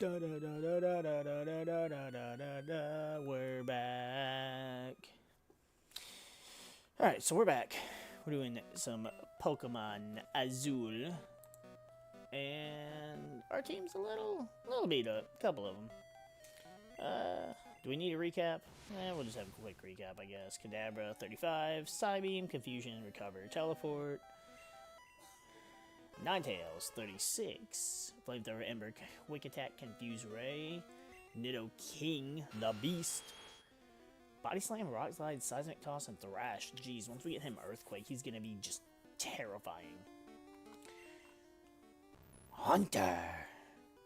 Da da da da da da da da da da da da. We're back. Alright, so we're back. We're doing some Pokemon Azul. And our team's a little beat up. A couple of them. Do we need a recap? We'll just have a quick recap, I guess. Kadabra, 35. Psybeam, Confusion, Recover, Teleport. Ninetales, 36. Flamethrower, Ember, Quick Attack, Confuse Ray. Nido King, the Beast. Body Slam, Rock Slide, Seismic Toss, and Thrash. Jeez, once we get him Earthquake, he's gonna be just terrifying. Hunter!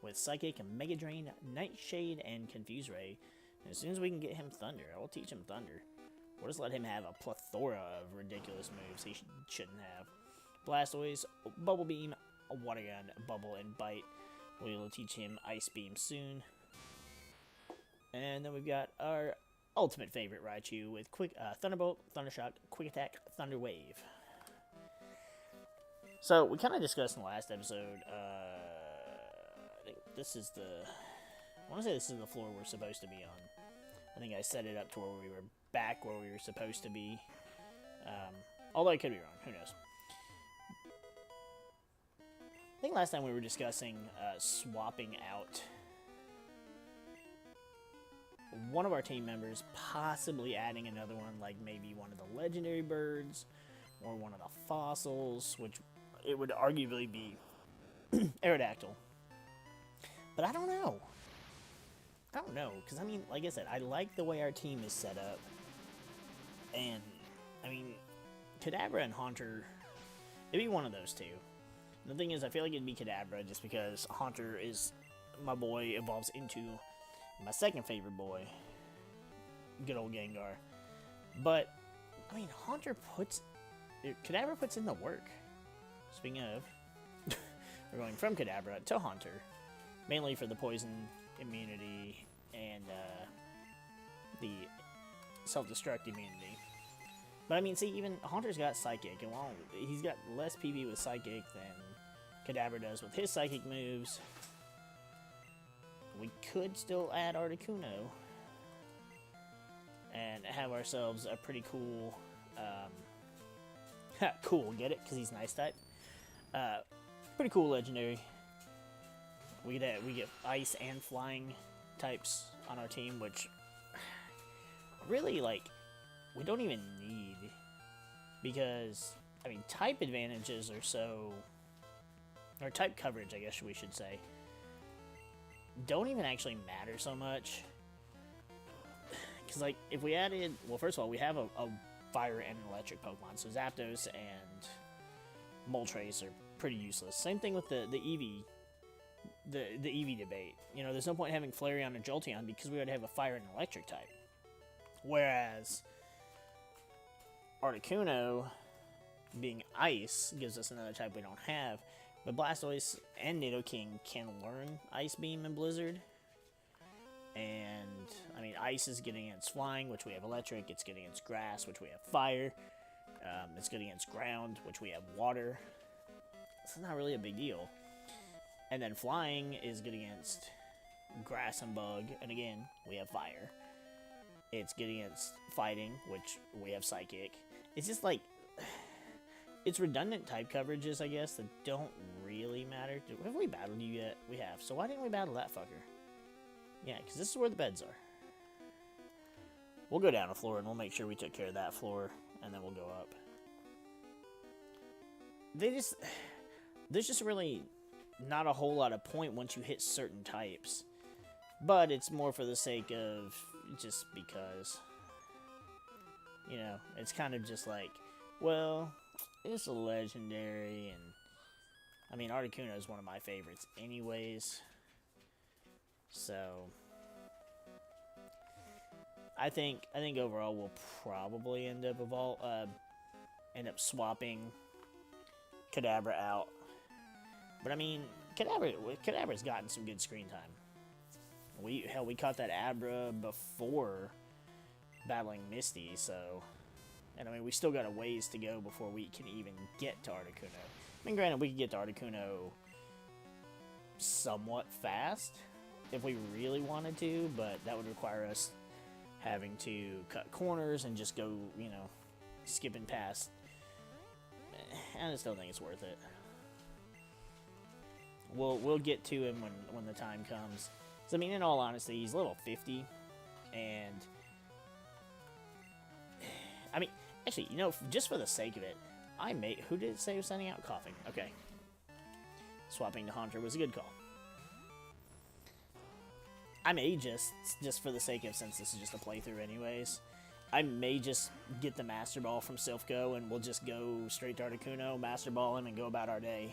With Psychic, Mega Drain, Nightshade, and Confuse Ray. And as soon as we can get him Thunder, I will teach him Thunder. We'll just let him have a plethora of ridiculous moves he shouldn't have. Blastoise, Bubble Beam, Water Gun, Bubble, and Bite. We will teach him Ice Beam soon. And then we've got our ultimate favorite Raichu with quick Thunderbolt, Thundershock, Quick Attack, Thunder Wave. So we kind of discussed in the last episode. I think this is the. I want to say this is the floor we're supposed to be on. I think I set it up to where we were back where we were supposed to be. Although I could be wrong. Who knows? I think last time we were discussing swapping out one of our team members, possibly adding another one, like maybe one of the legendary birds or one of the fossils, which it would arguably be Aerodactyl. But I don't know. Because I mean, like I said, I like the way our team is set up. And, I mean, Kadabra and Haunter, it'd be one of those two. The thing is, I feel like it'd be Kadabra just because Haunter is my boy, evolves into my second favorite boy, good old Gengar. But, I mean, Kadabra puts in the work. Speaking of, we're going from Kadabra to Haunter, mainly for the poison immunity and the self-destruct immunity. But I mean, see, even Haunter's got Psychic, and while he's got less PV with Psychic than Kadabra does with his Psychic moves, we could still add Articuno and have ourselves a pretty cool, cool, get it? Because he's nice type. Pretty cool legendary. We get ice and flying types on our team, which really, like, we don't even need, because, I mean, type advantages are so, or type coverage, I guess we should say, don't even actually matter so much. Because, like, if we added, well, first of all, we have a fire and an electric Pokemon, so Zapdos and Moltres are pretty useless. Same thing with the Eevee, the Eevee debate. You know, there's no point in having Flareon and Jolteon because we already have a fire and electric type. Whereas Articuno, being ice, gives us another type we don't have. But Blastoise and Nidoking can learn Ice Beam and Blizzard. And, I mean, ice is good against flying, which we have electric. It's good against grass, which we have fire. It's good against ground, which we have water. It's not really a big deal. And then flying is good against grass and bug. And again, we have fire. It's good against fighting, which we have psychic. It's just like, it's redundant type coverages, I guess, that don't really matter. Have we battled you yet? We have. So why didn't we battle that fucker? Yeah, because this is where the beds are. We'll go down a floor and we'll make sure we took care of that floor, and then we'll go up. There's just really not a whole lot of point once you hit certain types. But it's more for the sake of just because. You know, it's kind of just like, well, it's a legendary, and I mean, Articuno is one of my favorites anyways. So I think overall we'll probably end up swapping Kadabra out. But I mean, Kadabra's gotten some good screen time. We caught that Abra before battling Misty, so, and I mean, we still got a ways to go before we can even get to Articuno. I mean, granted, we could get to Articuno somewhat fast, if we really wanted to, but that would require us having to cut corners and just go, you know, skipping past. I just don't think it's worth it. We'll get to him when the time comes. So, I mean, in all honesty, he's level 50, and I mean, actually, you know, just for the sake of it, who did it say was sending out? Coughing. Okay. Swapping to Haunter was a good call. I may just for the sake of, since this is just a playthrough anyways, I may just get the Master Ball from Silph and we'll just go straight to Articuno, Master Ball him, and go about our day.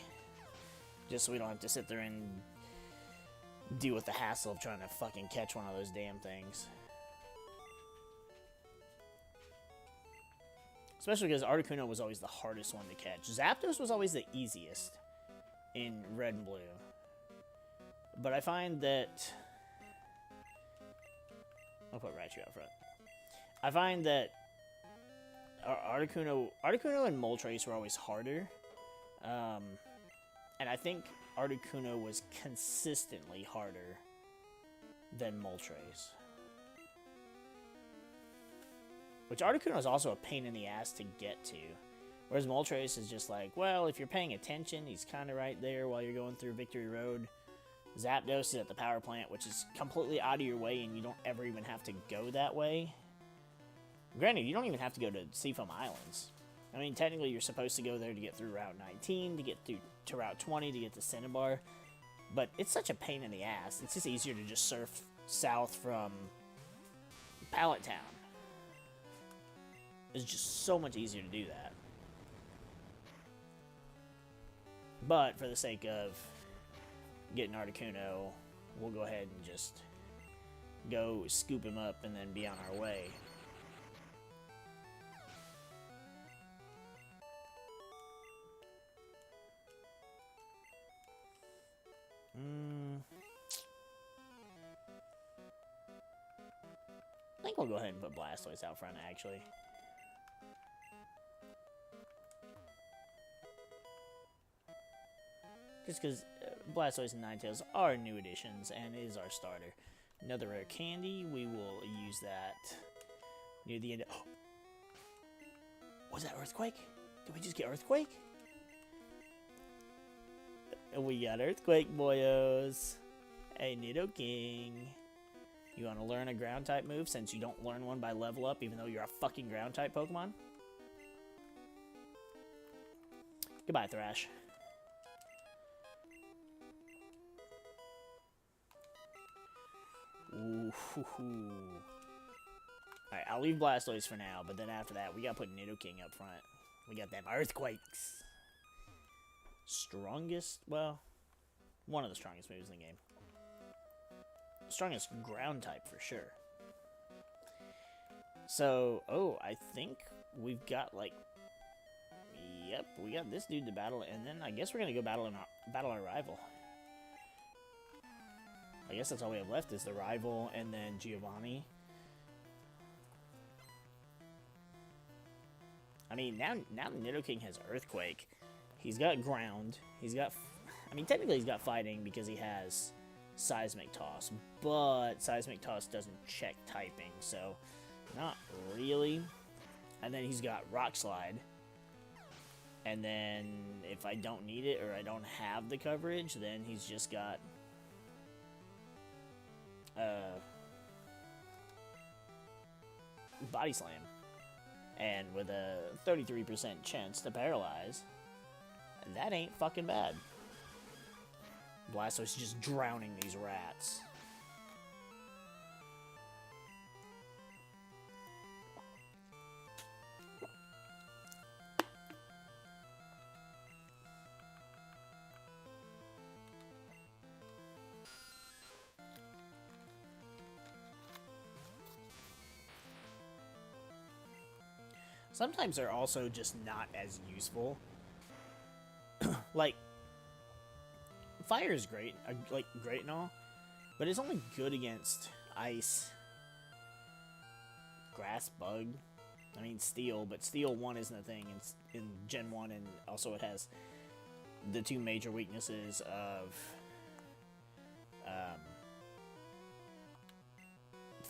Just so we don't have to sit there and deal with the hassle of trying to fucking catch one of those damn things. Especially because Articuno was always the hardest one to catch. Zapdos was always the easiest in Red and Blue. But I find that... I'll put Raichu out front. I find that Articuno and Moltres were always harder. And I think Articuno was consistently harder than Moltres. Which Articuno is also a pain in the ass to get to. Whereas Moltres is just like, well, if you're paying attention, he's kind of right there while you're going through Victory Road. Zapdos is at the power plant, which is completely out of your way, and you don't ever even have to go that way. Granted, you don't even have to go to Seafoam Islands. I mean, technically, you're supposed to go there to get through Route 19, to get through to Route 20, to get to Cinnabar. But it's such a pain in the ass. It's just easier to just surf south from Pallet Town. It's just so much easier to do that. But for the sake of getting Articuno, we'll go ahead and just go scoop him up and then be on our way. I think we'll go ahead and put Blastoise out front, actually. Just because Blastoise and Ninetales are new additions and is our starter. Another rare candy, we will use that near the end of... Oh. Was that Earthquake? Did we just get Earthquake? We got Earthquake, boyos. Hey, Nidoking. You want to learn a ground-type move since you don't learn one by level up, even though you're a fucking ground-type Pokemon? Goodbye, Thrash. Ooh. Alright, I'll leave Blastoise for now, but then after that, we gotta put Nidoking up front. We got them Earthquakes. Strongest, well, one of the strongest moves in the game. Strongest ground type for sure. So, oh, I think we've got like, yep, we got this dude to battle, and then I guess we're gonna go battle our rival. I guess that's all we have left is the rival and then Giovanni. I mean, now Nidoking has Earthquake. He's got ground. He's got, I mean, technically he's got fighting because he has Seismic Toss, but Seismic Toss doesn't check typing, so not really. And then he's got Rock Slide. And then if I don't need it or I don't have the coverage, then he's just got Body Slam. And with a 33% chance to paralyze, that ain't fucking bad. Blastoise is just drowning these rats. Sometimes they're also just not as useful. Like, fire is great, like, great and all, but it's only good against ice, grass, bug, I mean steel, but steel 1 isn't a thing in Gen 1, and also it has the two major weaknesses of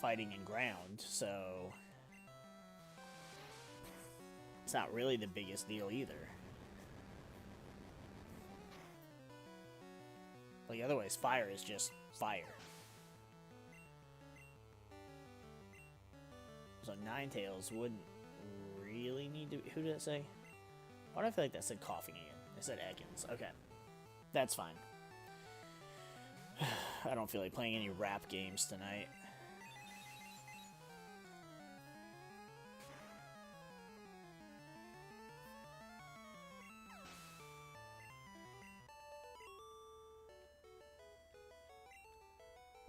fighting in ground, so it's not really the biggest deal either. Like, otherwise, fire is just fire. So Ninetales wouldn't really need to... Who did it say? Why do I feel like that said coughing again? It said Ekans. Okay. That's fine. I don't feel like playing any rap games tonight.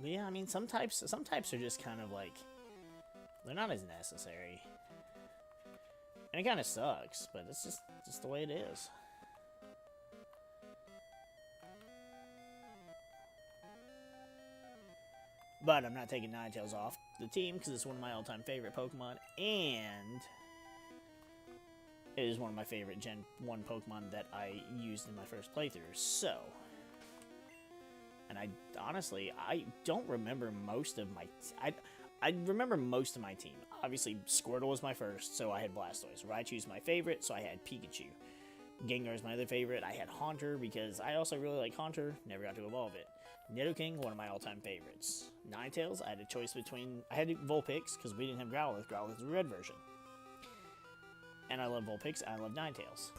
But yeah, I mean, some types are just kind of like, they're not as necessary. And it kind of sucks, but it's just the way it is. But I'm not taking Ninetales off the team because it's one of my all-time favorite Pokemon, and it is one of my favorite Gen 1 Pokemon that I used in my first playthrough, so... And I honestly, I don't remember most of my... I remember most of my team. Obviously, Squirtle was my first, so I had Blastoise. Raichu's my favorite, so I had Pikachu. Gengar's my other favorite. I had Haunter because I also really like Haunter. Never got to evolve it. Nidoking, one of my all-time favorites. Ninetales, I had a choice between... I had Vulpix, because we didn't have Growlithe. Growlithe is the red version. And I love Vulpix, I love Ninetales.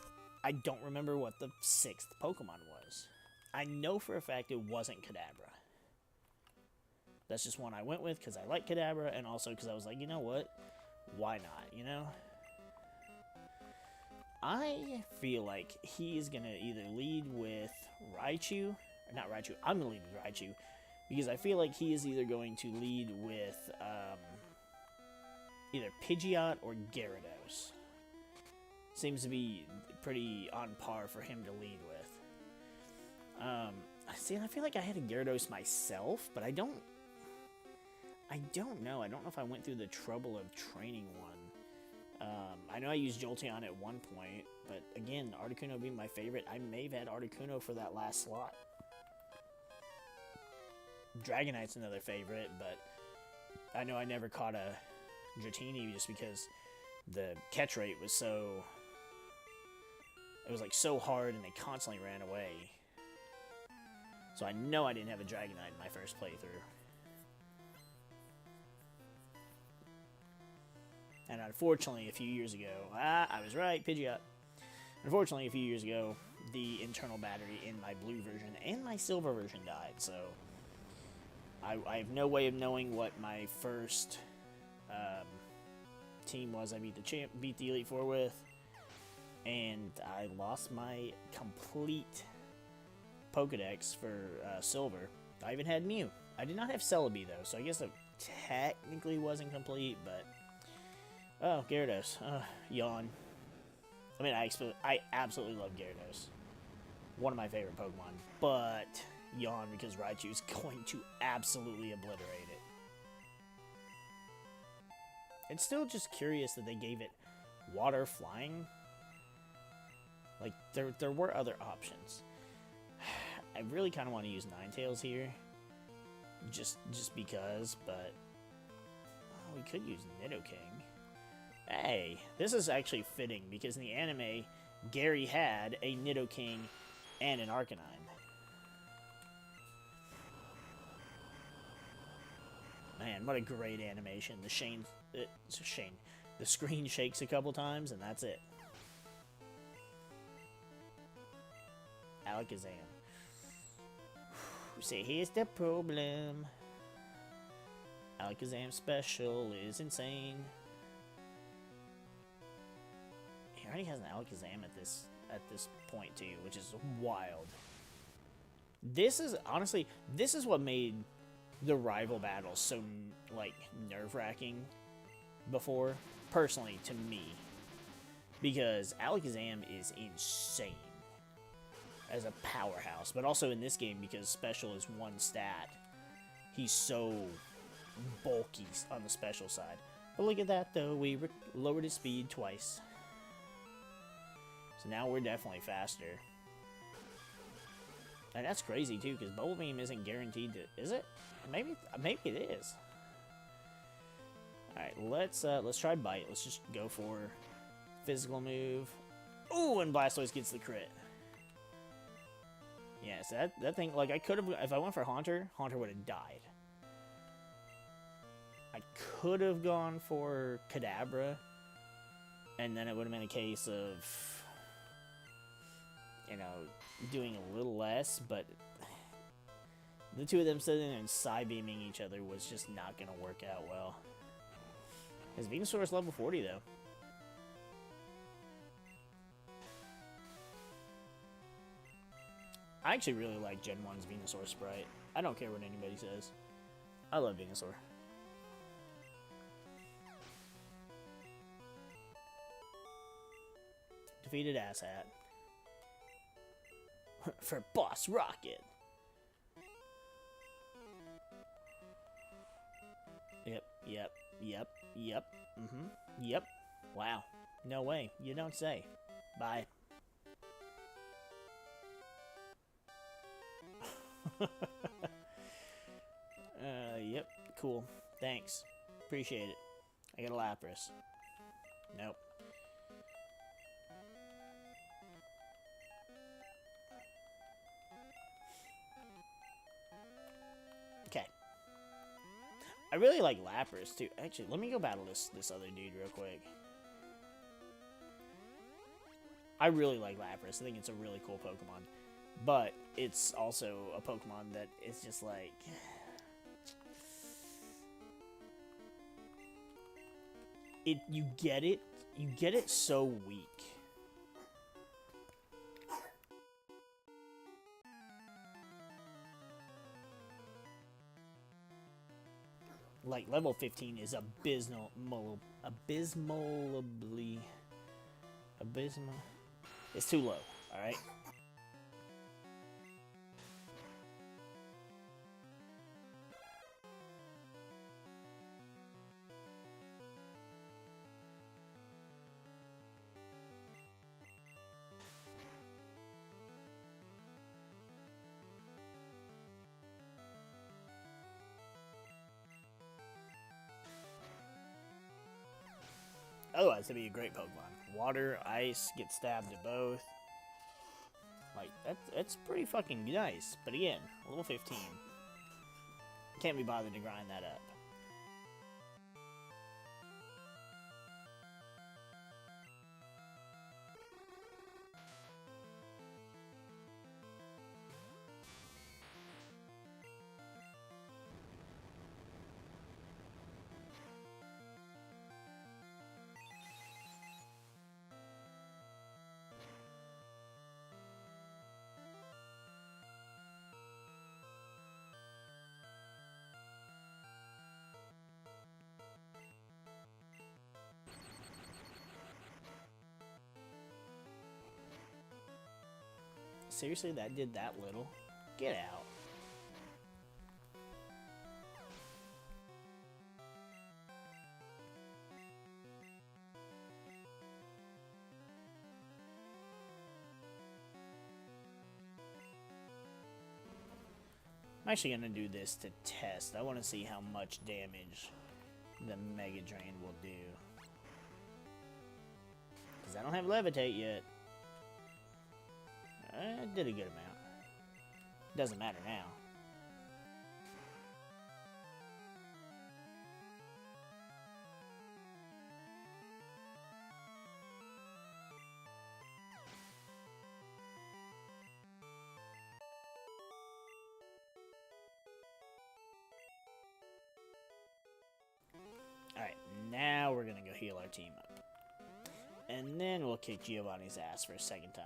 I don't remember what the 6th Pokemon was. I know for a fact it wasn't Kadabra. That's just one I went with, because I like Kadabra, and also because I was like, you know what? Why not, you know? I feel like he is going to either lead with Raichu... Not Raichu, I'm going to lead with Raichu, because I feel like he is either going to lead with either Pidgeot or Gyarados. Seems to be pretty on par for him to lead with. See, I feel like I had a Gyarados myself, but I don't know. I don't know if I went through the trouble of training one. I know I used Jolteon at one point, but again, Articuno being my favorite, I may have had Articuno for that last slot. Dragonite's another favorite, but I know I never caught a Dratini just because the catch rate was so... It was like so hard and they constantly ran away. So I know I didn't have a Dragonite in my first playthrough. And unfortunately, a few years ago... I was right, Pidgeot. Unfortunately, a few years ago, the internal battery in my blue version and my silver version died, so... I have no way of knowing what my first team was I beat the Elite Four with, and I lost my complete Pokedex for Silver. I even had Mew. I did not have Celebi though, so I guess it technically wasn't complete, but... Oh, Gyarados. Yawn. I mean, I absolutely love Gyarados. One of my favorite Pokemon, but... Yawn because Raichu is going to absolutely obliterate it. It's still just curious that they gave it water flying. Like, there were other options. I really kind of want to use Ninetales here. Just because, but... Oh, we could use Nidoking. Hey, this is actually fitting because in the anime, Gary had a Nidoking and an Arcanine. Man, what a great animation. The screen shakes a couple times, and that's it. Alakazam. See, here's the problem. Alakazam special is insane. He already has an Alakazam at this point, too, which is wild. This is, honestly, this is what made... the rival battles so, like, nerve-wracking before, personally, to me. Because Alakazam is insane as a powerhouse, but also in this game, because special is one stat, he's so bulky on the special side. But look at that, though, we lowered his speed twice. So now we're definitely faster. And that's crazy, too, because Bubble Beam isn't guaranteed to... Is it? Maybe it is. Alright, let's try bite. Let's just go for physical move. Ooh, and Blastoise gets the crit. Yeah, so that thing, like, I could have, if I went for Haunter, Haunter would have died. I could have gone for Kadabra, and then it would have been a case of, you know, doing a little less, but the two of them sitting there and side-beaming each other was just not going to work out well. His Venusaur is level 40, though. I actually really like Gen 1's Venusaur sprite. I don't care what anybody says. I love Venusaur. Defeated Asshat. For Boss Rocket. Yep. Yep. Wow. No way. You don't say. Bye. Yep. Cool. Thanks. Appreciate it. I got a Lapras. Nope. Okay. I really like Lapras, too. Actually, let me go battle this other dude real quick. I really like Lapras. I think it's a really cool Pokemon. But it's also a Pokemon that is just like... You get it so weak. Like, level 15 is abysmal. It's too low, alright? Otherwise, it'd be a great Pokemon. Water, ice, get stabbed to both. Like, that's pretty fucking nice. But again, level 15. Can't be bothered to grind that up. Seriously, that did that little? Get out. I'm actually going to do this to test. I want to see how much damage the Mega Drain will do. Because I don't have Levitate yet. It did a good amount. Doesn't matter now. Alright, now we're gonna go heal our team up. And then we'll kick Giovanni's ass for a second time.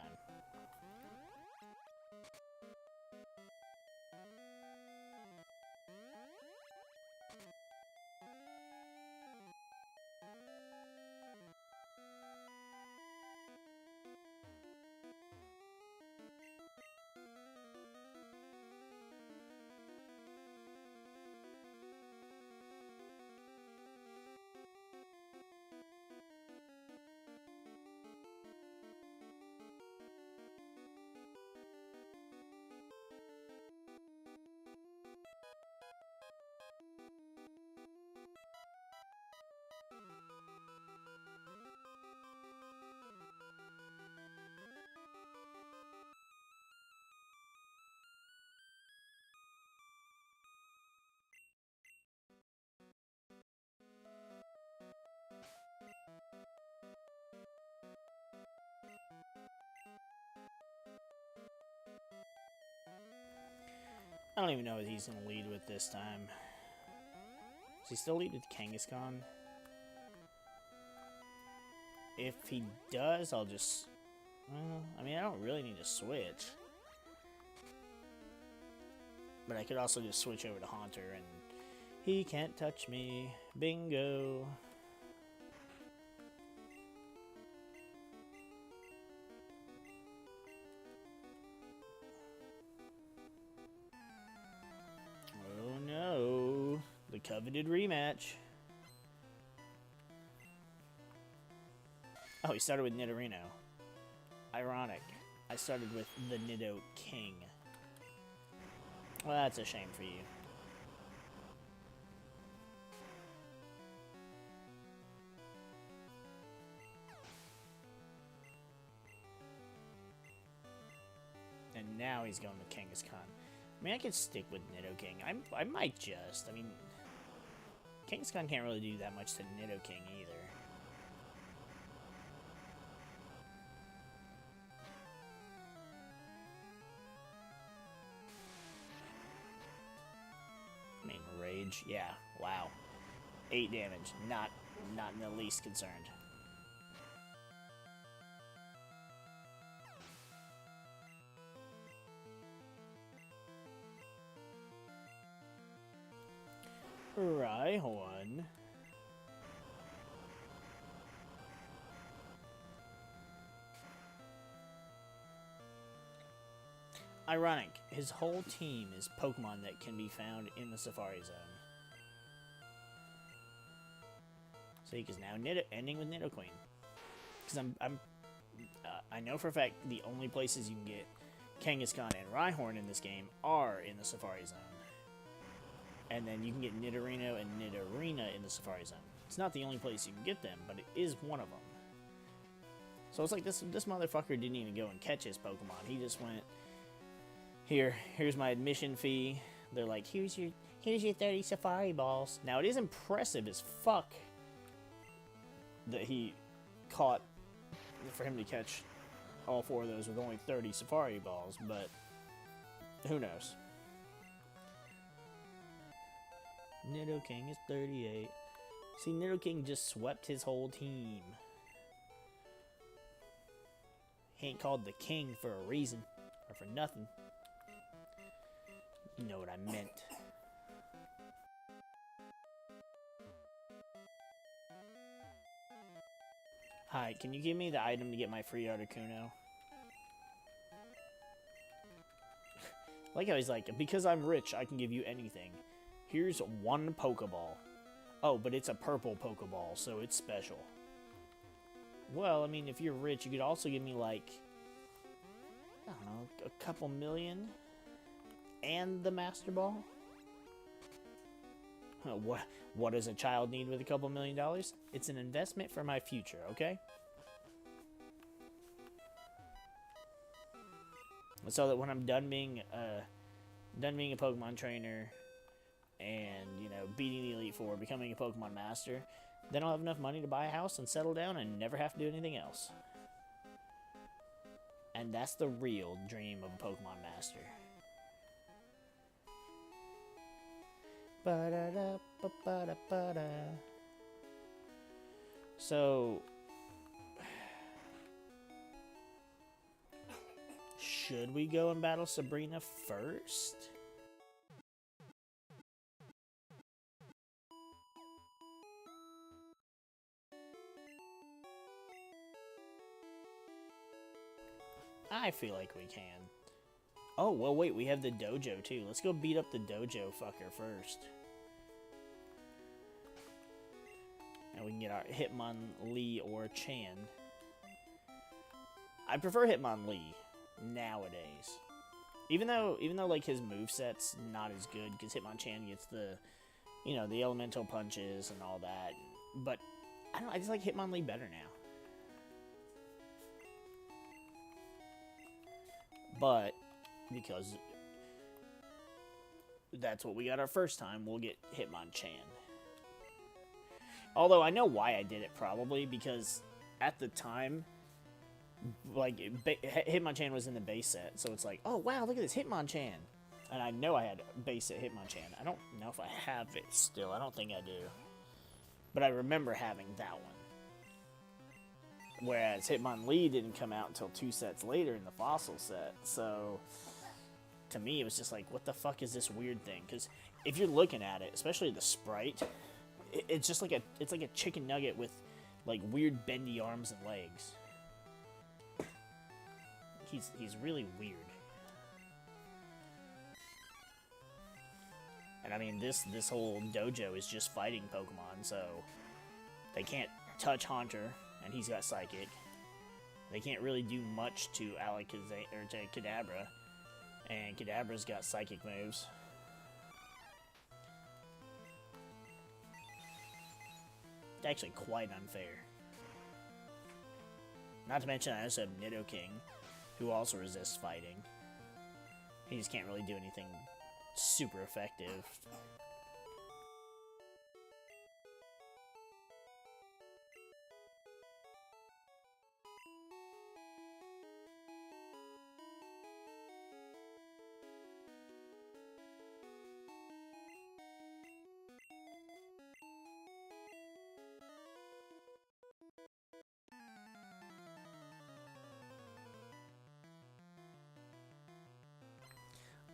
I don't even know what he's going to lead with this time. Does he still lead with Kangaskhan? If he does, I'll just... Well, I mean, I don't really need to switch. But I could also just switch over to Haunter and... He can't touch me. Bingo. Oh no. The coveted rematch. Oh, he started with Nidorino. Ironic. I started with the Nido King. Well, that's a shame for you. And now he's going to Kangaskhan. I mean, I could stick with Nido King. I might just. I mean, Kangaskhan can't really do that much to Nido King either. I mean, Rage. Yeah. Wow. 8 damage. Not in the least concerned. Rhyhorn. Ironic, his whole team is Pokemon that can be found in the Safari Zone. So he is now ending with Nidoqueen. Because I know for a fact the only places you can get Kangaskhan and Rhyhorn in this game are in the Safari Zone. And then you can get Nidorino and Nidorina in the Safari Zone. It's not the only place you can get them, but it is one of them. So it's like this motherfucker didn't even go and catch his Pokemon. He just went, here's my admission fee. They're like, here's your 30 Safari Balls. Now it is impressive as fuck that he caught, for him to catch all 4 of those with only 30 Safari Balls, but who knows? Nidoking is 38. See, Nidoking just swept his whole team. He ain't called the king for a reason, or for nothing. You know what I meant. Hi, can you give me the item to get my free Articuno? Like how he's like, because I'm rich, I can give you anything. Here's 1 Pokeball. Oh, but it's a purple Pokeball, so it's special. Well, I mean, if you're rich, you could also give me, like, I don't know, a couple million? And the Master Ball? What does a child need with a couple $1 million? It's an investment for my future, okay? So that when I'm done being a Pokemon trainer, and, you know, beating the Elite Four, becoming a Pokemon Master, then I'll have enough money to buy a house and settle down and never have to do anything else. And that's the real dream of a Pokemon Master. Ba-da-da-ba-ba-da-ba-da. So, should we go and battle Sabrina first? I feel like we can. Oh, well, wait, we have the dojo, too. Let's go beat up the dojo fucker first. And we can get our Hitmonlee or Chan. I prefer Hitmonlee nowadays. Even though like his moveset's not as good, because Hitmonchan gets the, you know, the elemental punches and all that. But I don't know, I just like Hitmonlee better now. But because that's what we got our first time, we'll get Hitmonchan. Although I know why I did it, probably because at the time, like, Hitmonchan was in the base set, so it's like, oh wow, look at this Hitmonchan. And I know I had base at Hitmonchan. I don't know if I have it still. I don't think I do. But I remember having that one. Whereas Hitmonlee didn't come out until 2 sets later in the Fossil set. So, to me, it was just like, what the fuck is this weird thing? Because if you're looking at it, especially the sprite, it's just like it's like a chicken nugget with like weird bendy arms and legs. He's really weird. And I mean, this whole dojo is just fighting Pokemon, so they can't touch Haunter, and he's got Psychic. They can't really do much to Kadabra, and Kadabra's got Psychic moves. It's actually quite unfair. Not to mention, I also have Nidoking, who also resists fighting. He just can't really do anything super effective.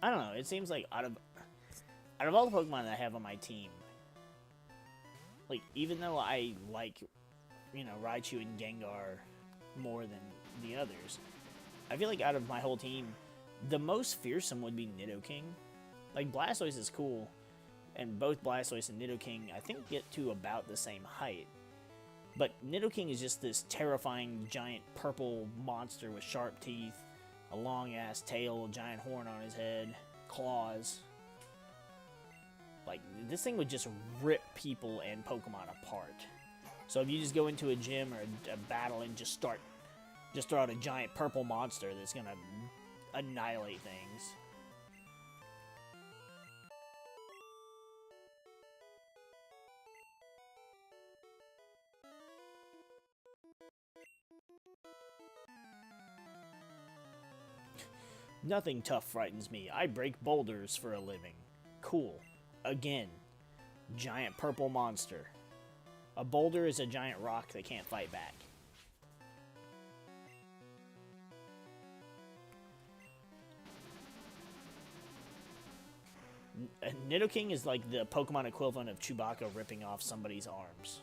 I don't know, it seems like out of all the Pokemon that I have on my team, like, even though I like, you know, Raichu and Gengar more than the others, I feel like out of my whole team, the most fearsome would be Nidoking. Like, Blastoise is cool, and both Blastoise and Nidoking, I think, get to about the same height. But Nidoking is just this terrifying giant purple monster with sharp teeth, a long-ass tail, a giant horn on his head, claws. Like, this thing would just rip people and Pokemon apart. So if you just go into a gym or a battle and just throw out a giant purple monster that's gonna annihilate things. Nothing tough frightens me. I break boulders for a living. Cool. Again, giant purple monster. A boulder is a giant rock that can't fight back. Nidoking is like the Pokemon equivalent of Chewbacca ripping off somebody's arms.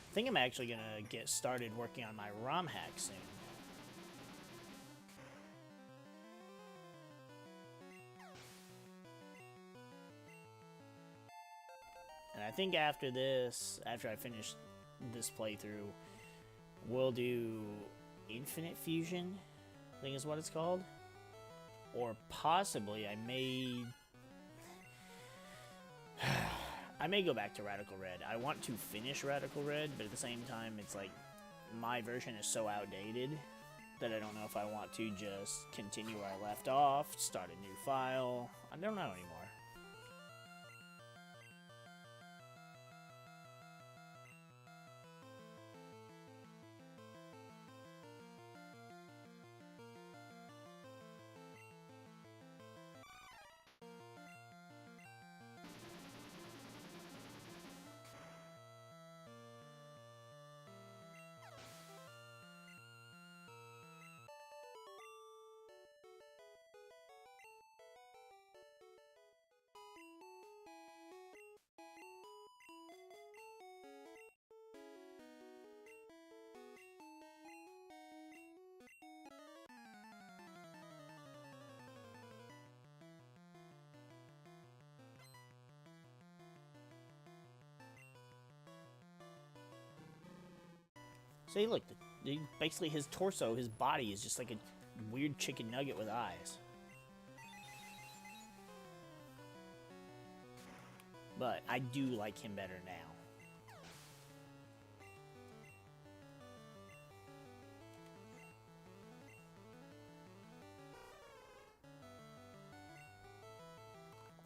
I think I'm actually going to get started working on my ROM hack soon. And I think after this, after I finish this playthrough, we'll do Infinite Fusion, I think is what it's called. Or possibly I may go back to Radical Red. I want to finish Radical Red, but at the same time, it's like, my version is so outdated that I don't know if I want to just continue where I left off, start a new file. I don't know anymore. See, look, basically his torso, his body is just like a weird chicken nugget with eyes. But I do like him better now.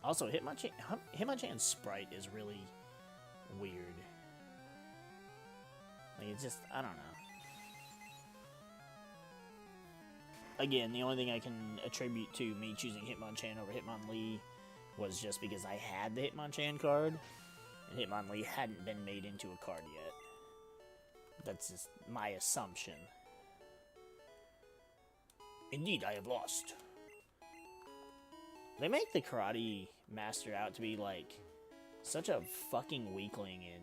Also, Hitmonchan's sprite is really weird. Like, it's just, I don't know. Again, the only thing I can attribute to me choosing Hitmonchan over Hitmonlee was just because I had the Hitmonchan card, and Hitmonlee hadn't been made into a card yet. That's just my assumption. Indeed, I have lost. They make the Karate Master out to be, like, such a fucking weakling in,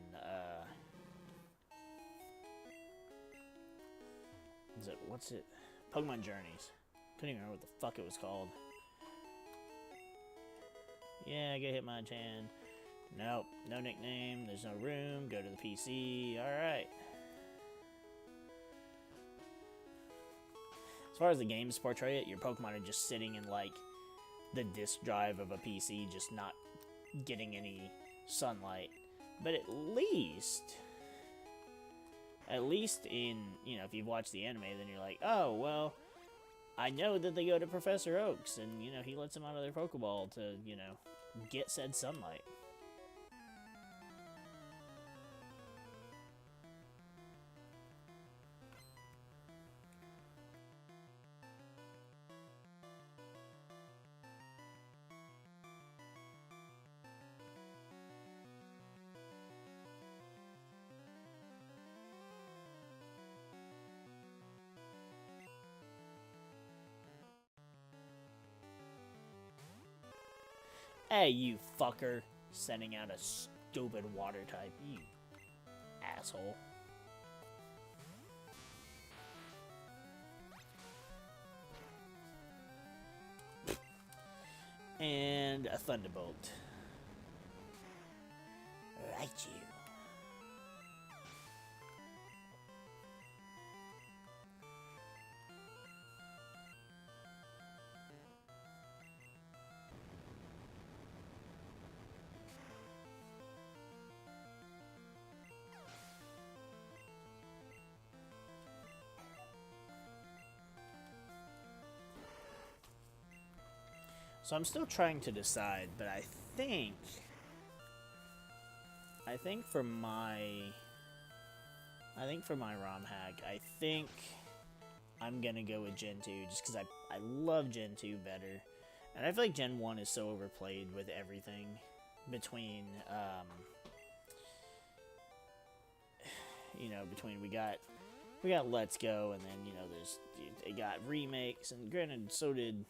what's it? Pokemon Journeys. Couldn't even remember what the fuck it was called. Yeah, get Hitmonchan. Nope, no nickname, there's no room, go to the PC, alright. As far as the games portray it, your Pokemon are just sitting in, like, the disk drive of a PC, just not getting any sunlight. But at least in, you know, if you've watched the anime, then you're like, oh, well, I know that they go to Professor Oak's, and, you know, he lets them out of their Pokeball to, you know, get said sunlight. Hey, you fucker. Sending out a stupid water type. You asshole. And a Thunderbolt. Right, you. So I'm still trying to decide, but I think for my ROM hack, I think I'm gonna go with Gen 2 just because I love Gen 2 better, and I feel like Gen 1 is so overplayed with everything between you know, between we got Let's Go, and then, you know, they got remakes, and granted, so did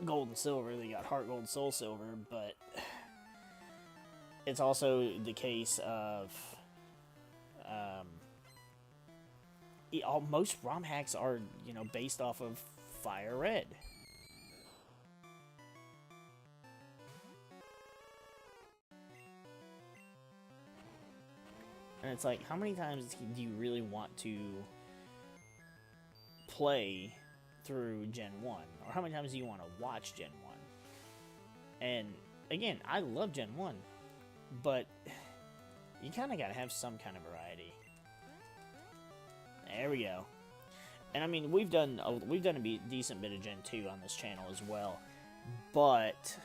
Gold and Silver. They got Heart Gold, Soul Silver, but it's also the case of most ROM hacks are, you know, based off of Fire Red. And it's like, how many times do you really want to play through Gen 1? Or how many times do you want to watch Gen 1? And again, I love Gen 1, but you kind of got to have some kind of variety. There we go. And I mean, we've done a decent bit of Gen 2 on this channel as well, but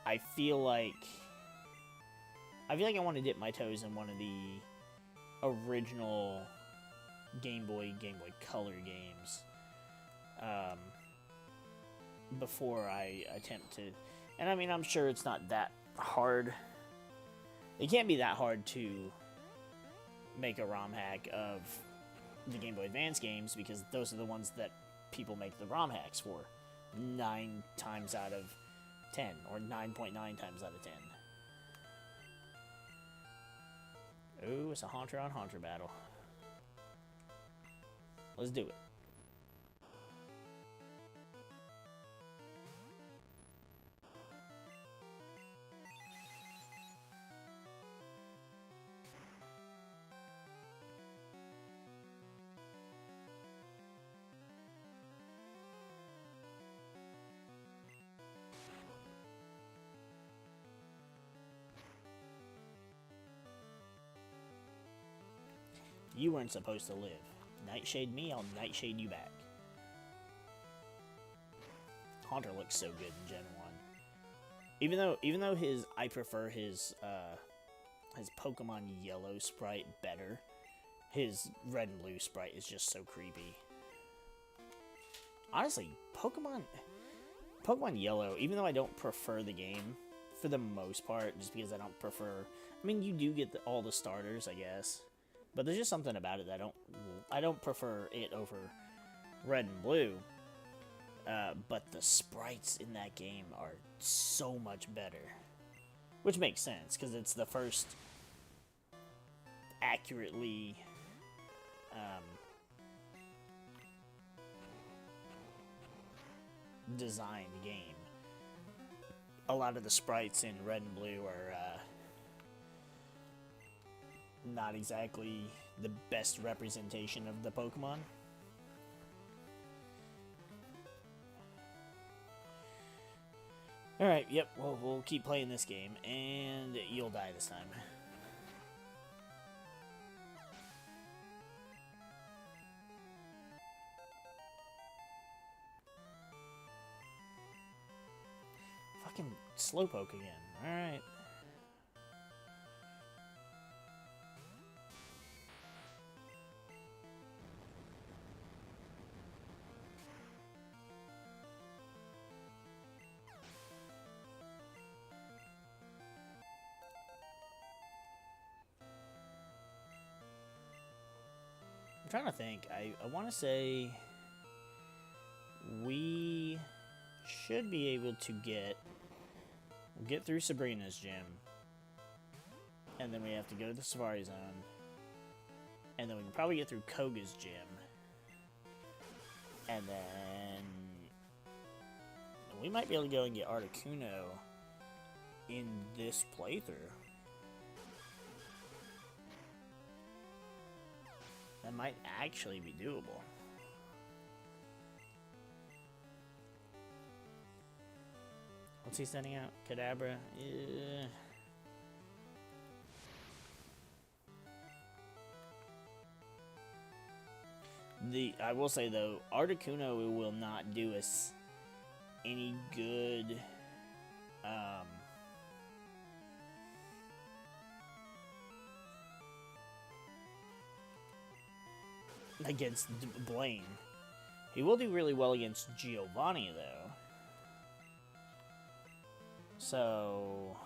I feel like I want to dip my toes in one of the original Game Boy Color games before I attempt to. And I mean, I'm sure it's not that hard. It can't be that hard to make a ROM hack of the Game Boy Advance games, because those are the ones that people make the ROM hacks for 9 times out of 10, or 9.9 times out of 10. Ooh, it's a Haunter on Haunter battle. Let's do it. You weren't supposed to live. Nightshade me, I'll nightshade you back. Haunter looks so good in Gen 1. Even though I prefer his Pokemon Yellow sprite better, his Red and Blue sprite is just so creepy. Honestly, Pokemon Yellow, even though I don't prefer the game for the most part, just because I don't prefer. I mean, you do get all the starters, I guess, but there's just something about it that I don't prefer it over Red and Blue. But the sprites in that game are so much better, which makes sense because it's the first accurately designed game. A lot of the sprites in Red and Blue are not exactly the best representation of the Pokemon. Alright, yep, well, we'll keep playing this game, and you'll die this time. Fucking Slowpoke again, alright. I'm trying to think. I want to say we should be able to get through Sabrina's gym, and then we have to go to the Safari Zone, and then we can probably get through Koga's gym, and then we might be able to go and get Articuno in this playthrough. That might actually be doable. What's he sending out? Kadabra? Yeah. I will say though, Articuno will not do us any good against Blaine. He will do really well against Giovanni, though. So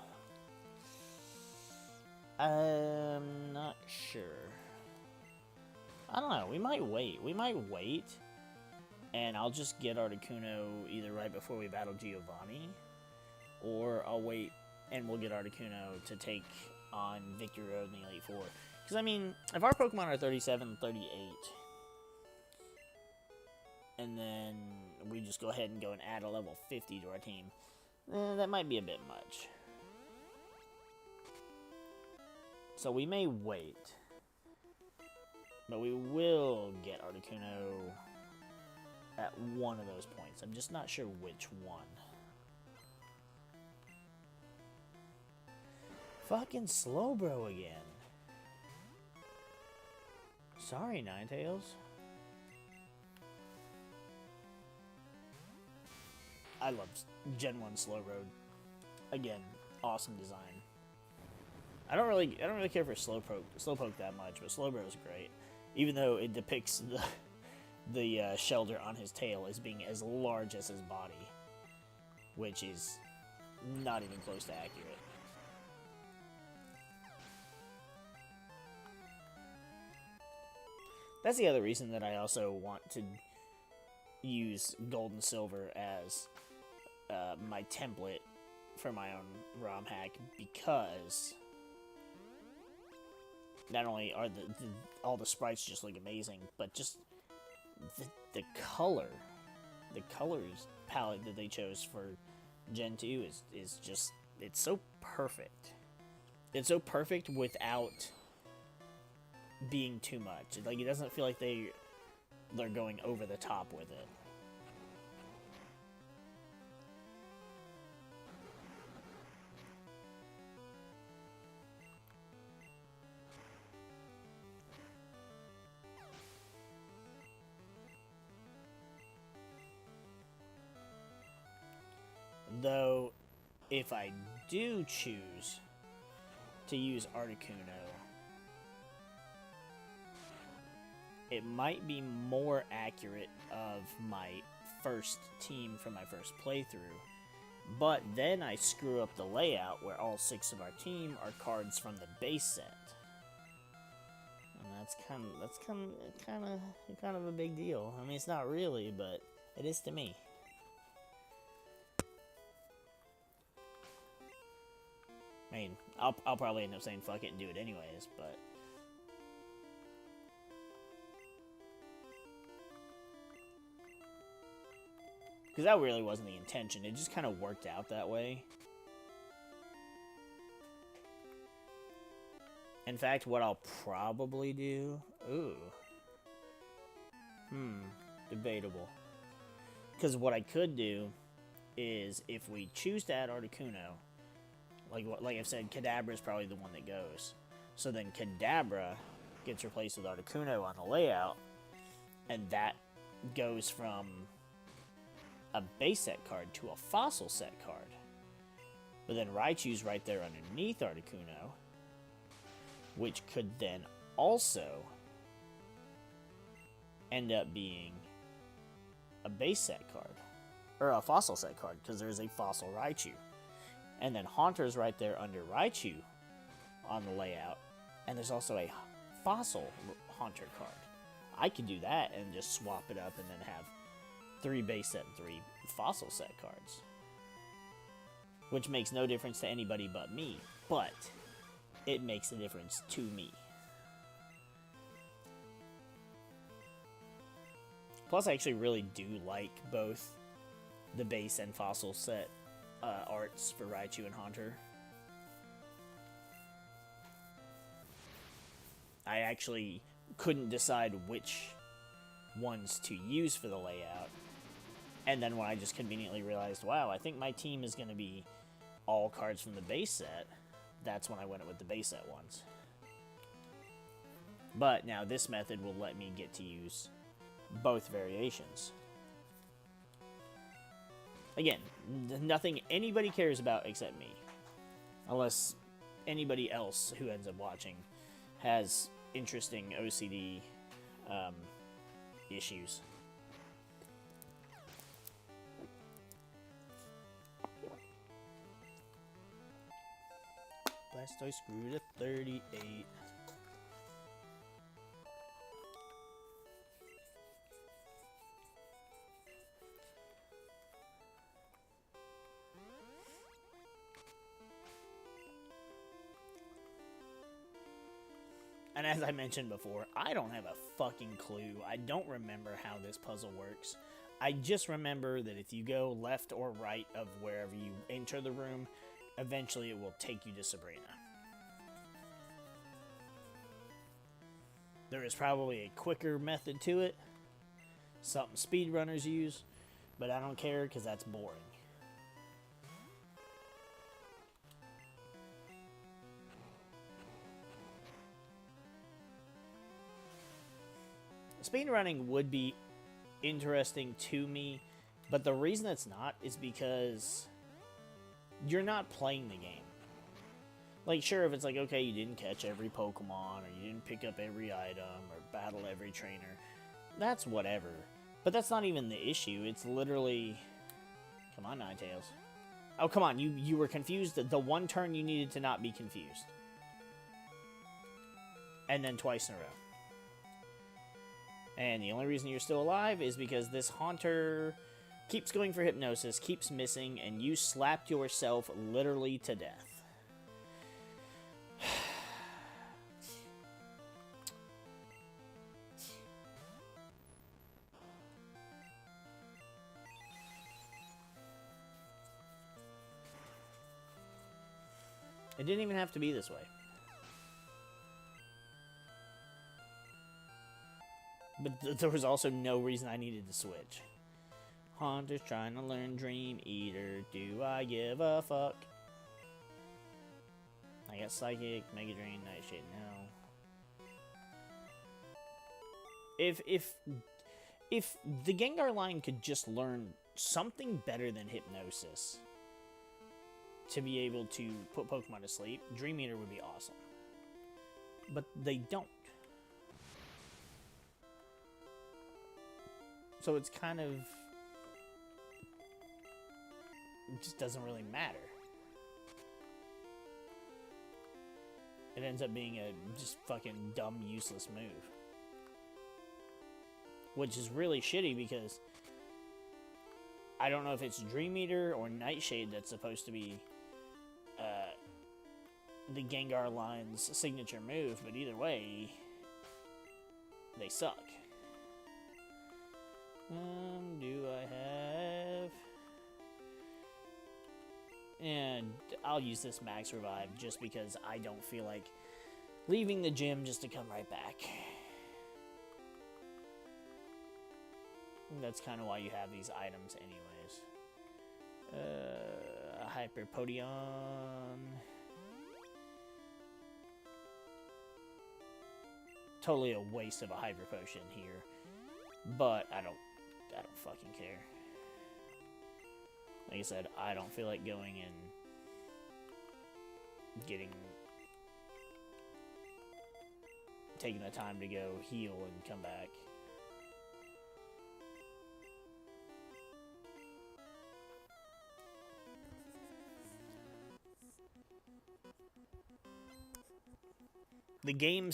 I'm not sure. I don't know. We might wait. And I'll just get Articuno either right before we battle Giovanni, or I'll wait and we'll get Articuno to take on Victory Road in the Elite Four. Because, I mean, if our Pokemon are 37, 38, and then we just go ahead and go and add a level 50 to our team, that might be a bit much. So we may wait. But we will get Articuno at one of those points. I'm just not sure which one. Fucking Slowbro again. Sorry, Ninetales. I love Gen 1 Slowbro. Again, awesome design. I don't really care for Slowpoke that much, but Slowbro is great. Even though it depicts the shelter on his tail as being as large as his body, which is not even close to accurate. That's the other reason that I also want to use Gold and Silver as my template for my own ROM hack, because not only are all the sprites just look amazing, but just the colors palette that they chose for Gen 2 is just, it's so perfect. It's so perfect without being too much. Like, it doesn't feel like they're going over the top with it. Though, if I do choose to use Articuno, it might be more accurate of my first team from my first playthrough. But then I screw up the layout where all 6 of our team are cards from the base set. And that's kind of a big deal. I mean, it's not really, but it is to me. I mean, I'll probably end up saying fuck it and do it anyways, but because that really wasn't the intention. It just kind of worked out that way. In fact, what I'll probably do... debatable. Because what I could do is, if we choose to add Articuno, like I've said, Kadabra is probably the one that goes. So then Kadabra gets replaced with Articuno on the layout, and that goes from a base set card to a fossil set card. But then Raichu's right there underneath Articuno, which could then also end up being a base set card, or a fossil set card, because there's a fossil Raichu. And then Haunter's right there under Raichu on the layout, and there's also a fossil Haunter card. I could do that and just swap it up and then have 3 base set and 3 fossil set cards. Which makes no difference to anybody but me, but it makes a difference to me. Plus, I actually really do like both the base and fossil set arts for Raichu and Haunter. I actually couldn't decide which ones to use for the layout. And then when I just conveniently realized, wow, I think my team is going to be all cards from the base set, that's when I went with the base set ones. But now this method will let me get to use both variations. Again, nothing anybody cares about except me. Unless anybody else who ends up watching has interesting OCD issues. Blastoise grew to 38. And as I mentioned before, I don't have a fucking clue. I don't remember how this puzzle works. I just remember that if you go left or right of wherever you enter the room, eventually it will take you to Sabrina. There is probably a quicker method to it, something speedrunners use, but I don't care because that's boring. Speedrunning would be interesting to me, but the reason it's not is because you're not playing the game. Like, sure, if it's like, okay, you didn't catch every Pokemon, or you didn't pick up every item, or battle every trainer, that's whatever. But that's not even the issue. It's literally... Come on, Ninetales. Oh, come on, you were confused. The one turn you needed to not be confused. And then twice in a row. And the only reason you're still alive is because this Haunter keeps going for Hypnosis, keeps missing, and you slapped yourself literally to death. It didn't even have to be this way. But there was also no reason I needed to switch. Haunter's trying to learn Dream Eater. Do I give a fuck? I got Psychic, Mega Drain, Nightshade now. If the Gengar line could just learn something better than Hypnosis, to be able to put Pokemon to sleep, Dream Eater would be awesome. But they don't. So it's kind of... It just doesn't really matter. It ends up being a just fucking dumb, useless move. Which is really shitty because I don't know if it's Dream Eater or Nightshade that's supposed to be the Gengar line's signature move, but either way, they suck. Do I have... And I'll use this Max Revive just because I don't feel like leaving the gym just to come right back. And that's kind of why you have these items anyways. Hyper Podion. Totally a waste of a Hyper Potion here. But I don't fucking care. Like I said, I don't feel like going and taking the time to go heal and come back. The game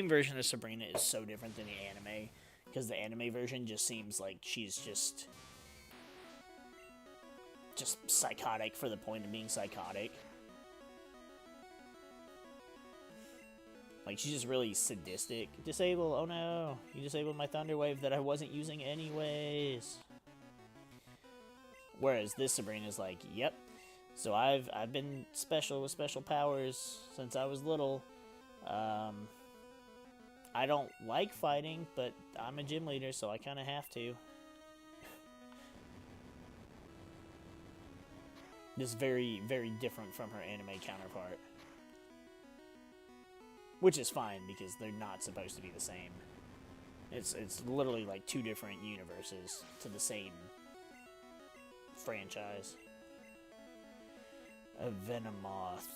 version of Sabrina is so different than the anime, because the anime version just seems like she's just psychotic for the point of being psychotic. Like, she's just really sadistic. Disable, oh no, you disabled my Thunder Wave that I wasn't using anyways. Whereas this Sabrina's like, yep, so I've been special with special powers since I was little. I don't like fighting, but I'm a gym leader, so I kind of have to. This very, very different from her anime counterpart. Which is fine, because they're not supposed to be the same. It's literally like two different universes to the same franchise. A Venomoth.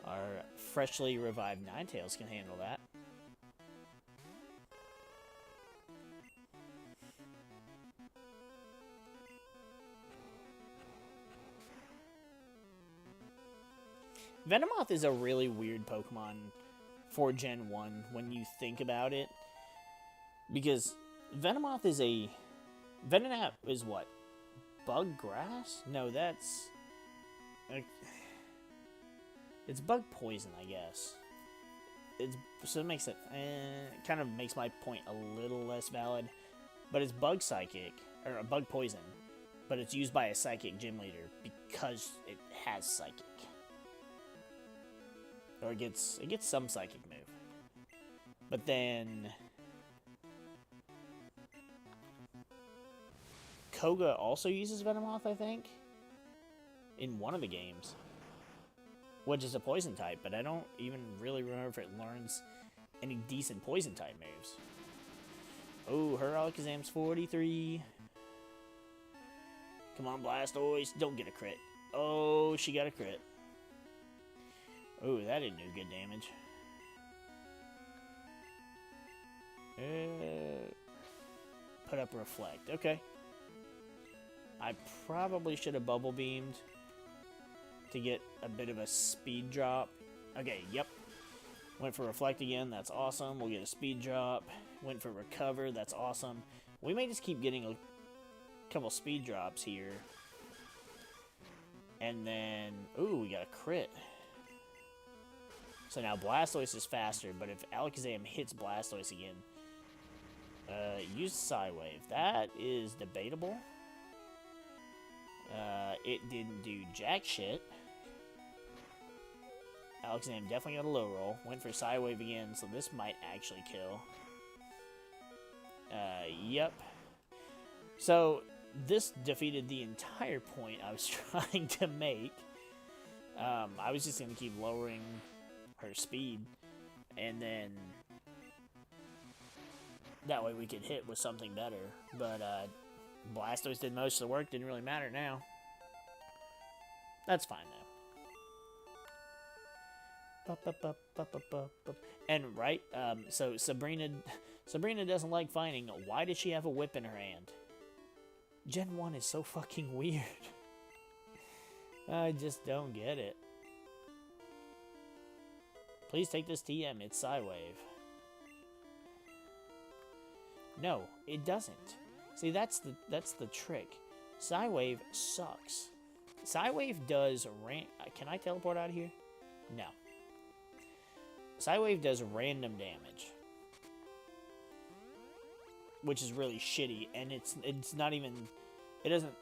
Our freshly revived Ninetales can handle that. Venomoth is a really weird Pokemon for Gen 1 when you think about it. Because Venomoth is a... Venonat is what? Bug grass? No, that's... It's bug poison, I guess. So it makes it... kind of makes my point a little less valid. But it's bug psychic, or bug poison. But it's used by a psychic gym leader because it has psychic. Or it gets some psychic move. But then Koga also uses Venomoth, I think, in one of the games, which is a poison type, but I don't even really remember if it learns any decent poison type moves. Oh, her Alakazam's 43. Come on, Blastoise, don't get a crit. Oh, she got a crit. Oh, that didn't do good damage. Put up Reflect. Okay. I probably should have Bubble Beamed to get a bit of a speed drop. Okay, yep. Went for Reflect again. That's awesome. We'll get a speed drop. Went for Recover. That's awesome. We may just keep getting a couple speed drops here. And then... Ooh, we got a crit. So now Blastoise is faster, but if Alakazam hits Blastoise again, use Psywave. That is debatable. It didn't do jack shit. Alakazam definitely got a low roll. Went for Psywave again, so this might actually kill. Yep. So this defeated the entire point I was trying to make. I was just going to keep lowering her speed, and then that way we could hit with something better. But Blastoise did most of the work, didn't really matter now. That's fine though. And right, so Sabrina doesn't like fighting. Why does she have a whip in her hand? Gen 1 is so fucking weird. I just don't get it. Please take this TM, it's Psywave. No, it doesn't. See, that's the trick. Psywave sucks. Psywave does can I teleport out of here? No. Psywave does random damage, which is really shitty, and it's not even, it doesn't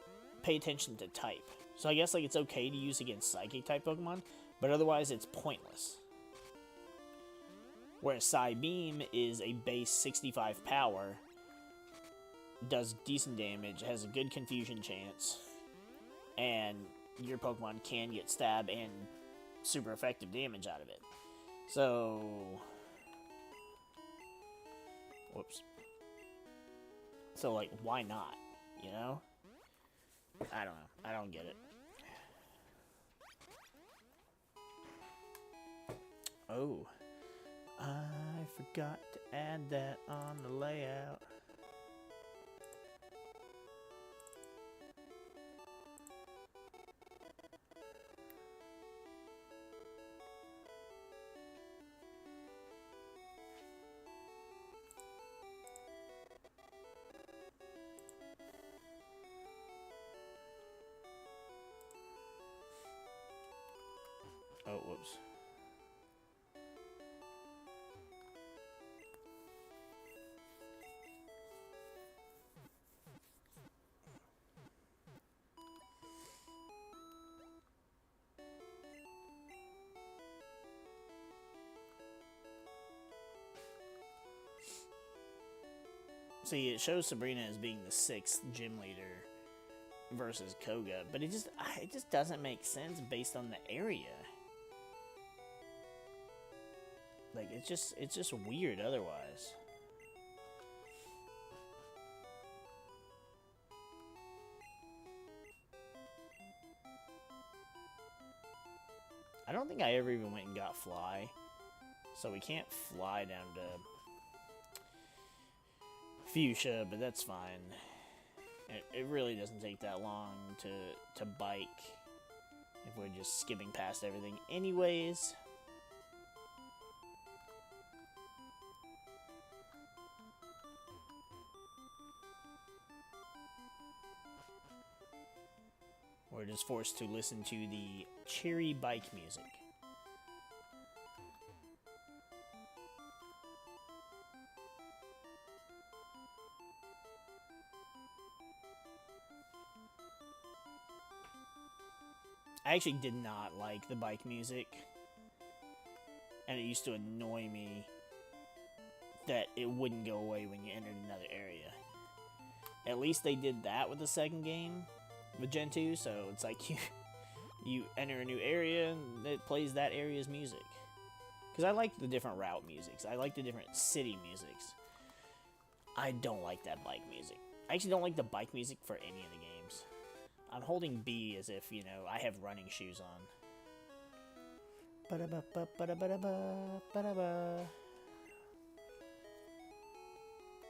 pay attention to type. So I guess like it's okay to use against Psychic type Pokemon, but otherwise it's pointless. Whereas Psybeam is a base 65 power, does decent damage, has a good confusion chance, and your Pokemon can get stab and super effective damage out of it. So, whoops. So like, why not? You know? I don't know. I don't get it. Oh. I forgot to add that on the layout. Oh, whoops. See, it shows Sabrina as being the 6th gym leader versus Koga, but it just doesn't make sense based on the area. Like, it's just weird otherwise. I don't think I ever even went and got Fly, so we can't fly down to Fuchsia, but that's fine. It really doesn't take that long to bike if we're just skipping past everything anyways. We're just forced to listen to the cheery bike music. I actually did not like the bike music, and it used to annoy me that it wouldn't go away when you entered another area. At least they did that with the second game, with Gen 2, so it's like you enter a new area and it plays that area's music. Because I like the different route musics, I like the different city musics. I don't like that bike music. I actually don't like the bike music for any of the games. I'm holding B as if, you know, I have running shoes on.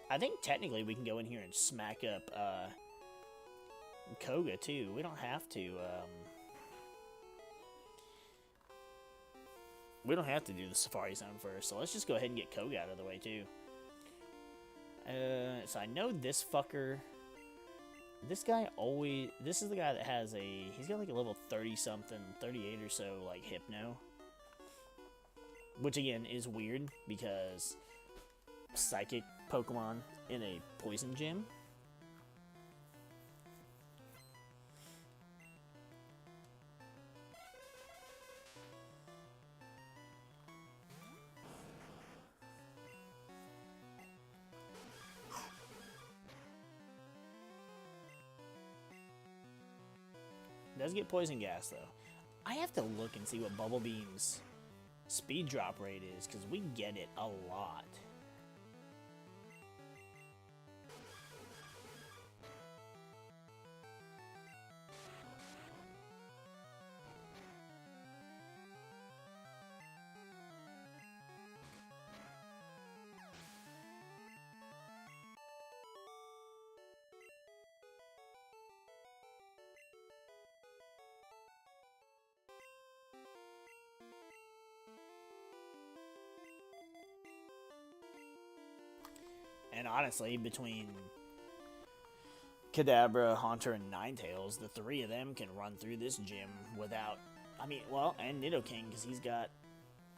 I think technically we can go in here and smack up Koga too. We don't have to do the Safari Zone first, so let's just go ahead and get Koga out of the way too. So I know this fucker. This is the guy that has he's got like a level 30 something, 38 or so, like Hypno. Which again is weird because Psychic Pokemon in a Poison Gym. Does get Poison Gas though. I have to look and see what Bubble Beam's speed drop rate is, because we get it a lot. And honestly, between Kadabra, Haunter, and Ninetales, the three of them can run through this gym without... I mean, well, and Nidoking, because he's got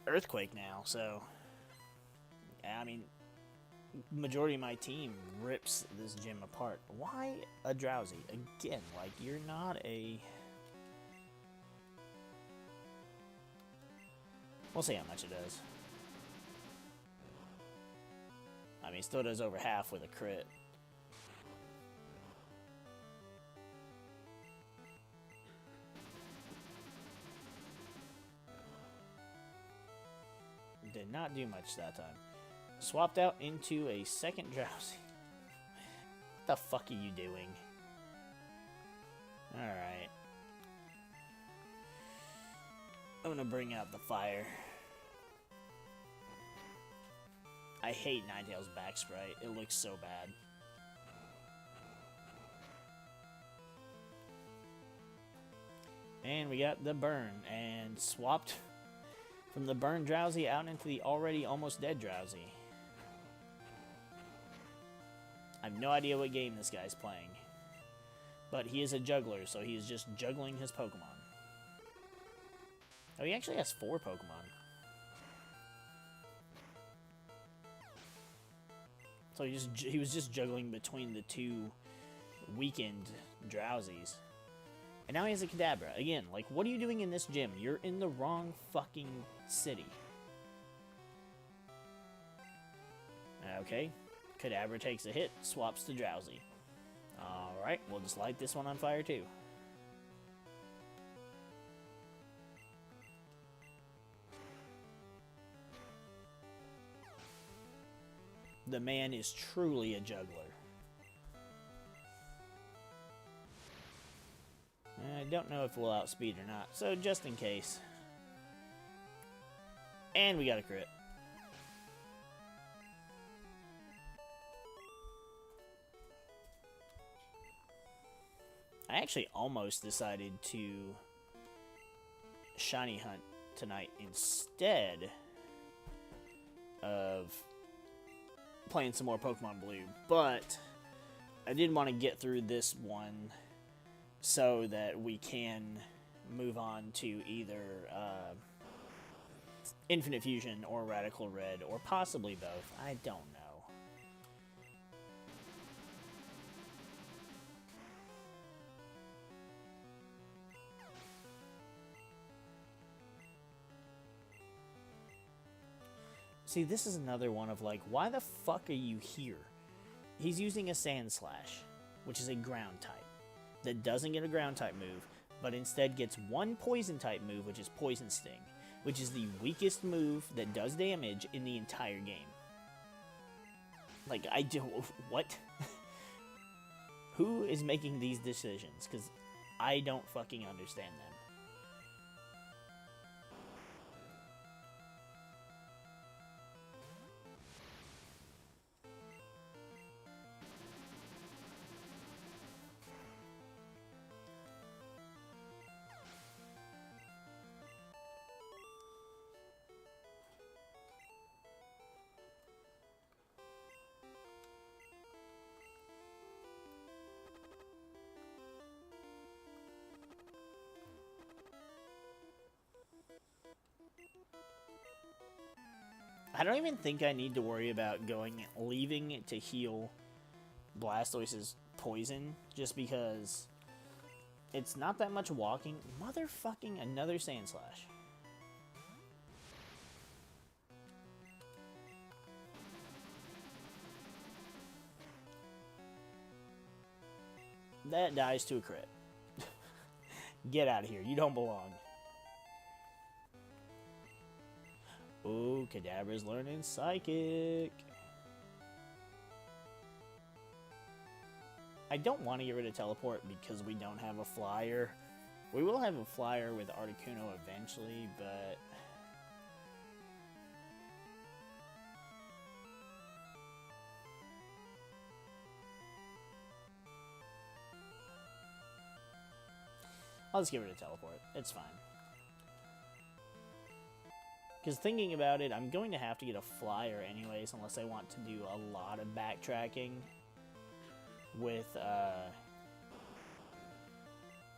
Earthquake now, so... I mean, majority of my team rips this gym apart. Why a Drowsy? Again, like, you're not a... We'll see how much it does. I mean, still does over half with a crit. Did not do much that time. Swapped out into a second Drowsy. What the fuck are you doing? Alright. I'm gonna bring out the fire. I hate Ninetales' back sprite. It looks so bad. And we got the burn. And swapped from the burn Drowsy out into the already almost dead Drowsy. I have no idea what game this guy's playing. But he is a juggler, so he is just juggling his Pokemon. Oh, he actually has 4 Pokemon. So he was just juggling between the 2 weakened Drowsies. And now he has a Kadabra. Again, like, what are you doing in this gym? You're in the wrong fucking city. Okay. Kadabra takes a hit, swaps to Drowsy. Alright, we'll just light this one on fire too. The man is truly a juggler. I don't know if we'll outspeed or not, so just in case. And we got a crit. I actually almost decided to shiny hunt tonight instead of playing some more Pokemon Blue, but I did want to get through this one so that we can move on to either Infinite Fusion or Radical Red, or possibly both. I don't know. See, this is another one of like, why the fuck are you here? He's using a Sand Slash, which is a ground type, that doesn't get a ground type move, but instead gets one poison type move, which is Poison Sting, which is the weakest move that does damage in the entire game. Like, what? Who is making these decisions? Because I don't fucking understand them. I don't even think I need to worry about leaving it to heal Blastoise's poison, just because it's not that much walking. Motherfucking another Sand Slash. That dies to a crit. Get out of here. You don't belong. Ooh, Kadabra's learning Psychic. I don't want to get rid of Teleport because we don't have a flyer. We will have a flyer with Articuno eventually, but... I'll just get rid of Teleport. It's fine. Because thinking about it, I'm going to have to get a flyer anyways, unless I want to do a lot of backtracking with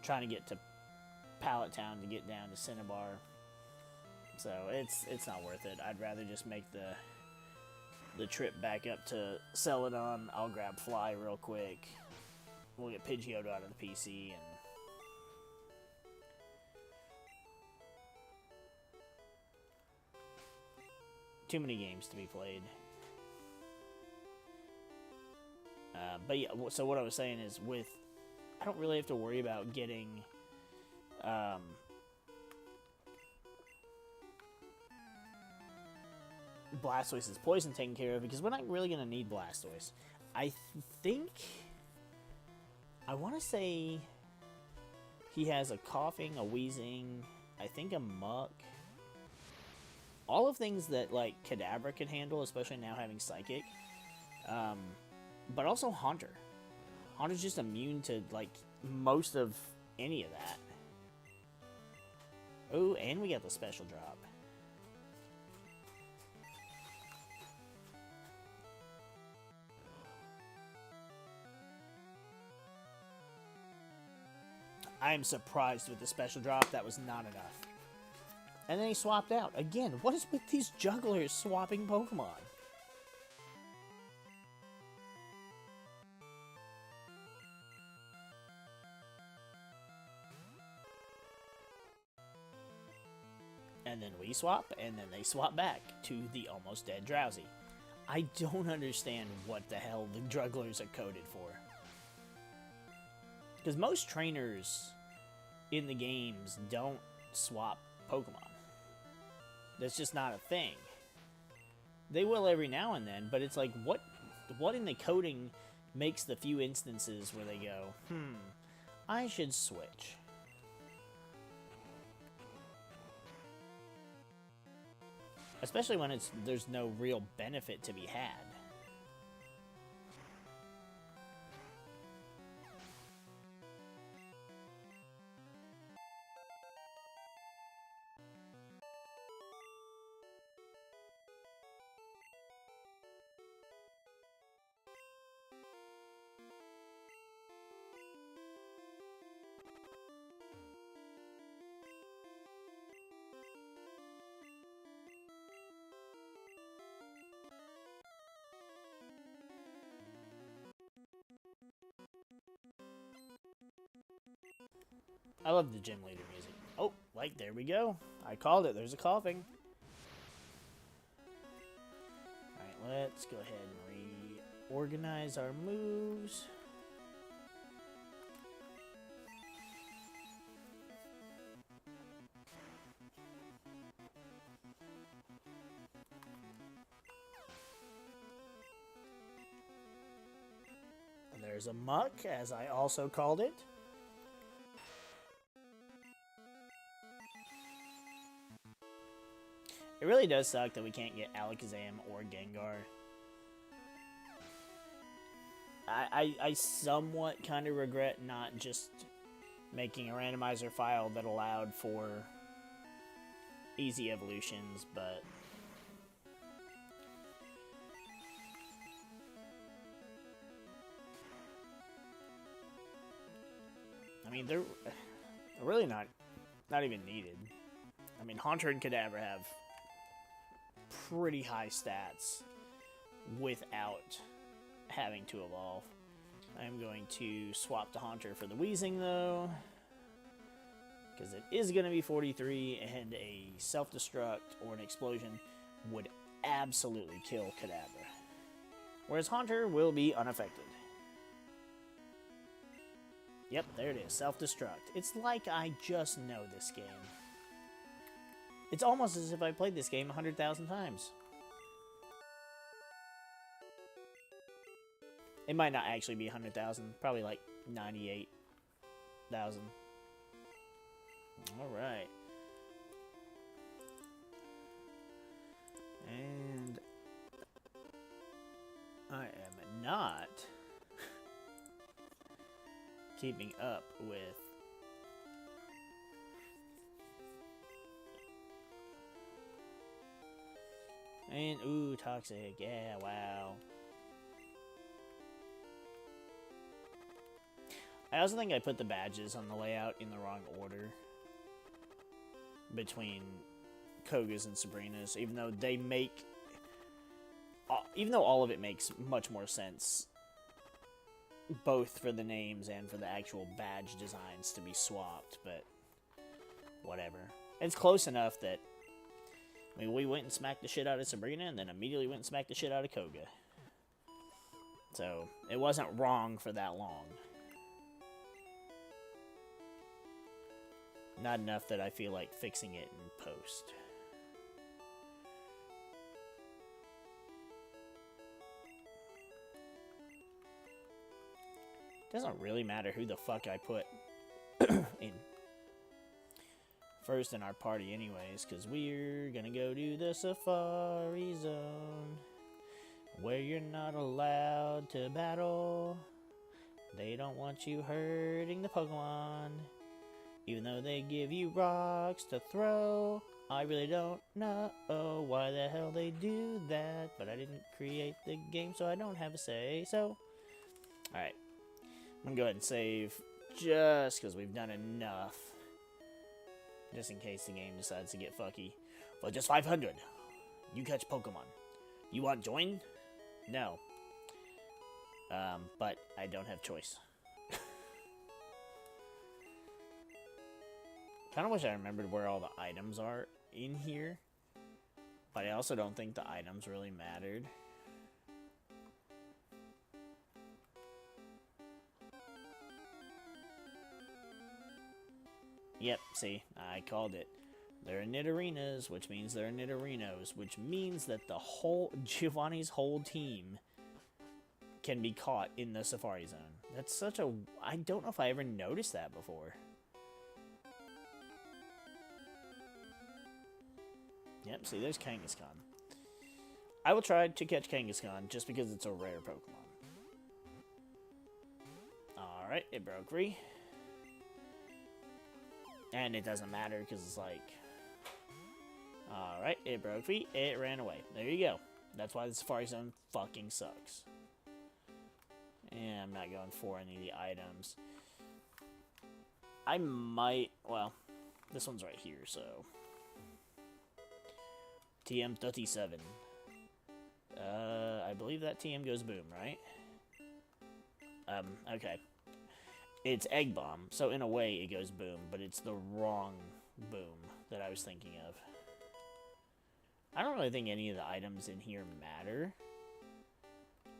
trying to get to Pallet Town to get down to Cinnabar. So it's not worth it. I'd rather just make the trip back up to Celadon. I'll grab Fly real quick. We'll get Pidgeotto out of the PC and too many games to be played. But yeah, so what I was saying is I don't really have to worry about getting Blastoise's poison taken care of, because we're not really going to need Blastoise. I think, I want to say he has a coughing, a wheezing, I think a muck. All of things that, like, Kadabra can handle, especially now having Psychic. But also Haunter. Haunter's just immune to, like, most of any of that. Oh, and we got the special drop. I am surprised with the special drop. That was not enough. And then he swapped out. Again, what is with these jugglers swapping Pokemon? And then we swap, and then they swap back to the almost dead Drowsy. I don't understand what the hell the jugglers are coded for. Because most trainers in the games don't swap Pokemon. That's just not a thing. They will every now and then, but it's like, what in the coding makes the few instances where they go, I should switch. Especially when there's no real benefit to be had. I love the gym leader music. Oh, like, there we go. I called it. There's a coughing. Alright, let's go ahead and reorganize our moves. And there's a muck, as I also called it. It really does suck that we can't get Alakazam or Gengar. I somewhat kind of regret not just making a randomizer file that allowed for easy evolutions, but I mean, they're really not even needed. I mean, Haunter and Kadabra have pretty high stats without having to evolve. I'm going to swap to Haunter for the Wheezing, though, because it is going to be 43, and a self-destruct or an explosion would absolutely kill Kadabra, whereas Haunter will be unaffected. Yep, there it is, self-destruct. It's like I just know this game. It's almost as if I played this game 100,000 times. It might not actually be 100,000, probably like 98,000. Alright. And I am not keeping up with And, ooh, toxic. Yeah, wow. I also think I put the badges on the layout in the wrong order between Koga's and Sabrina's, even though they make... Even though all of it makes much more sense, both for the names and for the actual badge designs to be swapped, but whatever. It's close enough that, I mean, we went and smacked the shit out of Sabrina, and then immediately went and smacked the shit out of Koga. So, it wasn't wrong for that long. Not enough that I feel like fixing it in post. Doesn't really matter who the fuck I put in first in our party anyways, because we're gonna go to the Safari Zone, where you're not allowed to battle. They don't want you hurting the Pokemon, even though they give you rocks to throw. I really don't know why the hell they do that, but I didn't create the game, so I don't have a say, so... Alright. I'm gonna go ahead and save, just because we've done enough. Just in case the game decides to get fucky. For just 500, you catch Pokemon. You want join? No. But I don't have choice. Kind of wish I remembered where all the items are in here. But I also don't think the items really mattered. Yep, see, I called it. They're Nidorinas, which means they're Nidorinos, which means that the whole Giovanni's whole team can be caught in the Safari Zone. That's such a... I don't know if I ever noticed that before. Yep, see, there's Kangaskhan. I will try to catch Kangaskhan just because it's a rare Pokemon. Alright, it broke free. And it doesn't matter because it's like... Alright, it broke free. It ran away. There you go. That's why the Safari Zone fucking sucks. And I'm not going for any of the items. I might... Well, this one's right here, so... TM37. I believe that TM goes boom, right? Okay. It's Egg Bomb, so in a way it goes boom, but it's the wrong boom that I was thinking of. I don't really think any of the items in here matter.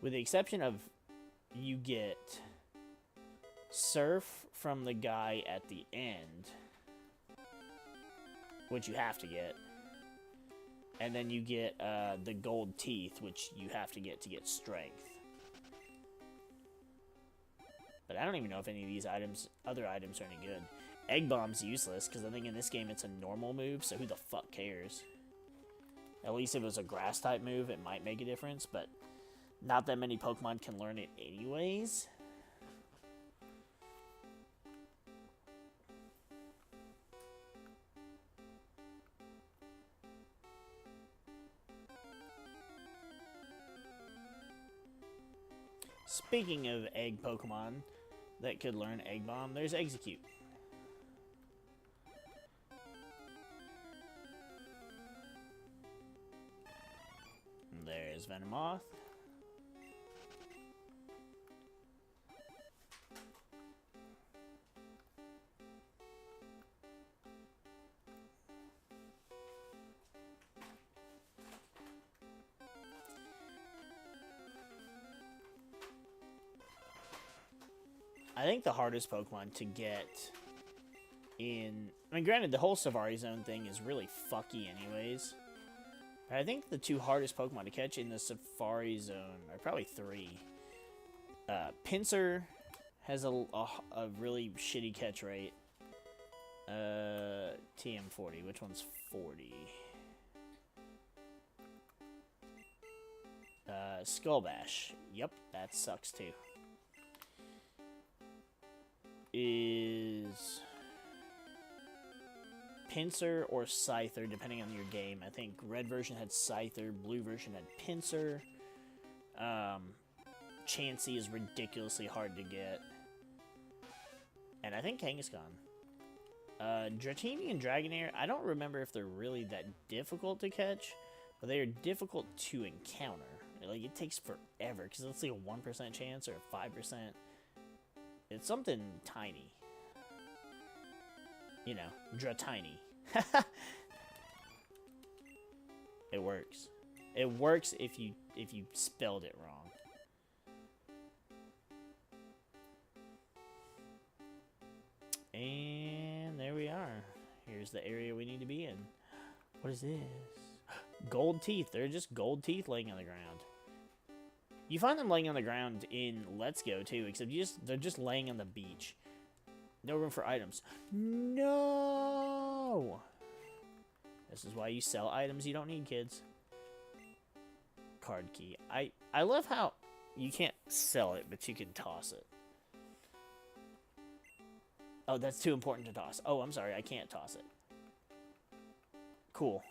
With the exception of you get Surf from the guy at the end, which you have to get. And then you get the gold teeth, which you have to get strength. But I don't even know if any of these other items are any good. Egg Bomb's useless, because I think in this game it's a normal move, so who the fuck cares? At least if it was a grass-type move, it might make a difference, but not that many Pokemon can learn it anyways. Speaking of egg Pokemon that could learn Egg Bomb, there's Execute. There's Venomoth. I think the hardest Pokemon to get in... I mean, granted, the whole Safari Zone thing is really fucky anyways. But I think the two hardest Pokemon to catch in the Safari Zone are probably three. Pinsir has a really shitty catch rate. TM40. Which one's 40? Skullbash. Yep, that sucks too. Is Pincer or Scyther, depending on your game. I think red version had Scyther, blue version had Pincer. Chansey is ridiculously hard to get. And I think Kangaskhan. Dratini and Dragonair, I don't remember if they're really that difficult to catch, but they are difficult to encounter. Like, it takes forever, because it's like a 1% chance or a 5%. It's something tiny. You know, Dratini. It works. It works if you spelled it wrong. And there we are. Here's the area we need to be in. What is this? Gold teeth. They're just gold teeth laying on the ground. You find them laying on the ground in Let's Go too, except they're just laying on the beach. No room for items. No! This is why you sell items you don't need, kids. Card key. I love how you can't sell it, but you can toss it. Oh, that's too important to toss. Oh, I'm sorry, I can't toss it. Cool.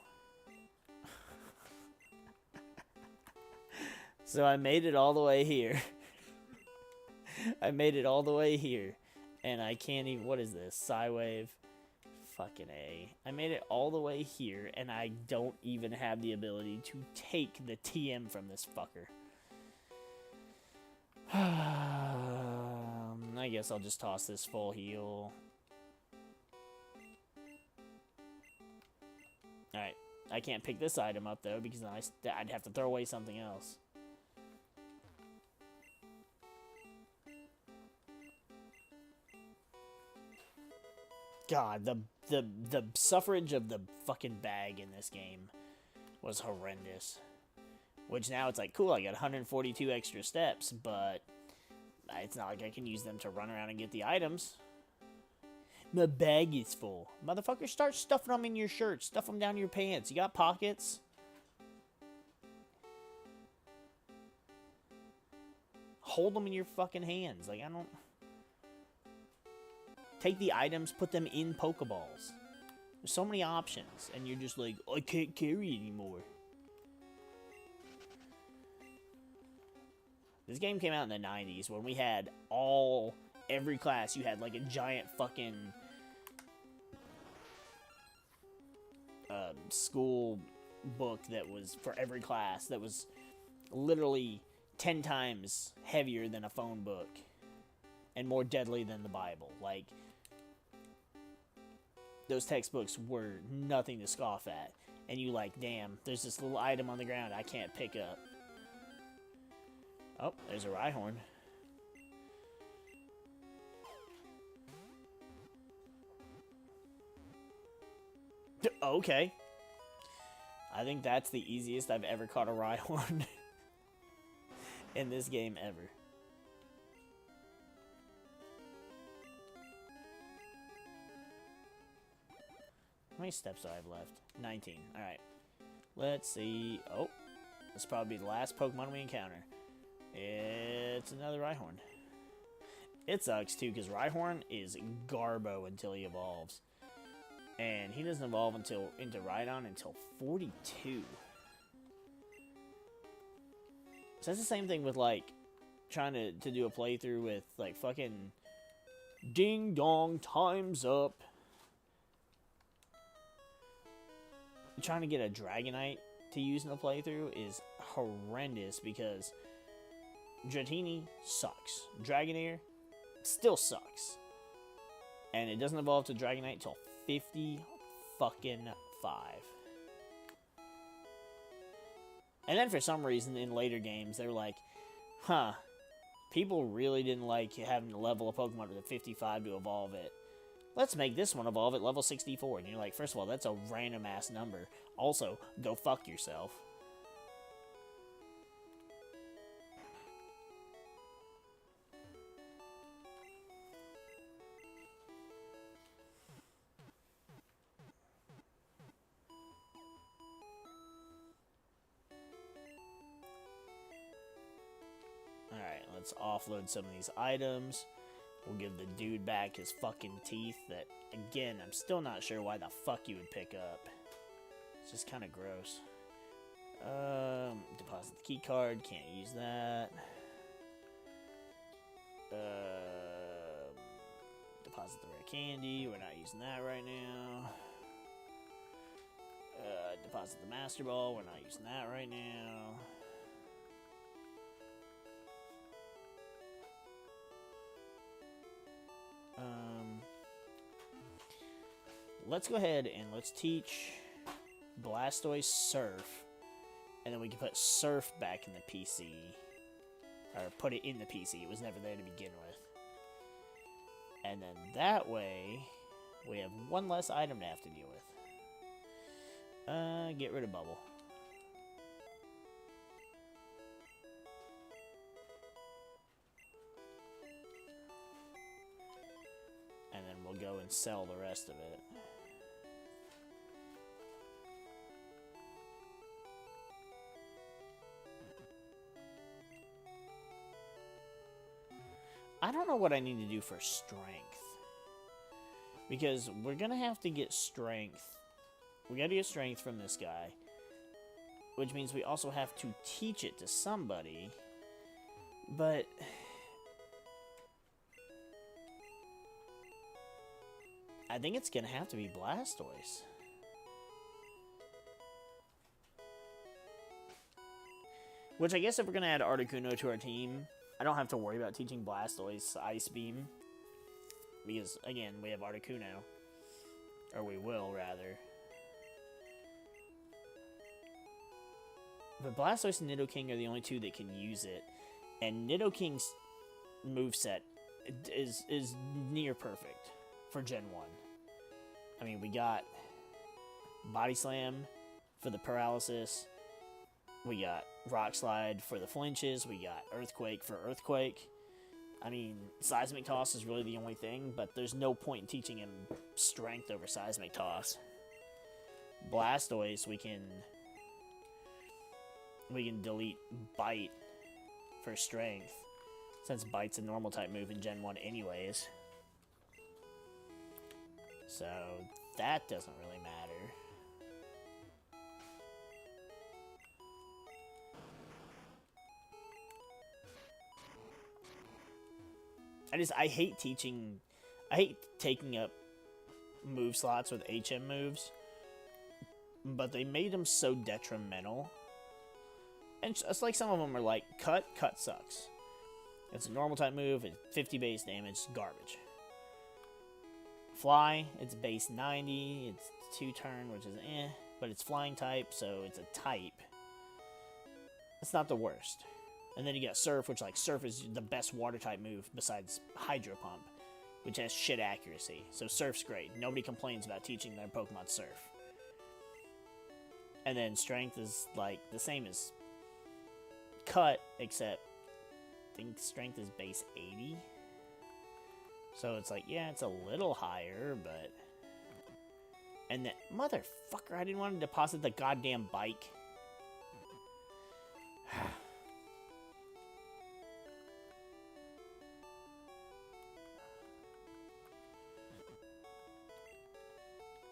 So I made it all the way here. I made it all the way here. And I can't even... What is this? Psywave. Fucking A. I made it all the way here, and I don't even have the ability to take the TM from this fucker. I guess I'll just toss this full heal. Alright. I can't pick this item up, though, because I'd have to throw away something else. God, the suffrage of the fucking bag in this game was horrendous. Which now it's like, cool, I got 142 extra steps, but it's not like I can use them to run around and get the items. My bag is full. Motherfucker, start stuffing them in your shirt. Stuff them down your pants. You got pockets? Hold them in your fucking hands. Like, I don't... Take the items, put them in Pokeballs. There's so many options, and you're just like, I can't carry anymore. This game came out in the 90s when we had every class, you had like a giant fucking school book that was for every class that was literally 10 times heavier than a phone book and more deadly than the Bible. Like, those textbooks were nothing to scoff at. And you like, damn, there's this little item on the ground I can't pick up. Oh, there's a Rhyhorn. Okay. I think that's the easiest I've ever caught a Rhyhorn in this game ever. How many steps do I have left? 19. Alright. Let's see. Oh. This will probably be the last Pokemon we encounter. It's another Rhyhorn. It sucks, too, because Rhyhorn is Garbo until he evolves. And he doesn't evolve into Rhydon until 42. So that's the same thing with, like, trying to do a playthrough with, like, fucking... Ding dong, time's up. Trying to get a Dragonite to use in the playthrough is horrendous because Dratini sucks. Dragonair still sucks. And it doesn't evolve to Dragonite until 50 fucking 5. And then for some reason in later games they're like, huh, people really didn't like having to level a Pokemon to 55 to evolve it. Let's make this one evolve at level 64. And you're like, first of all, that's a random ass number. Also, go fuck yourself. Alright, let's offload some of these items. We'll give the dude back his fucking teeth that, again, I'm still not sure why the fuck you would pick up. It's just kind of gross. Deposit the key card, can't use that. Deposit the rare candy, we're not using that right now. Deposit the master ball, we're not using that right now. Let's go ahead and let's teach Blastoise Surf, and then we can put Surf back in the PC, or put it in the PC. It was never there to begin with. And then that way, we have one less item to have to deal with. Get rid of Bubble. And then we'll go and sell the rest of it. I don't know what I need to do for strength. Because we're going to have to get strength. We got to get strength from this guy. Which means we also have to teach it to somebody. But I think it's going to have to be Blastoise. Which I guess if we're going to add Articuno to our team, I don't have to worry about teaching Blastoise Ice Beam. Because, again, we have Articuno. Or we will, rather. But Blastoise and Nidoking are the only two that can use it. And Nidoking's moveset is near perfect for Gen 1. I mean, we got Body Slam for the paralysis. We got Rock Slide for the flinches. We got Earthquake for Earthquake. I mean, Seismic Toss is really the only thing, but there's no point in teaching him Strength over Seismic Toss. Blastoise, we can delete Bite for Strength, since Bite's a normal type move in Gen 1 anyways. So, that doesn't really matter. I hate taking up move slots with HM moves, but they made them so detrimental. And it's like some of them are like, Cut sucks. It's a normal type move, it's 50 base damage, garbage. Fly, it's base 90, it's 2 turn, which is but it's flying type, so it's a type. It's not the worst. And then you got Surf, which, like, Surf is the best water-type move besides Hydro Pump, which has shit accuracy. So Surf's great. Nobody complains about teaching their Pokemon Surf. And then Strength is, like, the same as Cut, except I think Strength is base 80. So it's like, yeah, it's a little higher, but... And then, motherfucker, I didn't want to deposit the goddamn bike.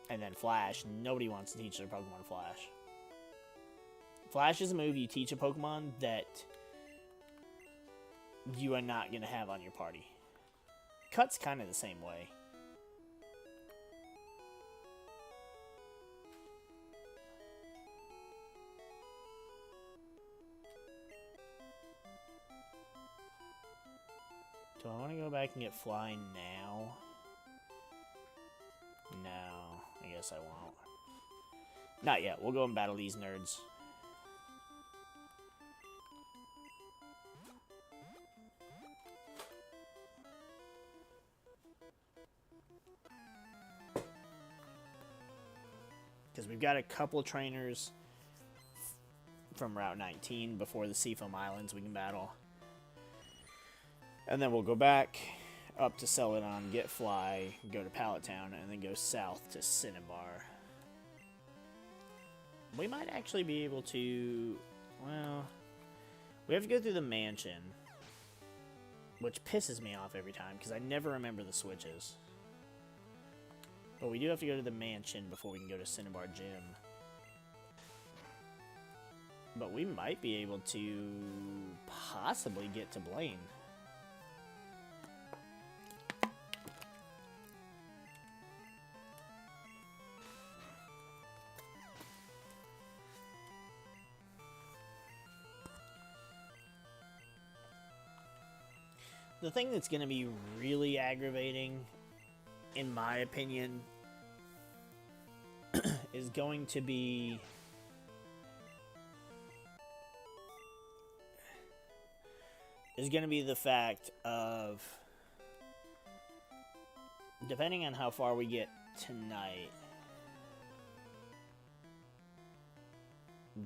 And then Flash. Nobody wants to teach their Pokemon Flash. Flash is a move you teach a Pokemon that you are not going to have on your party. Cut's kind of the same way. Do I want to go back and get Fly now? No, I guess I won't. Not yet. We'll go and battle these nerds. Because we've got a couple trainers from Route 19 before the Seafoam Islands we can battle. And then we'll go back up to Celadon, get Fly, go to Pallet Town, and then go south to Cinnabar. We might actually be able to... Well, we have to go through the mansion. which pisses me off every time because I never remember the switches. But we do have to go to the mansion before we can go to Cinnabar Gym. But we might be able to possibly get to Blaine. The thing that's going to be really aggravating, in my opinion, is going to be the fact of, depending on how far we get tonight,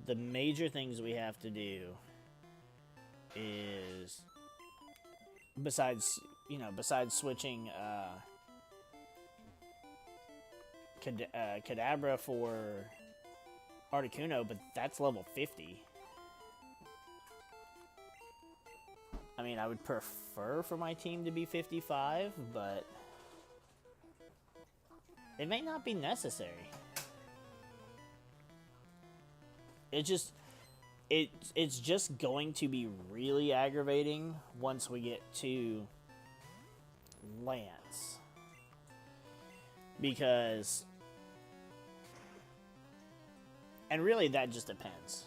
the major things we have to do is, besides switching Kadabra for Articuno, but that's level 50. I mean, I would prefer for my team to be 55, but it may not be necessary. It's just going to be really aggravating once we get to Lance. Because, and really that just depends.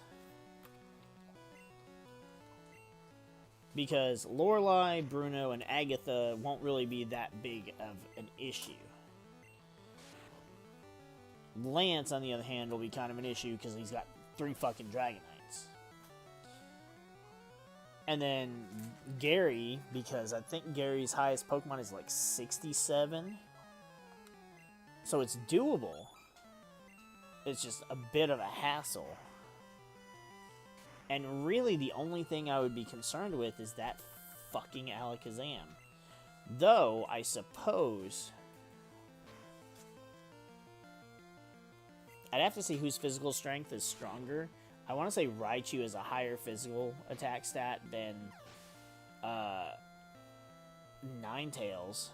Because Lorelai, Bruno, and Agatha won't really be that big of an issue. Lance, on the other hand, will be kind of an issue because he's got 3 fucking Dragonites. And then Gary, because I think Gary's highest Pokemon is like 67. So it's doable. It's just a bit of a hassle. And really the only thing I would be concerned with is that fucking Alakazam. Though, I suppose I'd have to see whose physical strength is stronger. I want to say Raichu has a higher physical attack stat than Ninetales.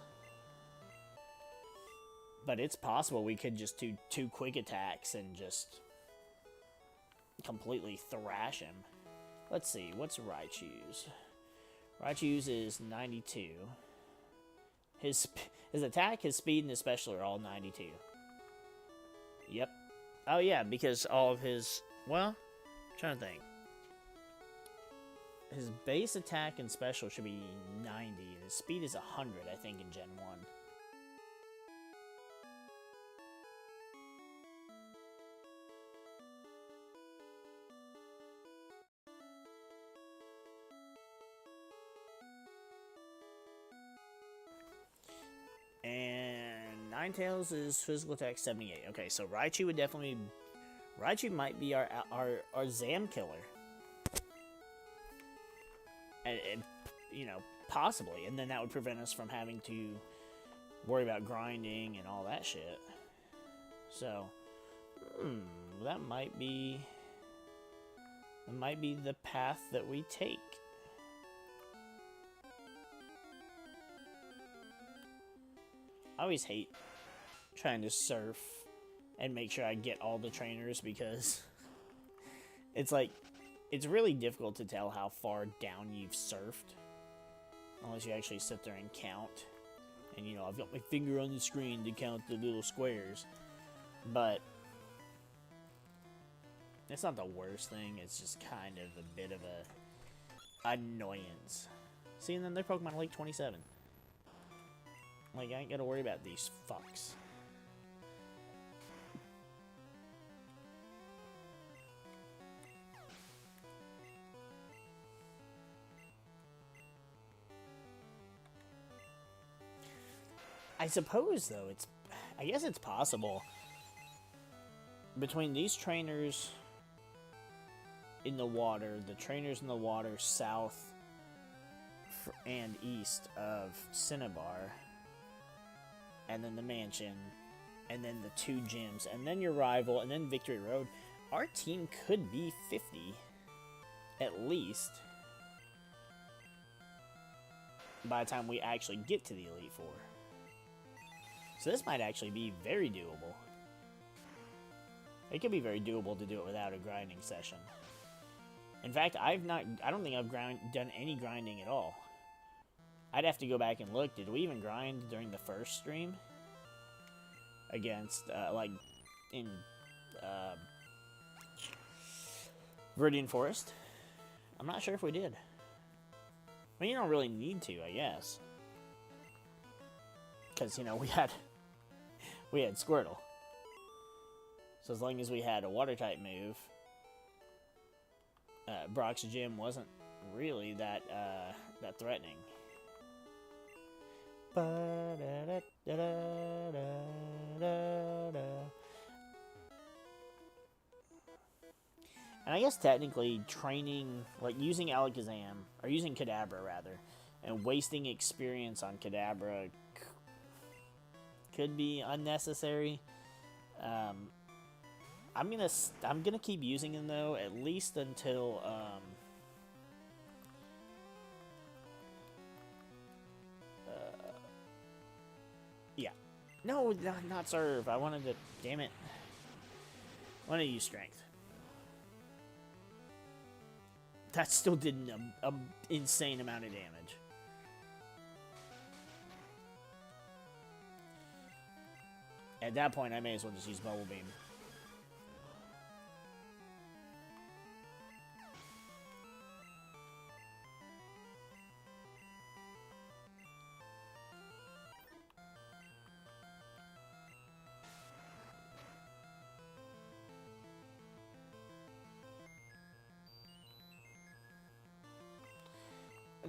But it's possible we could just do 2 quick attacks and just completely thrash him. Let's see, what's Raichu's? Raichu's is 92. His attack, his speed, and his special are all 92. Yep. Oh yeah, because all of his, well, I'm trying to think. His base attack and special should be 90, and his speed is 100, I think, in Gen 1. And Ninetales is physical attack 78. Okay, so Raichu would definitely... Raichu might be our Zam killer. And, you know, possibly. And then that would prevent us from having to worry about grinding and all that shit. So, that might be the path that we take. I always hate trying to surf and make sure I get all the trainers because it's like, it's really difficult to tell how far down you've surfed unless you actually sit there and count. And, you know, I've got my finger on the screen to count the little squares. But it's not the worst thing. It's just kind of a bit of a annoyance. See, and then their Pokemon are like 27. Like, I ain't gotta worry about these fucks. I suppose, though, I guess it's possible. Between these trainers in the water, the trainers in the water south and east of Cinnabar, and then the mansion, and then the 2 gyms, and then your rival, and then Victory Road, our team could be 50, at least. by the time we actually get to the Elite Four. So this might actually be very doable. It could be very doable to do it without a grinding session. In fact, I don't think I've done any grinding at all. I'd have to go back and look. Did we even grind during the first stream? Against, like, in, Viridian Forest? I'm not sure if we did. I mean, you don't really need to, I guess. Because, you know, we had Squirtle. So as long as we had a water-type move, Brock's gym wasn't really that threatening. And I guess technically training, like using Alakazam, or using Kadabra rather, and wasting experience on Kadabra could be unnecessary. I'm gonna keep using him though, at least until yeah. No, not serve. I wanted to. Damn it. I wanted to use strength. That still did an insane amount of damage. At that point, I may as well just use Bubble Beam.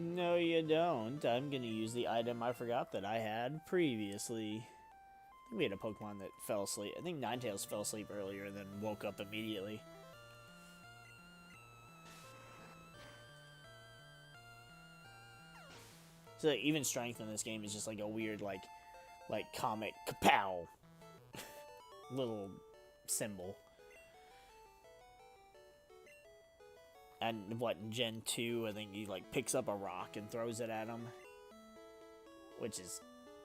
No, you don't. I'm going to use the item I forgot that I had previously. I think we had a Pokemon that fell asleep. I think Ninetales fell asleep earlier and then woke up immediately. So like, even strength in this game is just like a weird, like comic kapow little symbol. And what, in Gen 2, I think he, like, picks up a rock and throws it at him. Which is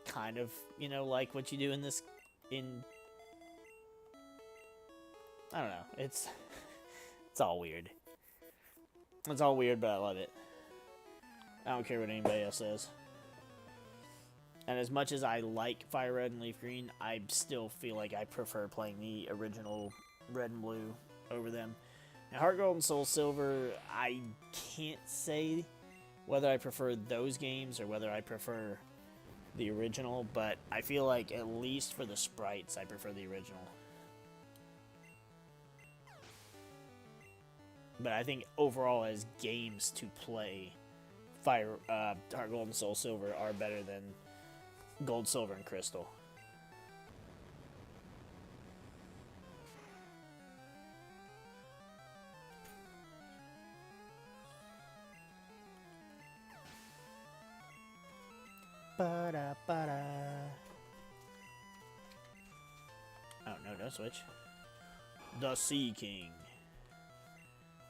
kind of, you know, like what you do in this, I don't know, it's all weird. It's all weird, but I love it. I don't care what anybody else says. And as much as I like Fire Red and Leaf Green, I still feel like I prefer playing the original Red and Blue over them. Now, Heart Gold and Soul Silver, I can't say whether I prefer those games or whether I prefer the original, but I feel like at least for the sprites, I prefer the original. But I think overall as games to play, Heart Gold and Soul Silver are better than Gold, Silver, and Crystal. Ba-da-ba-da. Oh, no, don't switch. The Sea King.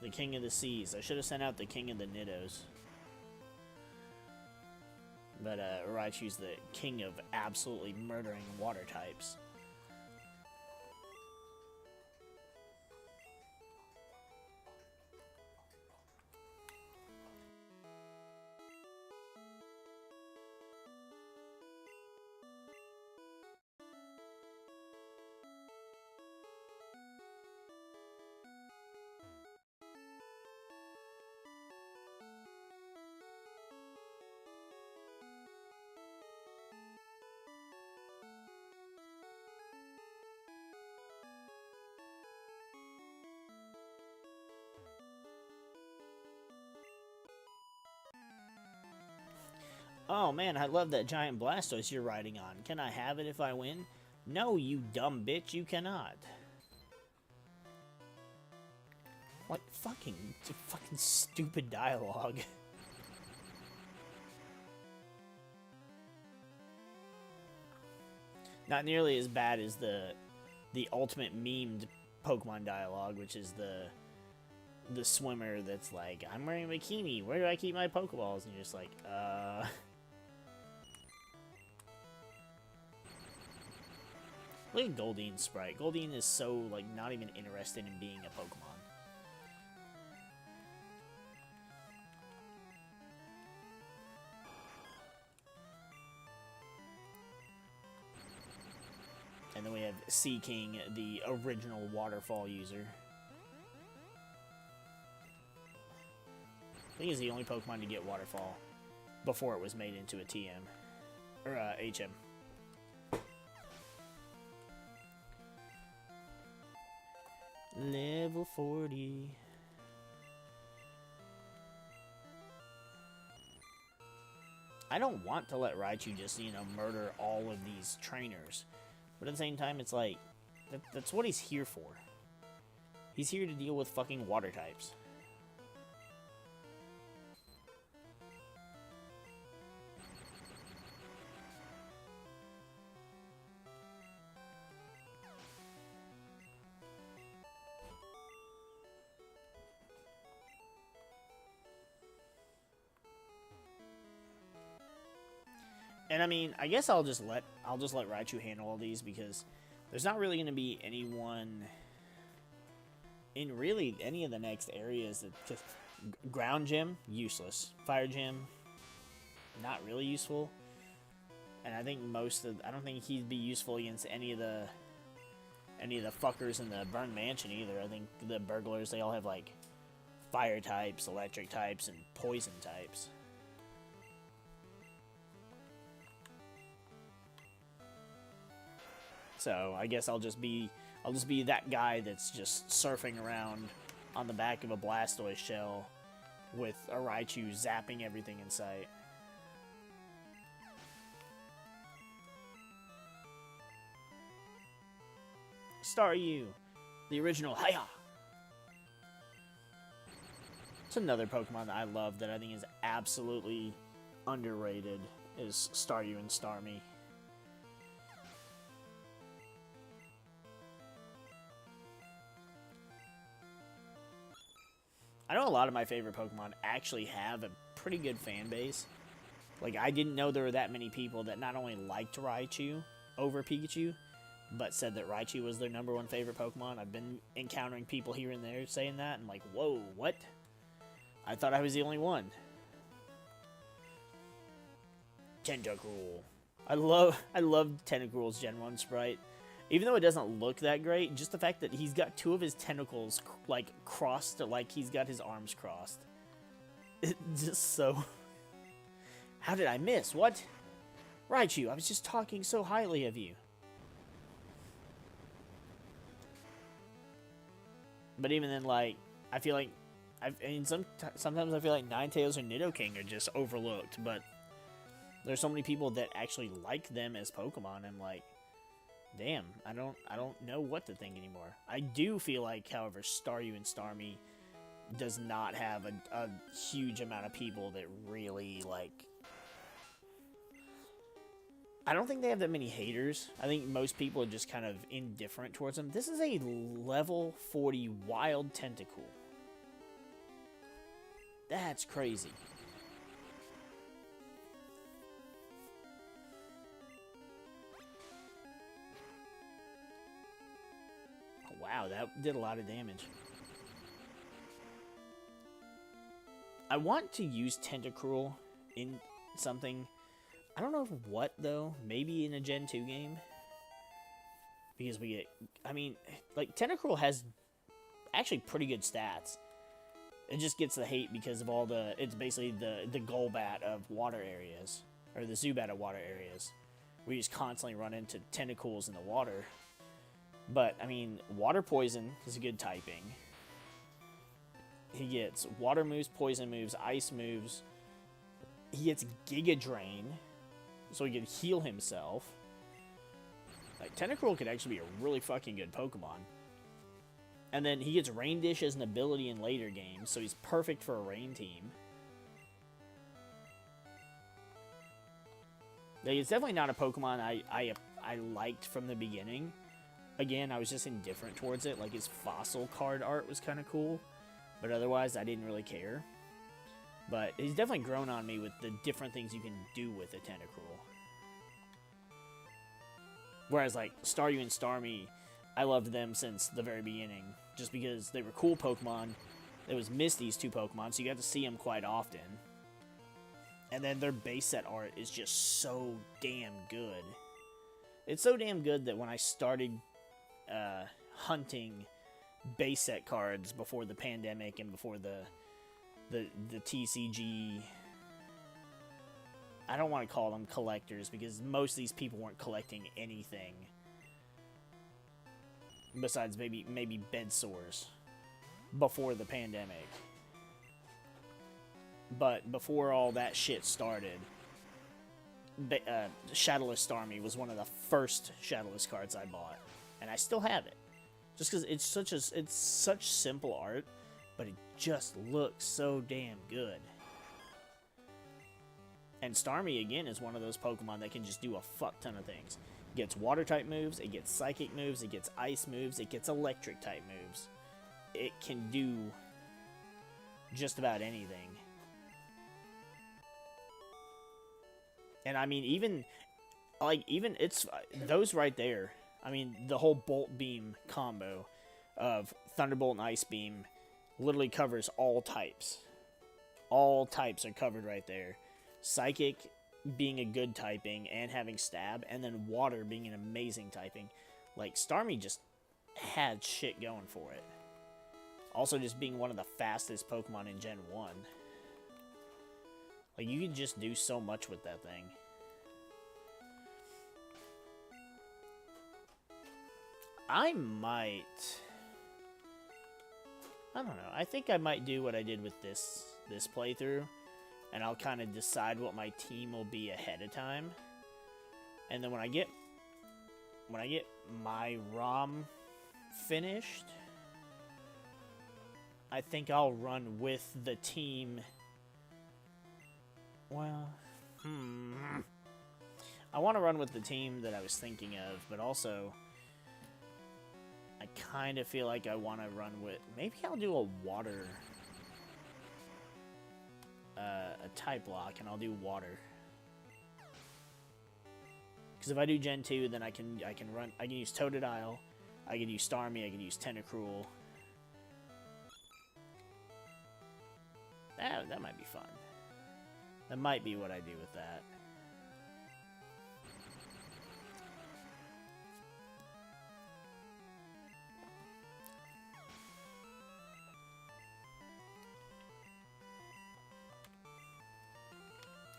The King of the Seas. I should have sent out the King of the Niddos. But, Raichu's the king of absolutely murdering water types. Oh man, I love that giant Blastoise you're riding on. Can I have it if I win? No, you dumb bitch, you cannot. What fucking stupid dialogue. Not nearly as bad as the ultimate memed Pokemon dialogue, which is the swimmer that's like, I'm wearing a bikini, where do I keep my Pokeballs? And you're just like, Look at Goldine's sprite. Goldine is so, like, not even interested in being a Pokemon. And then we have Sea King, the original waterfall user. I think he's the only Pokemon to get waterfall before it was made into a TM. Or, HM. Level 40. I don't want to let Raichu just, you know, murder all of these trainers. But at the same time, it's like, that's what he's here for. He's here to deal with fucking water types. And I mean, I guess I'll just let Raichu handle all these, because there's not really going to be anyone in really any of the next areas that just ground gym, useless. Fire gym, not really useful. And I think I don't think he'd be useful against any of the fuckers in the Burn Mansion either. I think the burglars, they all have like fire types, electric types, and poison types. So I guess I'll just be that guy that's just surfing around on the back of a Blastoise shell with a Raichu zapping everything in sight. Staryu, the original Hiya! It's another Pokemon that I love that I think is absolutely underrated, is Staryu and Starmie. I know a lot of my favorite Pokemon actually have a pretty good fan base. Like, I didn't know there were that many people that not only liked Raichu over Pikachu, but said that Raichu was their #1 favorite Pokemon. I've been encountering people here and there saying that, and like, whoa, what? I thought I was the only one. Tentacruel. I love Tentacruel's Gen 1 sprite. Even though it doesn't look that great, just the fact that he's got 2 of his tentacles, like, crossed, like he's got his arms crossed. It just so... How did I miss? What? Raichu, I was just talking so highly of you. But even then, like, I feel like... sometimes I feel like Ninetales or Nidoking are just overlooked, but there's so many people that actually like them as Pokemon, and like... Damn, I don't know what to think anymore. I do feel like, however, Staryu and Starmie does not have a huge amount of people that really, like... I don't think they have that many haters. I think most people are just kind of indifferent towards them. This is a level 40 wild Tentacool. That's crazy. Wow, that did a lot of damage. I want to use Tentacruel in something. I don't know what, though. Maybe in a Gen 2 game. Because we get... I mean, like, Tentacruel has actually pretty good stats. It just gets the hate because of all the... It's basically the Golbat of water areas. Or the Zubat of water areas. We just constantly run into Tentacools in the water. But, I mean, Water Poison is a good typing. He gets Water moves, Poison moves, Ice moves. He gets Giga Drain, so he can heal himself. Like, Tentacruel could actually be a really fucking good Pokemon. And then he gets Rain Dish as an ability in later games, so he's perfect for a rain team. Like, it's definitely not a Pokemon I liked from the beginning. Again, I was just indifferent towards it. Like, his fossil card art was kind of cool. But otherwise, I didn't really care. But he's definitely grown on me with the different things you can do with a Tentacruel. Whereas, like, Staryu and Starmie, I loved them since the very beginning, just because they were cool Pokemon. There was Misty's 2 Pokemon, so you got to see them quite often. And then their base set art is just so damn good. It's so damn good that when I started hunting base set cards before the pandemic and before the TCG, I don't want to call them collectors because most of these people weren't collecting anything besides maybe bed sores before the pandemic. But before all that shit started, Shadowless Starmie was one of the first Shadowless cards I bought, and I still have it. Just because it's such simple art, but it just looks so damn good. And Starmie, again, is one of those Pokemon that can just do a fuck ton of things. It gets Water-type moves, it gets Psychic moves, it gets Ice moves, it gets Electric-type moves. It can do just about anything. And, I mean, even it's, those right there, I mean, the whole Bolt Beam combo of Thunderbolt and Ice Beam literally covers all types. All types are covered right there. Psychic being a good typing and having Stab, and then Water being an amazing typing. Like, Starmie just had shit going for it. Also, just being one of the fastest Pokemon in Gen 1. Like, you can just do so much with that thing. I don't know. I think I might do what I did with this playthrough. And I'll kind of decide what my team will be ahead of time. And then when I get my ROM finished, I think I'll run with the team. Well, I want to run with the team that I was thinking of, but also I kind of feel like I want to run with... Maybe I'll do a water... a type lock, and I'll do water. Because if I do Gen 2, then I can use Totodile, I can use Starmie, I can use Tentacruel. That might be fun. That might be what I do with that.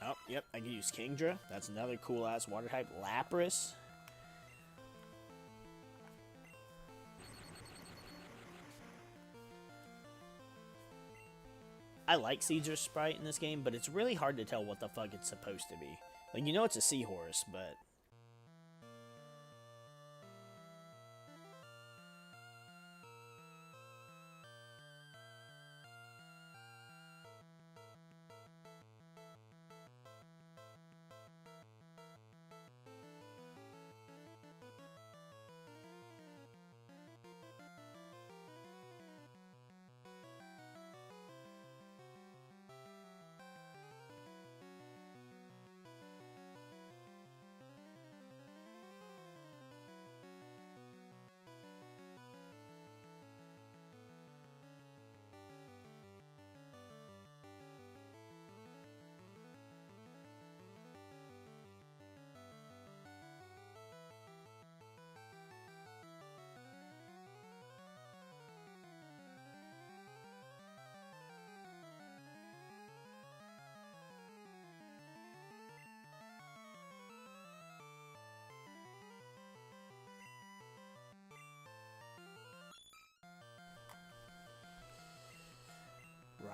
Oh, yep, I can use Kingdra. That's another cool-ass water type. Lapras. I like Caesar's sprite in this game, but it's really hard to tell what the fuck it's supposed to be. Like, you know it's a seahorse, but...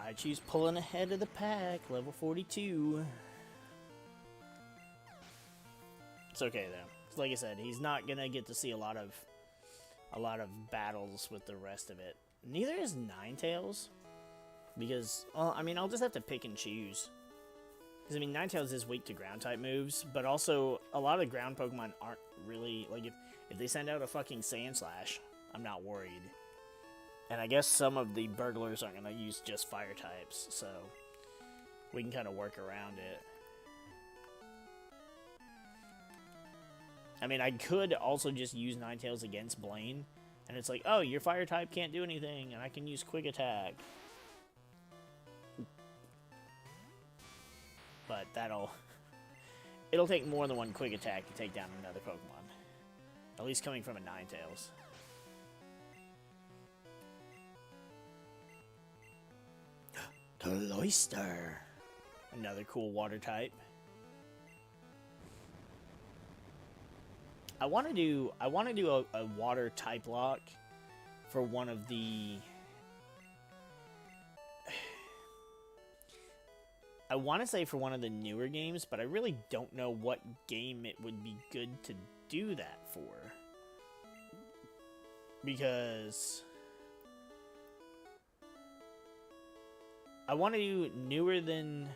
Raichu's pulling ahead of the pack, level 42. It's okay though. Like I said, he's not gonna get to see a lot of battles with the rest of it. Neither is Ninetales, because, well, I mean, I'll just have to pick and choose. Because, I mean, Ninetales is weak to ground-type moves, but also, a lot of ground Pokemon aren't really, like, if they send out a fucking Sand Slash, I'm not worried. And I guess some of the burglars aren't going to use just fire types, so we can kind of work around it. I mean, I could also just use Ninetales against Blaine, and it's like, oh, your fire type can't do anything, and I can use quick attack. But it'll take more than one quick attack to take down another Pokemon. At least coming from a Ninetales. Cloyster. Another cool water type. I want to do a water type lock for one of the. I want to say for one of the newer games, but I really don't know what game it would be good to do that for. Because I want to do newer than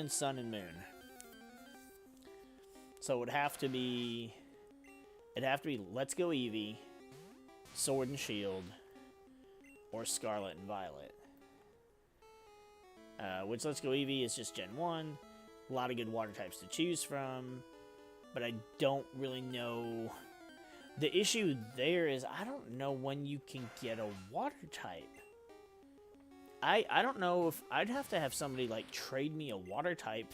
Sun and Moon. So it would have to be Let's Go Eevee, Sword and Shield, or Scarlet and Violet. Which Let's Go Eevee is just Gen 1. A lot of good water types to choose from. But I don't really know. The issue there is I don't know when you can get a water type. I don't know if I'd have to have somebody like trade me a water type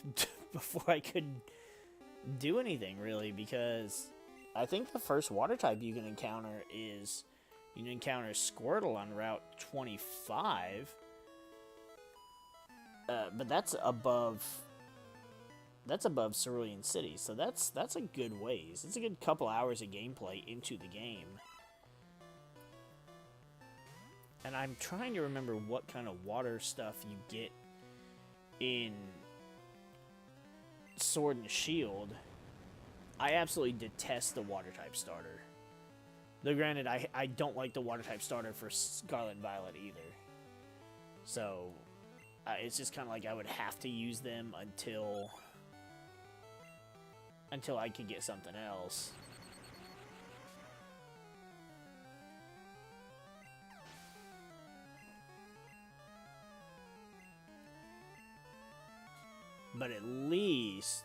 before I could do anything really, because I think the first water type you can encounter is Squirtle on Route 25. But that's above Cerulean City, so that's a good ways. It's a good couple hours of gameplay into the game. And I'm trying to remember what kind of water stuff you get in Sword and Shield. I absolutely detest the water type starter. Though granted, I don't like the water type starter for Scarlet and Violet either. So it's just kind of like I would have to use them until I could get something else. But at least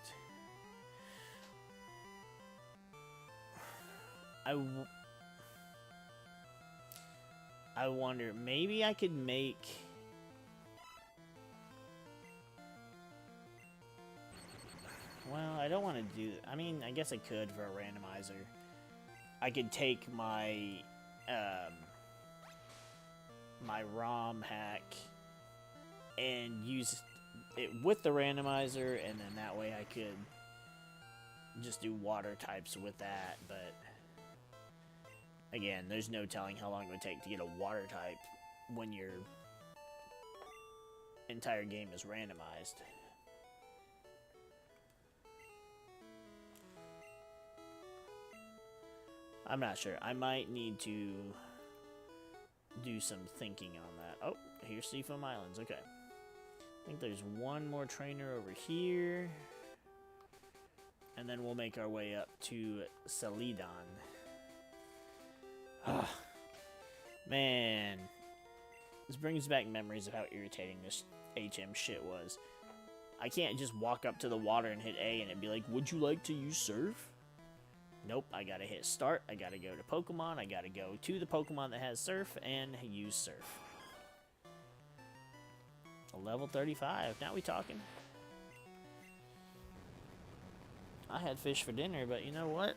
I wonder, maybe I could make well, I don't want to do I mean, I guess I could for a randomizer. I could take my my ROM hack and use it with the randomizer, and then that way I could just do water types with that. But again, there's no telling how long it would take to get a water type when your entire game is randomized. I'm not sure. I might need to do some thinking on that. Oh, here's Seafoam Islands. Okay. I think there's one more trainer over here. And then we'll make our way up to Celadon. Ah, man. This brings back memories of how irritating this HM shit was. I can't just walk up to the water and hit A and it'd be like, would you like to use Surf? Nope, I gotta hit start, I gotta go to Pokemon, I gotta go to the Pokemon that has Surf and use Surf. A level 35, now we talking. I had fish for dinner, but you know what?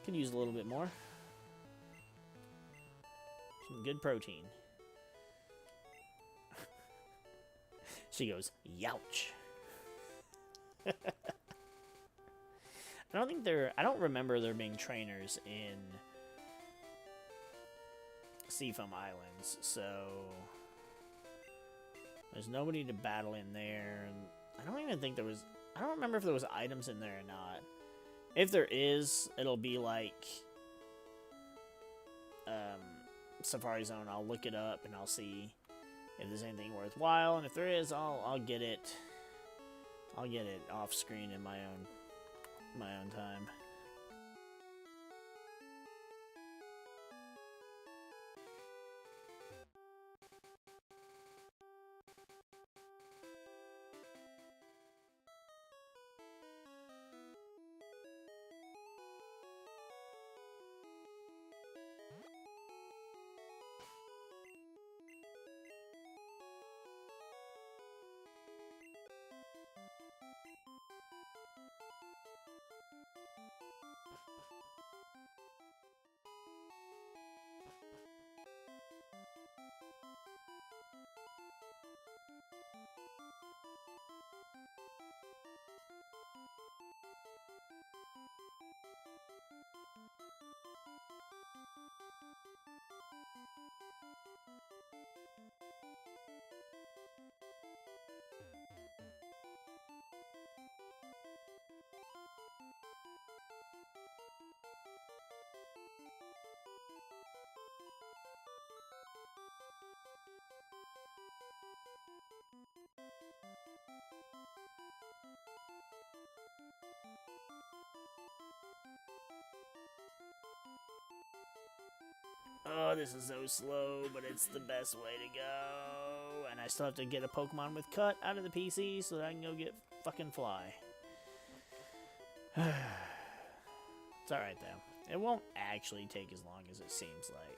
Could use a little bit more. Some good protein. She goes, youch. I don't remember there being trainers in Seafoam Islands, so there's nobody to battle in there. And I don't remember if there was items in there or not. If there is, it'll be like Safari Zone. I'll look it up and I'll see if there's anything worthwhile, and if there is, I'll get it. I'll get it off screen in my own time. Oh, this is so slow, but it's the best way to go. And I still have to get a Pokemon with Cut out of the PC so that I can go get fucking Fly. It's alright, though. It won't actually take as long as it seems like.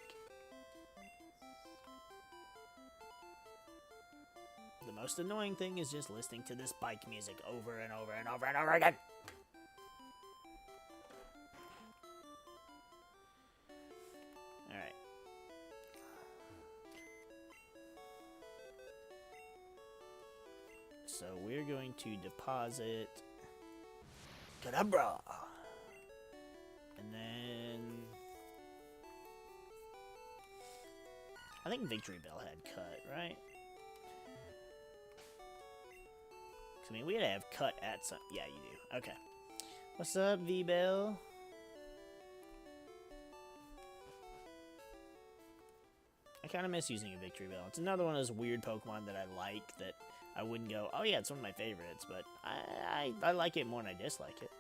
The most annoying thing is just listening to this bike music over and over and over and over again. Alright. So we're going to deposit Kadabra. And then I think Victory Bell had Cut, right? I mean, we gotta have Cut at some... Yeah, you do. Okay. What's up, V-Bell? I kind of miss using a Victory Bell. It's another one of those weird Pokemon that I like that I wouldn't go, oh yeah, it's one of my favorites, but I like it more than I dislike it.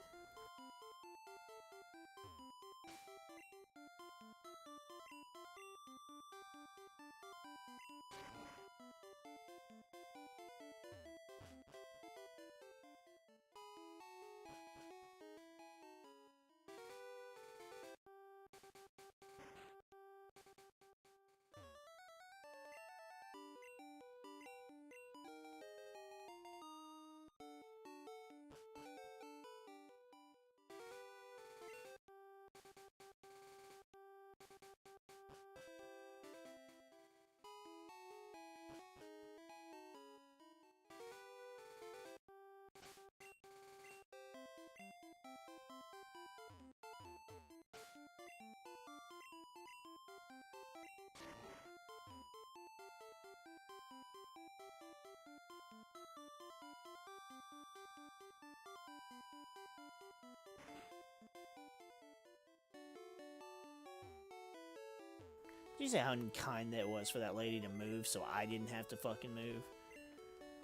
Did you see how kind that was for that lady to move so I didn't have to fucking move?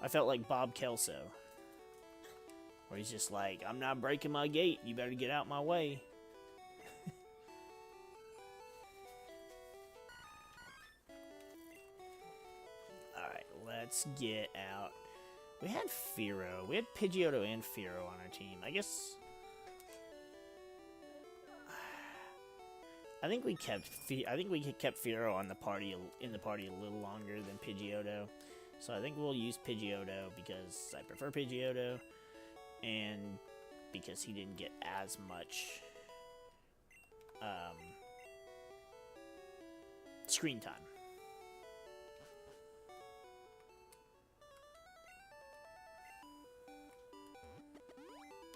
I felt like Bob Kelso. Where he's just like, I'm not breaking my gate, you better get out my way. Alright, let's get out. We had Fearow. We had Pidgeotto and Fearow on our team. I guess... I think we kept Fearow on the party in the party a little longer than Pidgeotto. So I think we'll use Pidgeotto because I prefer Pidgeotto and because he didn't get as much screen time.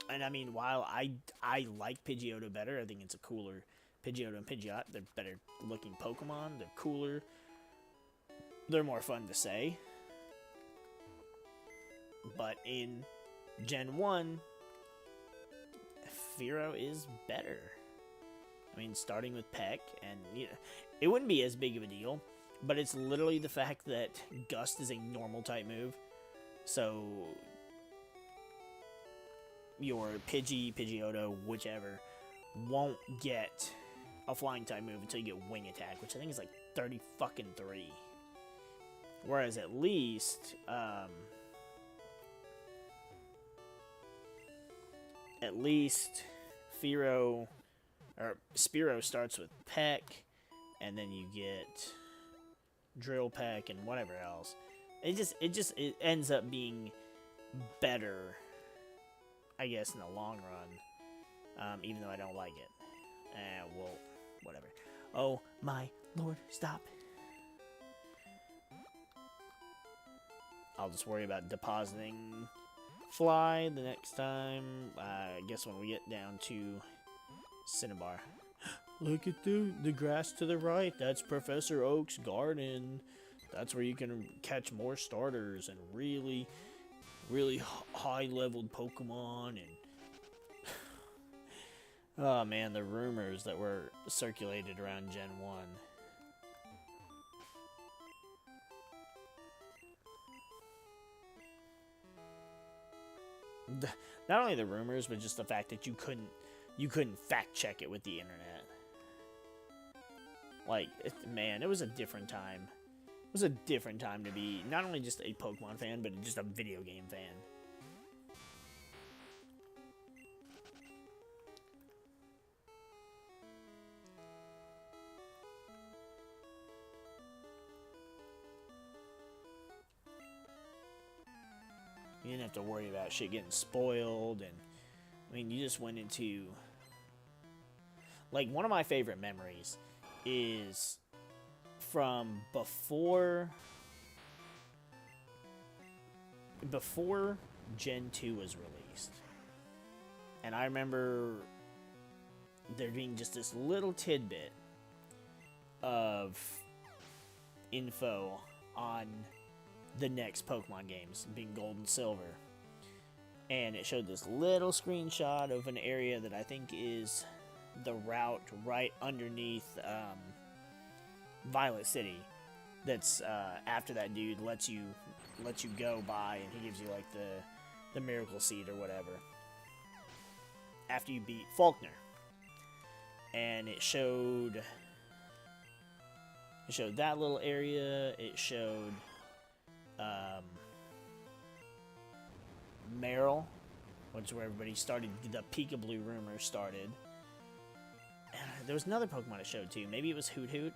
And I mean, while I like Pidgeotto better, I think it's a cooler Pidgeotto and Pidgeot. They're better looking Pokemon. They're cooler. They're more fun to say. But in Gen 1, Fearow is better. I mean, starting with Peck, and you know, it wouldn't be as big of a deal, but it's literally the fact that Gust is a normal type move. So your Pidgeotto, whichever, won't get a flying type move until you get Wing Attack, which I think is like 30 fucking 3. Whereas at least Fearow or Spearow starts with Peck, and then you get Drill Peck and whatever else. It ends up being better, I guess, in the long run. Even though I don't like it. Well, whatever. Oh my lord, stop. I'll just worry about depositing Fly the next time. I guess when we get down to Cinnabar. Look at the grass to the right. That's Professor Oak's garden. That's where you can catch more starters and really, really high-leveled Pokemon. And oh man, the rumors that were circulated around Gen 1. Not only the rumors, but just the fact that you couldn't fact check it with the internet. Like, man, it was a different time. It was a different time to be not only just a Pokemon fan, but just a video game fan. You didn't have to worry about shit getting spoiled, and I mean, you just went into, like, one of my favorite memories is from before Gen 2 was released. And I remember there being just this little tidbit of info on the next Pokemon games, being Gold and Silver. And it showed this little screenshot of an area that I think is the route right underneath Violet City. That's after that dude lets you go by, and he gives you like the Miracle Seed or whatever. After you beat Faulkner, and it showed that little area. It showed Meryl, which is where everybody started. The Peekaboo rumor started. And there was another Pokemon it showed too. Maybe it was Hoot Hoot.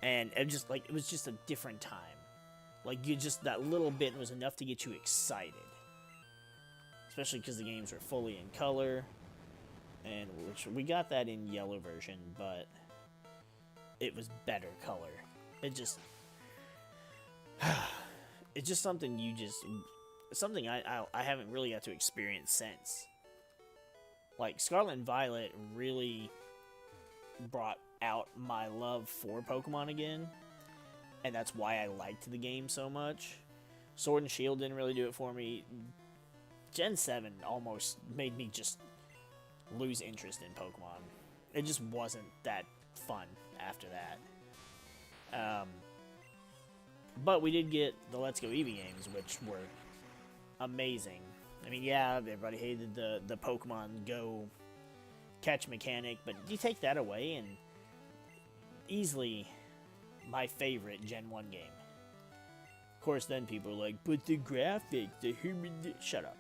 And it was just a different time. Like, that little bit was enough to get you excited. Especially because the games were fully in color. And we got that in yellow version, but it was better color. It's just something something I haven't really got to experience since. Like, Scarlet and Violet really brought out my love for Pokemon again, and that's why I liked the game so much. Sword and Shield didn't really do it for me. Gen 7 almost made me just lose interest in Pokemon. It just wasn't that fun after that. But we did get the Let's Go Eevee games, which were amazing. I mean, yeah, everybody hated the Pokemon Go catch mechanic, but you take that away, and easily my favorite Gen 1 game. Of course, then people are like, but the graphics, shut up.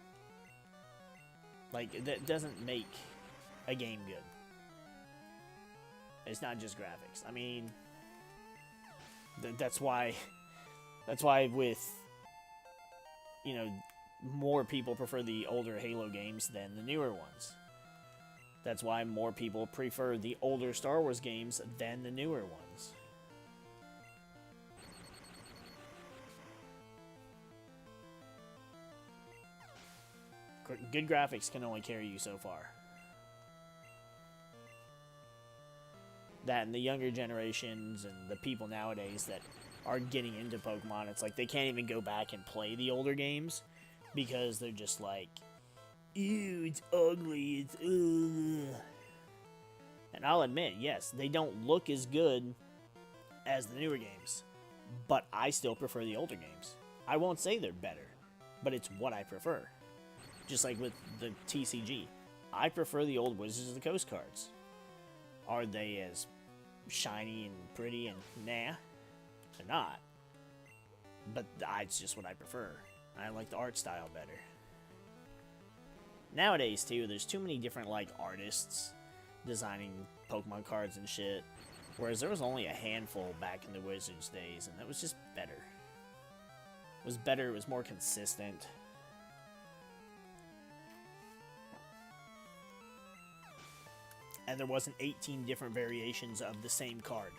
Like, that doesn't make a game good. It's not just graphics. I mean, that's why with, more people prefer the older Halo games than the newer ones. That's why more people prefer the older Star Wars games than the newer ones. Good graphics can only carry you so far. That and the younger generations and the people nowadays that are getting into Pokemon, it's like they can't even go back and play the older games because they're just like, ew, it's ugly, it's ugh. And I'll admit, yes, they don't look as good as the newer games, but I still prefer the older games. I won't say they're better, but it's what I prefer. Just like with the TCG, I prefer the old Wizards of the Coast cards. Are they as shiny and pretty? And nah, they're not. But it's just what I prefer. I like the art style better. Nowadays, too, there's too many different, like, artists designing Pokemon cards and shit. Whereas there was only a handful back in the Wizards days, and that was just better. It was better, it was more consistent. And there wasn't 18 different variations of the same card.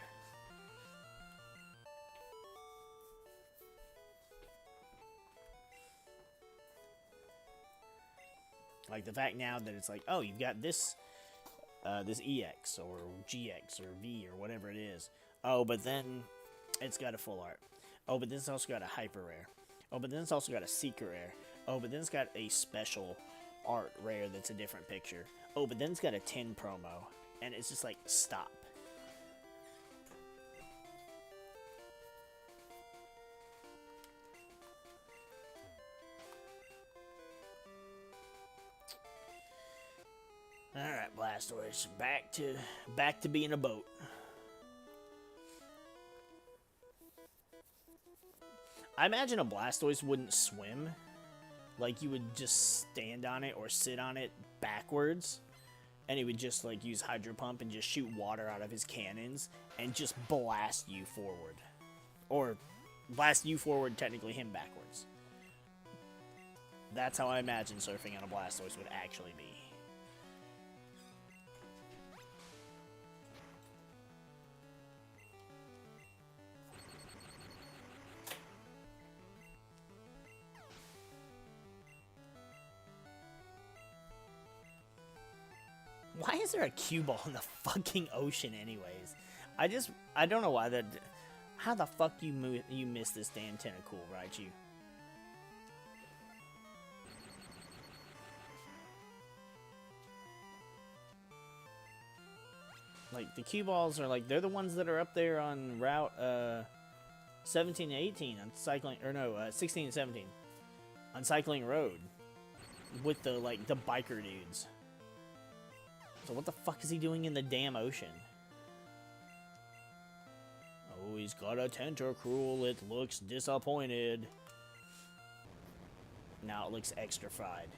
Like the fact now that it's like, oh, you've got this this EX or GX or V or whatever it is. Oh, but then it's got a full art. Oh, but then it's also got a hyper rare. Oh, but then it's also got a secret rare. Oh, but then it's got a special art rare that's a different picture. Oh, but then it's got a 10 promo. And it's just like, stop. Alright, Blastoise, back to being a boat. I imagine a Blastoise wouldn't swim. Like, you would just stand on it or sit on it backwards, and he would just, like, use Hydro Pump and just shoot water out of his cannons and just blast you forward. Or blast you forward, technically him backwards. That's how I imagine surfing on a Blastoise would actually be. Why is there a cue ball in the fucking ocean anyways? I don't know why that... How the fuck you missed this damn Tentacool, Raichu? Like, the cue balls are like, they're the ones that are up there on Route 17 and 18 on Cycling, or no, 16 and 17 on Cycling Road with the, like, the biker dudes. So what the fuck is he doing in the damn ocean? Oh, he's got a Tentacruel. It looks disappointed. Now it looks extra fried.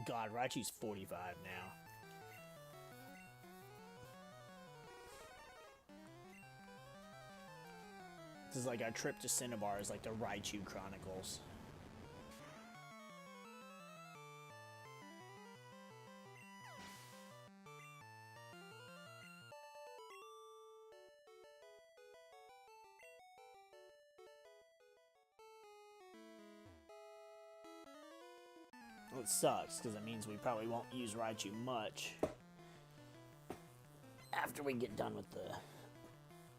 God, Raichu's 45 now. This is like our trip to Cinnabar is like the Raichu Chronicles. Well, it sucks, because it means we probably won't use Raichu much after we get done with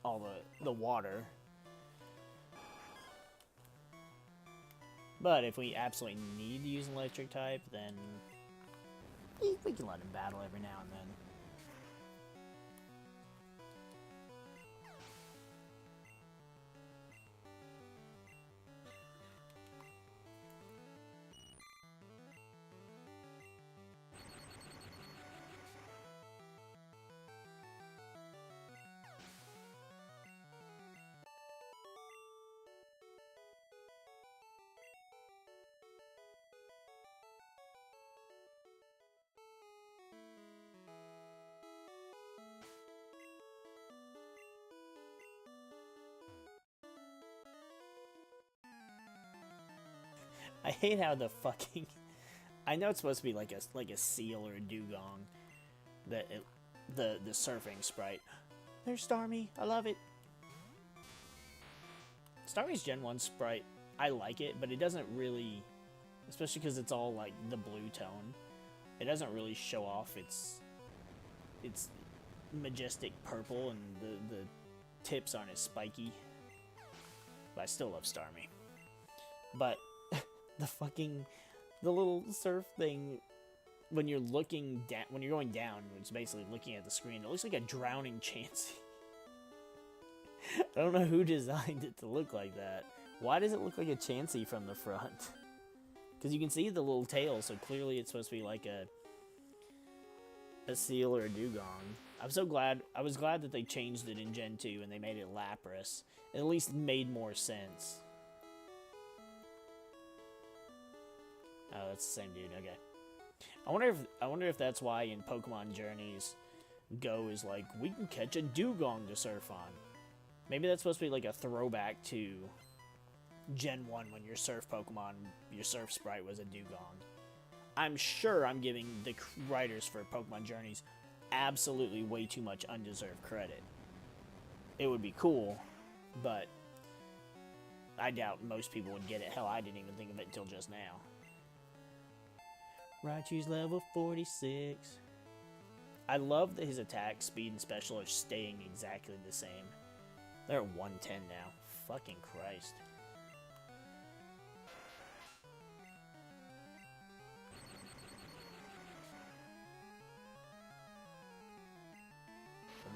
all the water. But if we absolutely need to use an electric type, then we can let him battle every now and then. I hate how the fucking... I know it's supposed to be like a seal or a dugong. The surfing sprite. There's Starmie. I love it. Starmie's Gen 1 sprite, I like it, but it doesn't really... Especially because it's all like the blue tone. It doesn't really show off its majestic purple, and the tips aren't as spiky. But I still love Starmie. But the little surf thing, when you're looking down, when you're going down, it's basically looking at the screen. It looks like a drowning Chansey. I don't know who designed it to look like that. Why does it look like a Chansey from the front? Because you can see the little tail, so clearly it's supposed to be like a seal or a dugong. I was glad that they changed it in Gen 2 and they made it Lapras. It at least made more sense. Oh, that's the same dude, okay. I wonder if that's why in Pokemon Journeys, Go is like, we can catch a dugong to surf on. Maybe that's supposed to be like a throwback to Gen 1 when your surf Pokemon, your surf sprite was a dugong. I'm sure I'm giving the writers for Pokemon Journeys absolutely way too much undeserved credit. It would be cool, but I doubt most people would get it. Hell, I didn't even think of it until just now. Raichu's level 46. I love that his attack, speed, and special are staying exactly the same. They're at 110 now. Fucking Christ.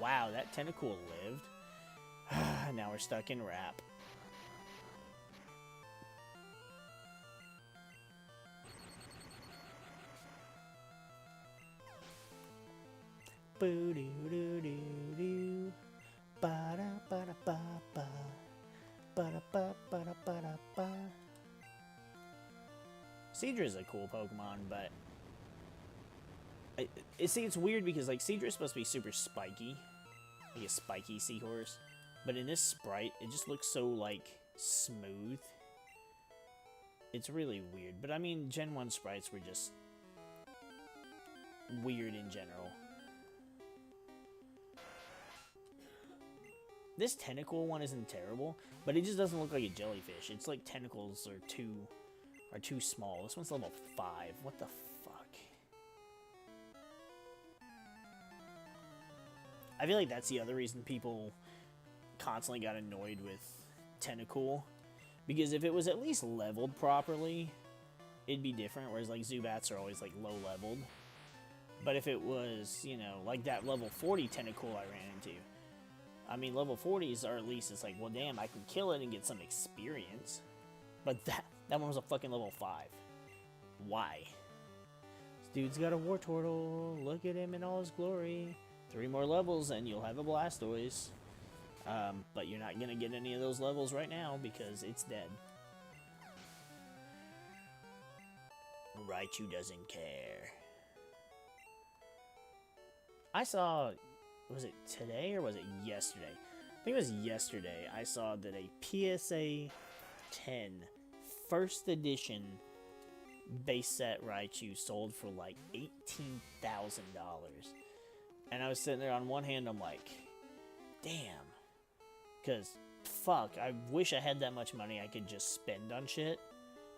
Wow, that Tentacool lived. Now we're stuck in Wrap. Boo doo doo doo doo. Ba da ba da ba ba. Ba da ba ba da ba da ba. Seadra's a cool Pokemon, but see, it's weird because like Seadra's supposed to be super spiky, like a spiky seahorse, but in this sprite, it just looks so like smooth. It's really weird, but I mean, Gen 1 sprites were just weird in general. This Tentacool one isn't terrible, but it just doesn't look like a jellyfish. It's like tentacles are too small. This one's level 5. What the fuck? I feel like that's the other reason people constantly got annoyed with Tentacool. Because if it was at least leveled properly, it'd be different. Whereas like Zubats are always like low leveled. But if it was, you know, like that level 40 Tentacool I ran into. I mean, level 40s are at least, it's like, well, damn, I can kill it and get some experience. But that one was a fucking level 5. Why? This dude's got a Wartortle. Look at him in all his glory. 3 more levels and you'll have a Blastoise. But you're not going to get any of those levels right now because it's dead. Raichu doesn't care. I saw... Was it today or was it yesterday? I think it was yesterday. I saw that a PSA 10 first edition base set Raichu sold for like $18,000. And I was sitting there on one hand, I'm like, damn. Because, fuck, I wish I had that much money I could just spend on shit.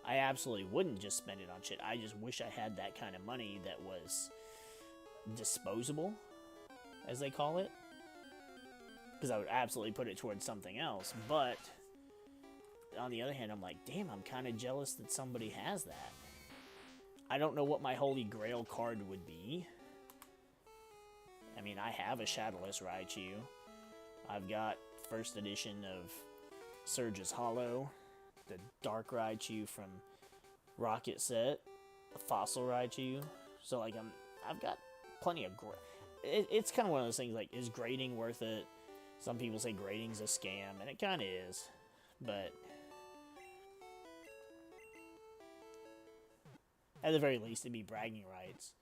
I absolutely wouldn't just spend it on shit. I just wish I had that kind of money that was disposable, as they call it, because I would absolutely put it towards something else. But on the other hand, I'm like, damn, I'm kind of jealous that somebody has that. I don't know what my holy grail card would be. I mean, I have a Shadowless Raichu. I've got first edition of Surge's Hollow, the Dark Raichu from Rocket Set, the Fossil Raichu. So like I've got plenty of it's kind of one of those things, like, is grading worth it? Some people say grading's a scam, and it kind of is. But at the very least, it'd be bragging rights.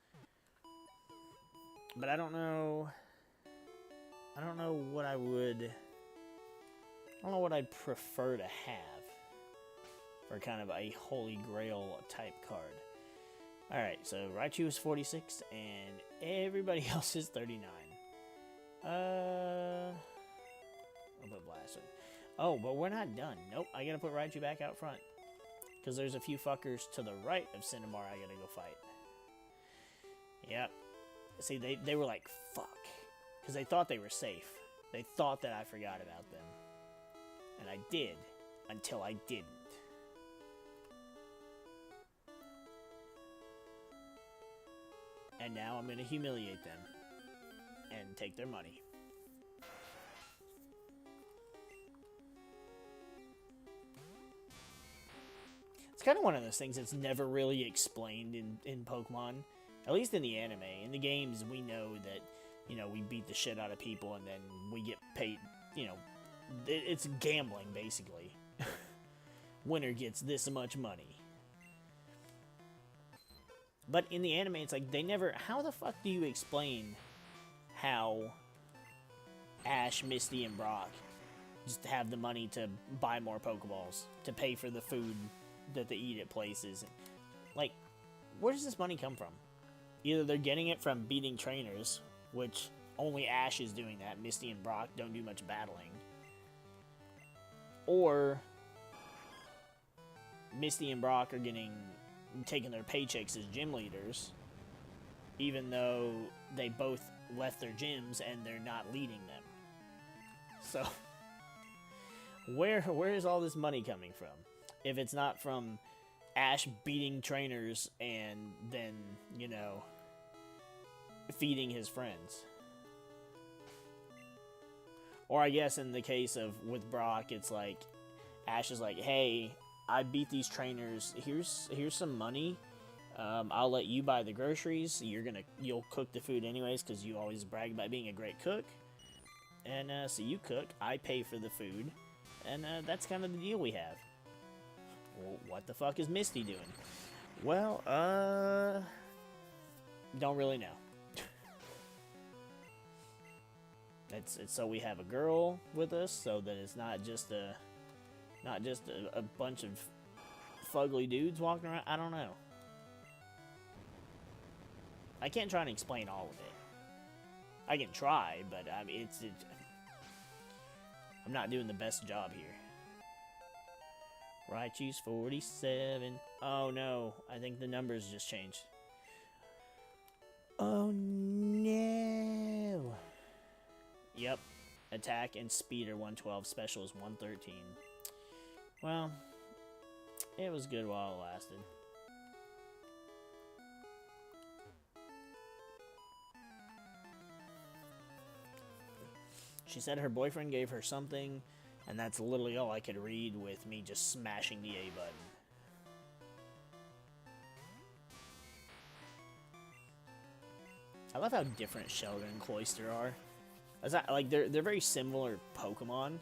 But I don't know what I would... I don't know what I'd prefer to have. for kind of a holy grail type card. Alright, so Raichu is 46, and everybody else is 39. I'll put Blaster. Oh, but we're not done. Nope, I gotta put Raichu back out front. Because there's a few fuckers to the right of Cinnamar I gotta go fight. Yep. See, they were like, fuck. Because they thought they were safe. They thought that I forgot about them. And I did. Until I didn't. And now I'm going to humiliate them. And take their money. It's kind of one of those things that's never really explained in Pokemon. At least in the anime. In the games, we know that, you know, we beat the shit out of people and then we get paid, you know, it's gambling, basically. Winner gets this much money. But in the anime, it's like, they never... How the fuck do you explain how Ash, Misty, and Brock just have the money to buy more Pokeballs, to pay for the food that they eat at places? Like, where does this money come from? Either they're getting it from beating trainers, which only Ash is doing that. Misty and Brock don't do much battling. Or Misty and Brock are taking their paychecks as gym leaders, even though they both left their gyms and they're not leading them. So, where is all this money coming from? If it's not from Ash beating trainers and then, you know, feeding his friends. Or I guess in the case of with Brock, it's like Ash is like, hey, I beat these trainers. Here's some money. I'll let you buy the groceries. You'll cook the food anyways because you always brag about being a great cook. And so you cook. I pay for the food, and that's kind of the deal we have. Well, what the fuck is Misty doing? Well, don't really know. It's so we have a girl with us, so that it's not just a bunch of fugly dudes walking around. I don't know. I can't try and explain all of it. I can try, but I mean, I'm not doing the best job here. Raichu's 47. Oh no, I think the numbers just changed. Oh no. Yep. Attack and speed are 112, special is 113. Well, it was good while it lasted. She said her boyfriend gave her something, and that's literally all I could read with me just smashing the A button. I love how different Shelter and Cloyster are. Like they're very similar Pokemon,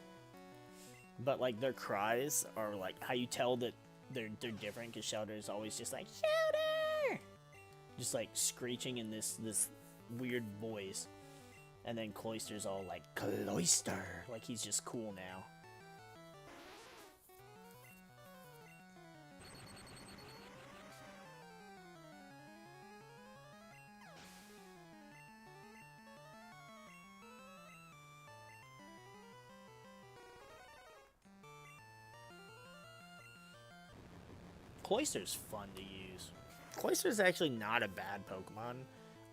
but like their cries are like how you tell that they're different, because Shelter is always just like Shelter, just like screeching in this weird voice, and then Cloyster's all like Cloyster, like he's just cool now. Cloyster's fun to use. Cloyster's actually not a bad Pokemon.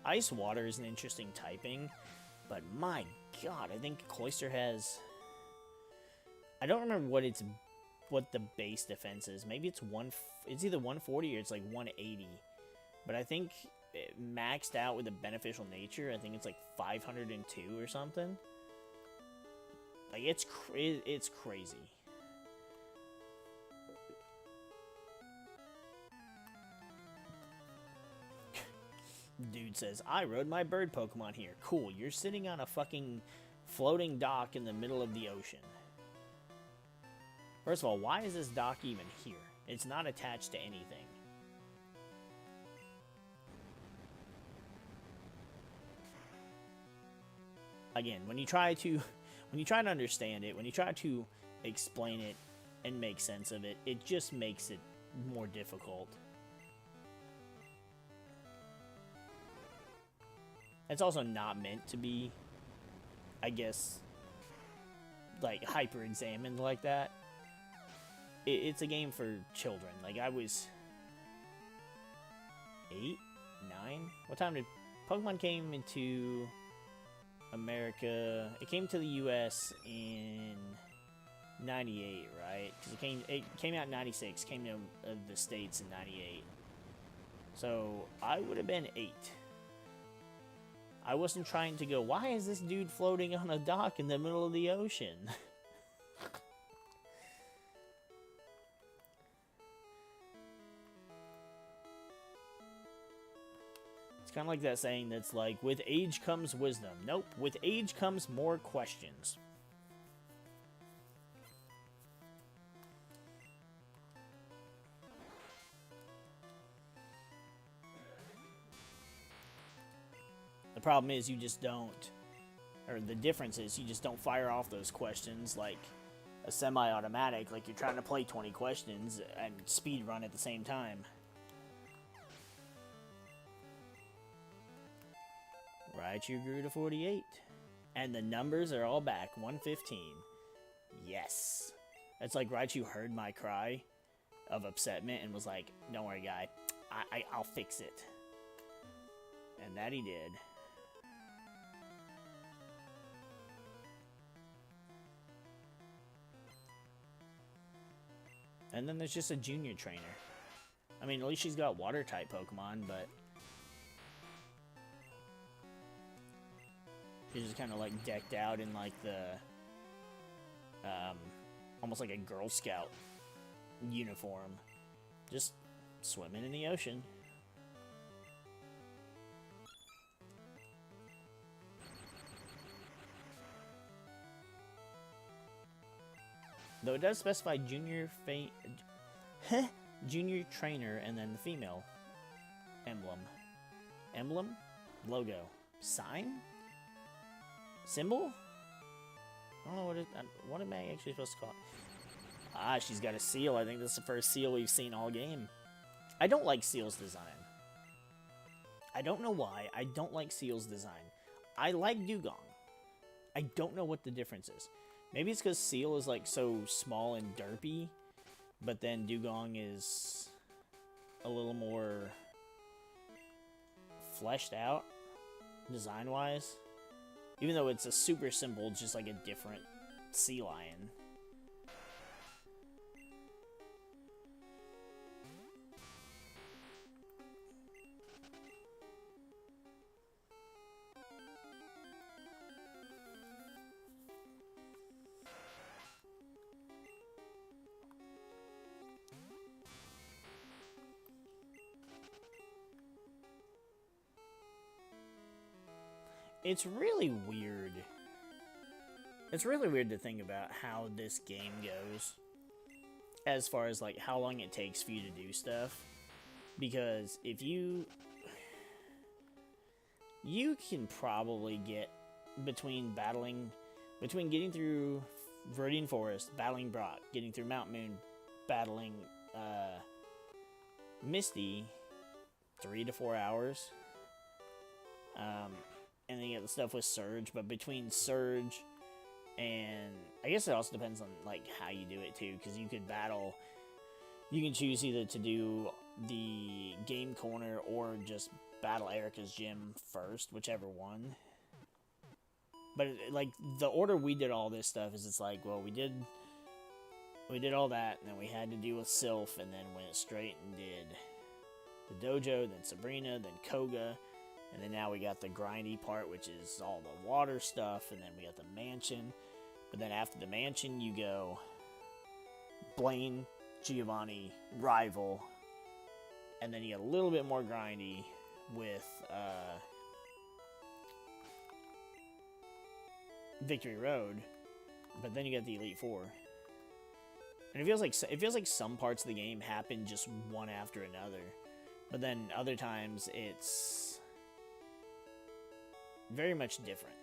Ice Water is an interesting typing, but my god, I think Cloyster has... I don't remember what the base defense is. Maybe it's either 140 or it's like 180. But I think it maxed out with a beneficial nature. I think it's like 502 or something. Like it's crazy. Dude says, I rode my bird Pokemon here. Cool, you're sitting on a fucking floating dock in the middle of the ocean. First of all, why is this dock even here? It's not attached to anything. Again, when you try to understand it, when you try to explain it and make sense of it. It just makes it more difficult. It's also not meant to be, I guess, like, hyper-examined like that. It's a game for children. Like, I was 8, 9? What time did Pokemon came into America? It came to the US in 98, right? Because it came out in 96, came to the States in 98. So, I would have been 8. I wasn't trying to go, why is this dude floating on a dock in the middle of the ocean? It's kind of like that saying that's like, with age comes wisdom. Nope, with age comes more questions. The problem is you just don't, or the difference is you just don't fire off those questions like a semi-automatic, like you're trying to play 20 questions and speed run at the same time. Raichu grew to 48. And the numbers are all back, 115. Yes. It's like Raichu heard my cry of upsetment and was like, don't worry, guy, I'll fix it. And that he did. And then there's just a junior trainer. I mean, at least she's got water-type Pokemon, but she's just kind of, like, decked out in, like, the, almost like a Girl Scout uniform. Just swimming in the ocean. Though it does specify junior junior trainer and then the female emblem. Emblem? Logo. Sign? Symbol? I don't know what am I actually supposed to call it? Ah, she's got a seal. I think this is the first seal we've seen all game. I don't like Seal's design. I don't know why. I don't like Seal's design. I like Dugong. I don't know what the difference is. Maybe it's because Seal is like so small and derpy, but then Dugong is a little more fleshed out, design-wise. Even though it's a super simple, just like a different sea lion. It's really weird. It's really weird to think about how this game goes. As far as, like, how long it takes for you to do stuff. Because if you can probably get between getting through Viridian Forest, battling Brock, getting through Mount Moon, battling Misty, 3 to 4 hours. And then you get the stuff with Surge, but between Surge and I guess it also depends on like how you do it too, because you could battle. You can choose either to do the game corner or just battle Erica's gym first, whichever one. But like the order we did all this stuff is it's like, well, we did all that, and then we had to deal with Silph, and then went straight and did the dojo, then Sabrina, then Koga. And then now we got the grindy part, which is all the water stuff. And then we got the mansion. But then after the mansion, you go Blaine, Giovanni, Rival. And then you get a little bit more grindy with Victory Road. But then you got the Elite Four. And it feels like some parts of the game happen just one after another. But then other times it's very much different.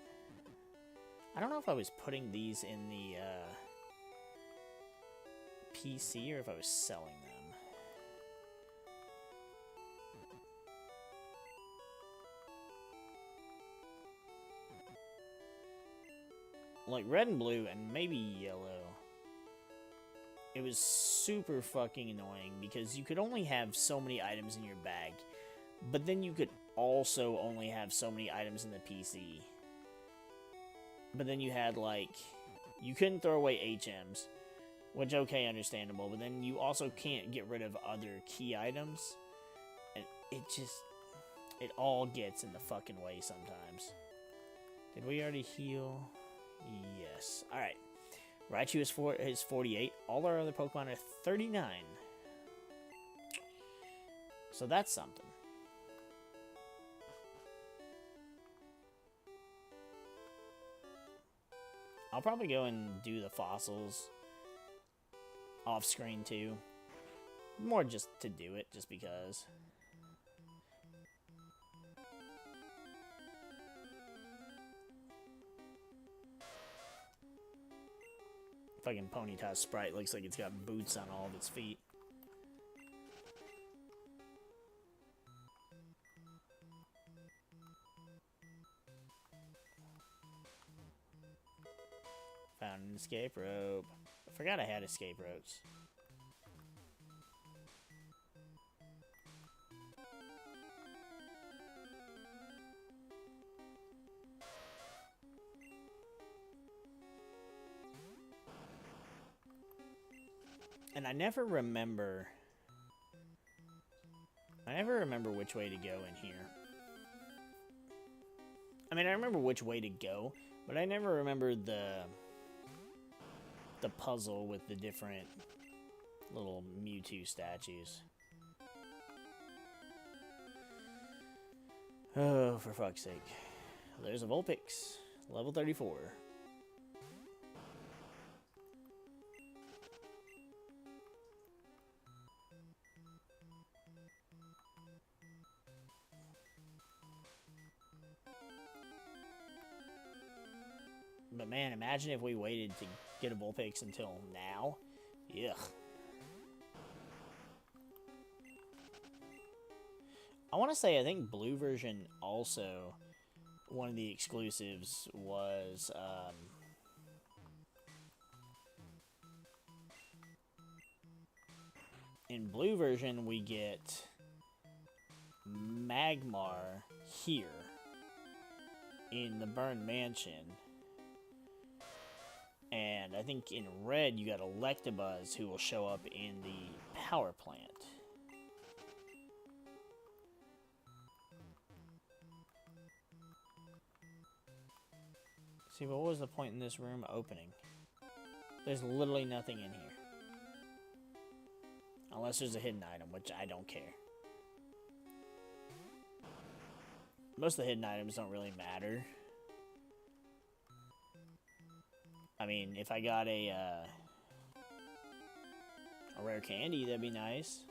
I don't know if I was putting these in the PC or if I was selling them. Like red and blue and maybe yellow. It was super fucking annoying because you could only have so many items in your bag, but then you could also only have so many items in the PC. But then you had, like, you couldn't throw away HMs, which, okay, understandable, but then you also can't get rid of other key items, and it all gets in the fucking way sometimes. Did we already heal? Yes. Alright. Raichu is 48. All our other Pokemon are 39. So that's something. I'll probably go and do the fossils off screen too. More just to do it, just because. Fucking Ponyta sprite looks like it's got boots on all of its feet. Found an escape rope. I forgot I had escape ropes. And I never remember which way to go in here. I mean, I remember which way to go, but I never remember the puzzle with the different little Mewtwo statues. Oh, for fuck's sake. There's a Vulpix, level 34. But man, imagine if we waited to get a Vulpix until now. Yuck. I want to say, I think blue version also, one of the exclusives was, in blue version we get Magmar here in the Burned Mansion. And I think in red, you got Electabuzz, who will show up in the power plant. See, but what was the point in this room opening? There's literally nothing in here. Unless there's a hidden item, which I don't care. Most of the hidden items don't really matter. I mean, if I got a rare candy, that'd be nice.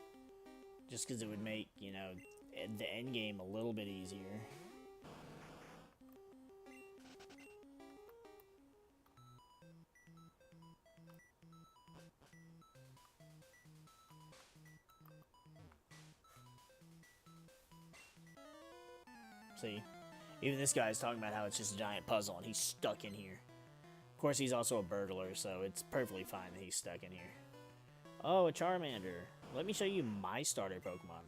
Just because it would make, you know, the end game a little bit easier. See? Even this guy's talking about how it's just a giant puzzle and he's stuck in here. Of course, he's also a burglar, so it's perfectly fine that he's stuck in here. Oh, a Charmander. Let me show you my starter Pokemon.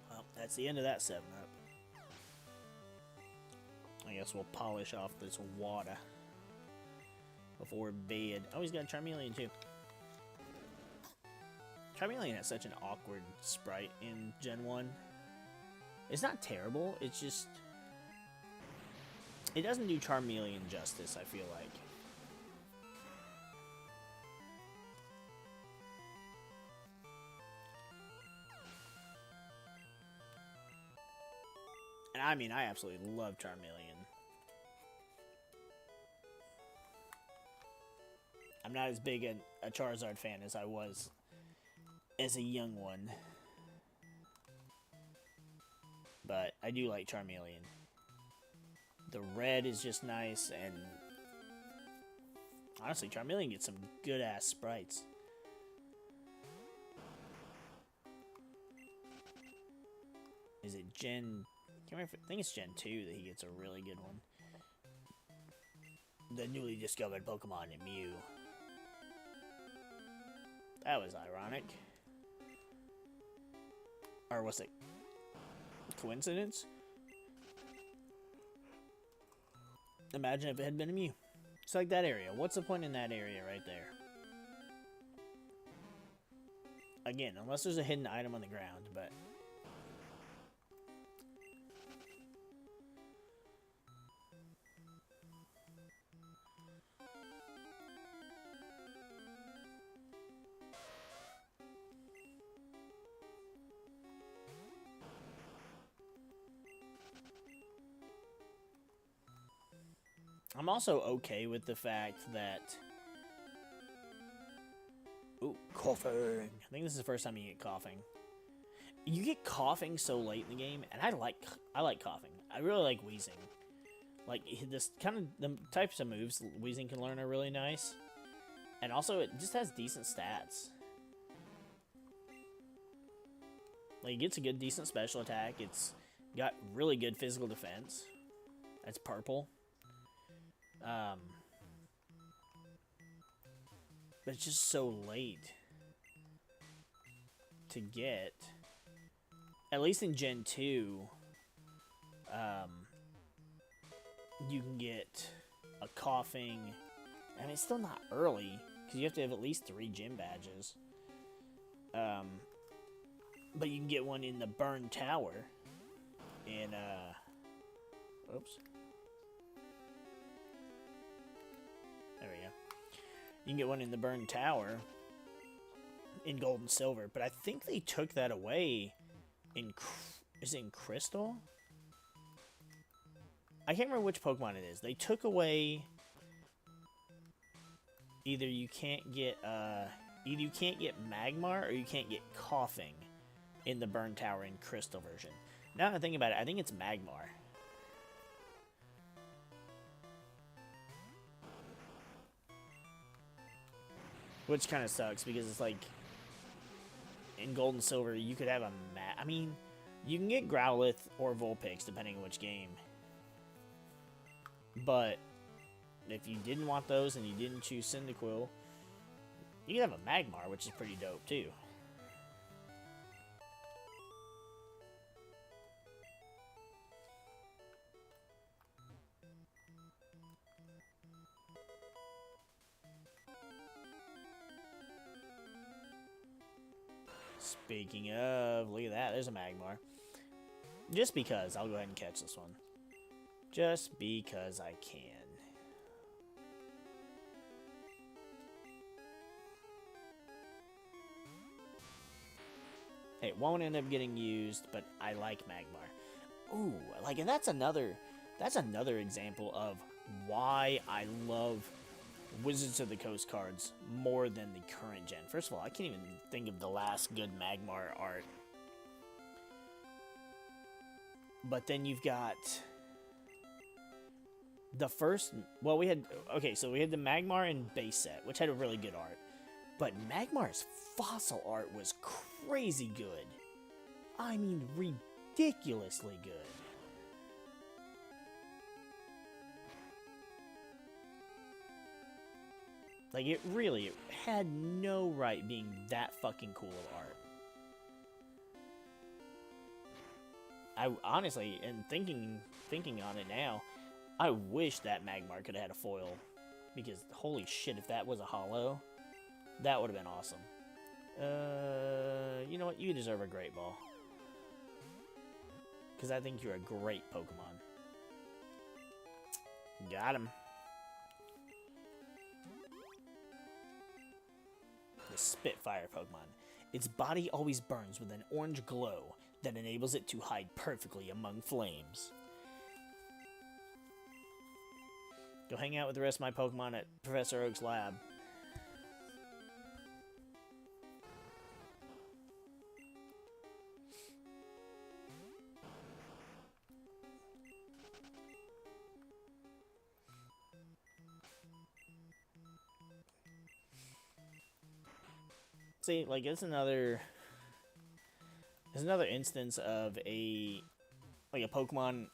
Well, that's the end of that 7-Up. I guess we'll polish off this water before bed. Oh, he's got a Charmeleon, too. Charmeleon has such an awkward sprite in Gen 1. It's not terrible, it's just... it doesn't do Charmeleon justice, I feel like. And I mean, I absolutely love Charmeleon. I'm not as big a Charizard fan as I was as a young one. but I do like Charmeleon. The red is just nice, and honestly, Charmeleon gets some good-ass sprites. Is it Gen... I think it's Gen 2 that he gets a really good one. The newly discovered Pokemon Mew. That was ironic. Or was it coincidence? Imagine if it had been a Mew. It's like that area. What's the point in that area right there? Again, unless there's a hidden item on the ground, but... I'm also okay with the fact that... Ooh, coughing. I think this is the first time you get coughing. You get coughing so late in the game, and I like coughing. I really like wheezing. Like, this kind of... The types of moves wheezing can learn are really nice. And also, it just has decent stats. Like, it gets a good, decent special attack. It's got really good physical defense. That's purple. But it's just so late to get. At least in Gen 2, you can get a coughing. I mean, it's still not early, because you have to have at least 3 gym badges. But you can get one in the Burn Tower. In, oops. There we go. You can get one in the Burn Tower in Gold and Silver, but I think they took that away in... Is it in Crystal? I can't remember which Pokemon it is. They took away... Either you can't get Magmar or you can't get Coughing in the Burn Tower in Crystal version. Now that I think about it, I think it's Magmar. Which kind of sucks, because it's like, in Gold and Silver, you could have a I mean, you can get Growlithe or Vulpix, depending on which game. But, if you didn't want those and you didn't choose Cyndaquil, you could have a Magmar, which is pretty dope, too. Speaking of, look at that, there's a Magmar. Just because, I'll go ahead and catch this one. Just because I can. Hey, it won't end up getting used, but I like Magmar. Ooh, like, and that's another example of why I love Wizards of the Coast cards more than the current gen. First of all, I can't even think of the last good Magmar art. But then you've got the first... Well, we had... Okay, so we had the Magmar in base set, which had a really good art. But Magmar's fossil art was crazy good. I mean, ridiculously good. Like, it had no right being that fucking cool of art. I honestly, and thinking on it now, I wish that Magmar could have had a foil. Because, holy shit, if that was a holo, that would have been awesome. You know what? You deserve a Great Ball. Because I think you're a great Pokemon. Got him. The Spitfire Pokemon. Its body always burns with an orange glow that enables it to hide perfectly among flames. Go hang out with the rest of my Pokemon at Professor Oak's lab. See, like, it's another... There's another instance of a... Like, a Pokemon...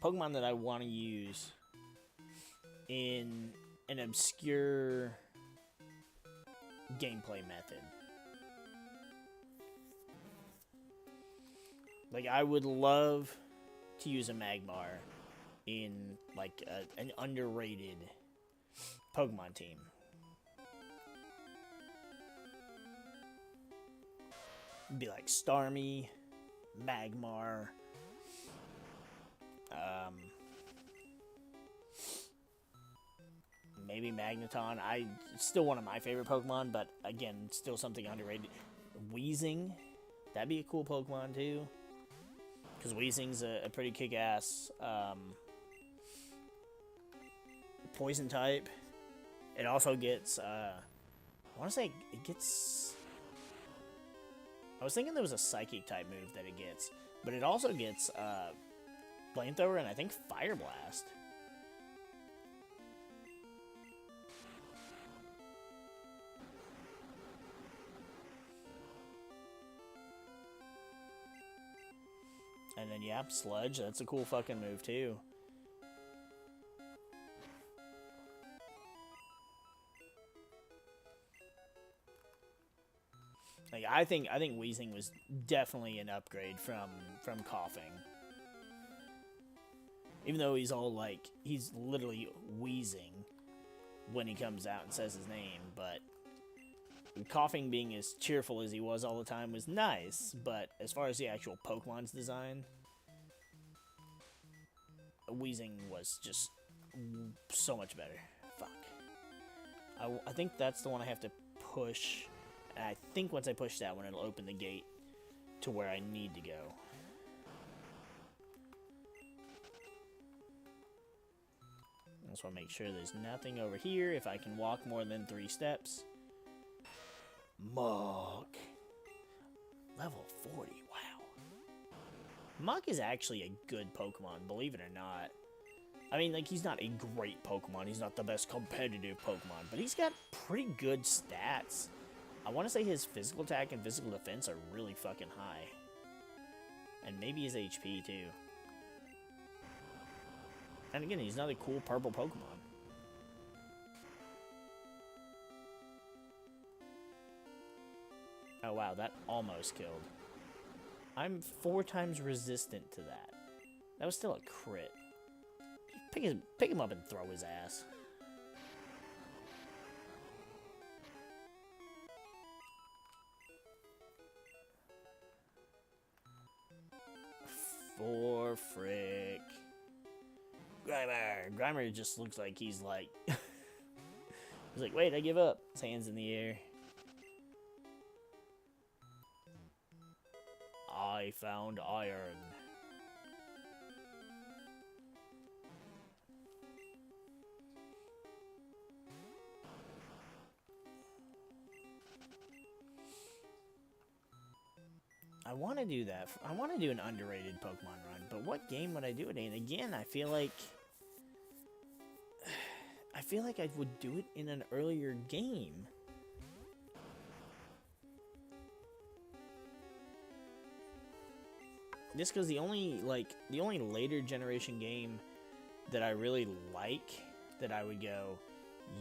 Pokemon that I want to use in an obscure gameplay method. Like, I would love to use a Magmar in, like, an underrated Pokemon team. It'd be like Starmie, Magmar, maybe Magneton. It's still one of my favorite Pokemon, but again, still something underrated. Weezing, that'd be a cool Pokemon too, because Weezing's a pretty kick-ass poison type. It also gets, I want to say it gets... I was thinking there was a Psychic type move that it gets, but it also gets Flamethrower and I think Fire Blast. And then, yeah, Sludge, that's a cool fucking move too. Like, I think Weezing was definitely an upgrade from Coughing. Even though he's all like, he's literally wheezing when he comes out and says his name, but Coughing being as cheerful as he was all the time was nice, but as far as the actual Pokemon's design, Weezing was just so much better. Fuck. I think that's the one I have to push. And I think once I push that one, it'll open the gate to where I need to go. I just want to make sure there's nothing over here. If I can walk more than 3 steps. Muk. Level 40, wow. Muk is actually a good Pokemon, believe it or not. I mean, like, he's not a great Pokemon. He's not the best competitive Pokemon, but he's got pretty good stats. I want to say his physical attack and physical defense are really fucking high. And maybe his HP, too. And again, he's another cool purple Pokemon. Oh, wow, that almost killed. I'm 4 times resistant to that. That was still a crit. Pick him up and throw his ass. For frick. Grimer just looks like he's like... he's like, wait, I give up. His hands in the air. I found iron. I want to do that. I want to do an underrated Pokemon run, but what game would I do it in? Again, I feel like I would do it in an earlier game. Just because the only later generation game that I really like, that I would go,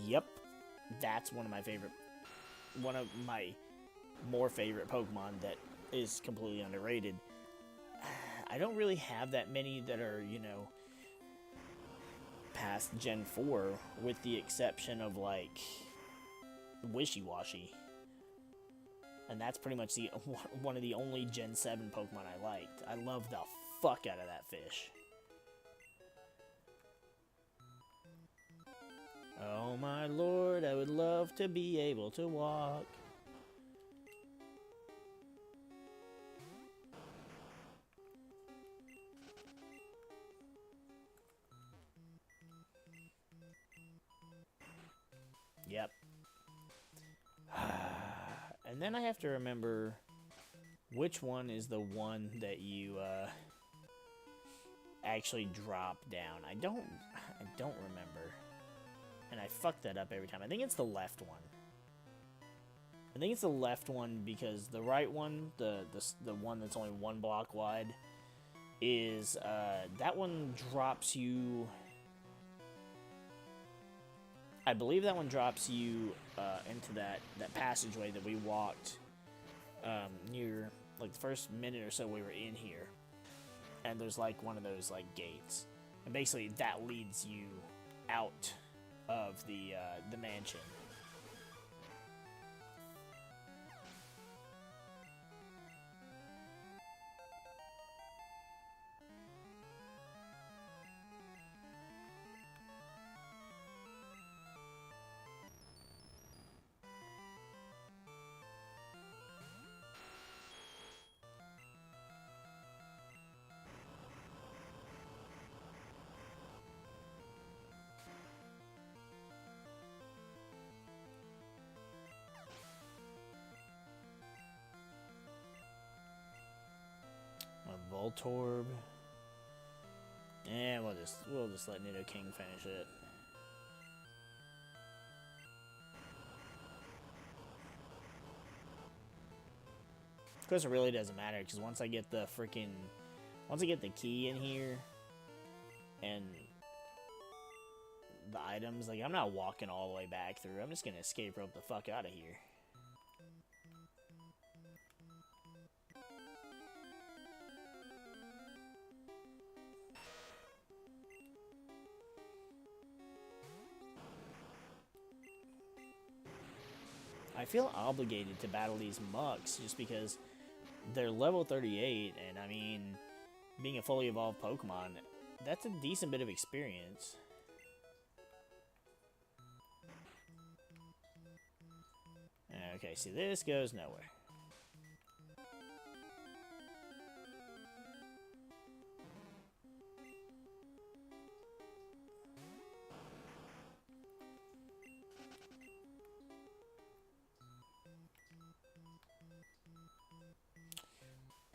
yep, that's one of my more favorite Pokemon that is completely underrated. I don't really have that many that are, you know, past Gen 4, with the exception of, like, Wishy-Washy. And that's pretty much one of the only Gen 7 Pokemon I liked. I love the fuck out of that fish. Oh my lord, I would love to be able to walk. Yep. And then I have to remember which one is the one that you actually drop down. I don't remember. And I fuck that up every time. I think it's the left one. I think it's the left one because the right one, the one that's only 1 block wide, is that one drops you. I believe that one drops you into that passageway that we walked near, like the first minute or so we were in here, and there's like one of those like gates, and basically that leads you out of the mansion. A Voltorb. And we'll just let Nidoking finish it. Of course, it really doesn't matter because once I get the key in here and the items, like I'm not walking all the way back through. I'm just gonna escape rope the fuck out of here. I feel obligated to battle these mucks just because they're level 38, and I mean, being a fully evolved Pokemon, that's a decent bit of experience. Okay, see, this goes nowhere.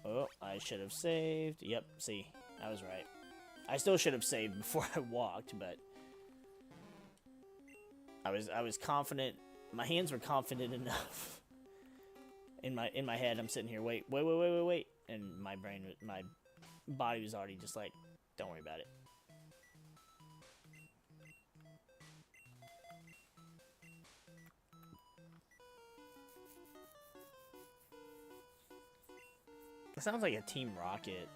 Oh, I should have saved. Yep, see, I was right. I still should have saved before I walked, but I was confident. My hands were confident enough. In my head, I'm sitting here, wait, and my body was already just like, don't worry about it. It sounds like a Team Rocket.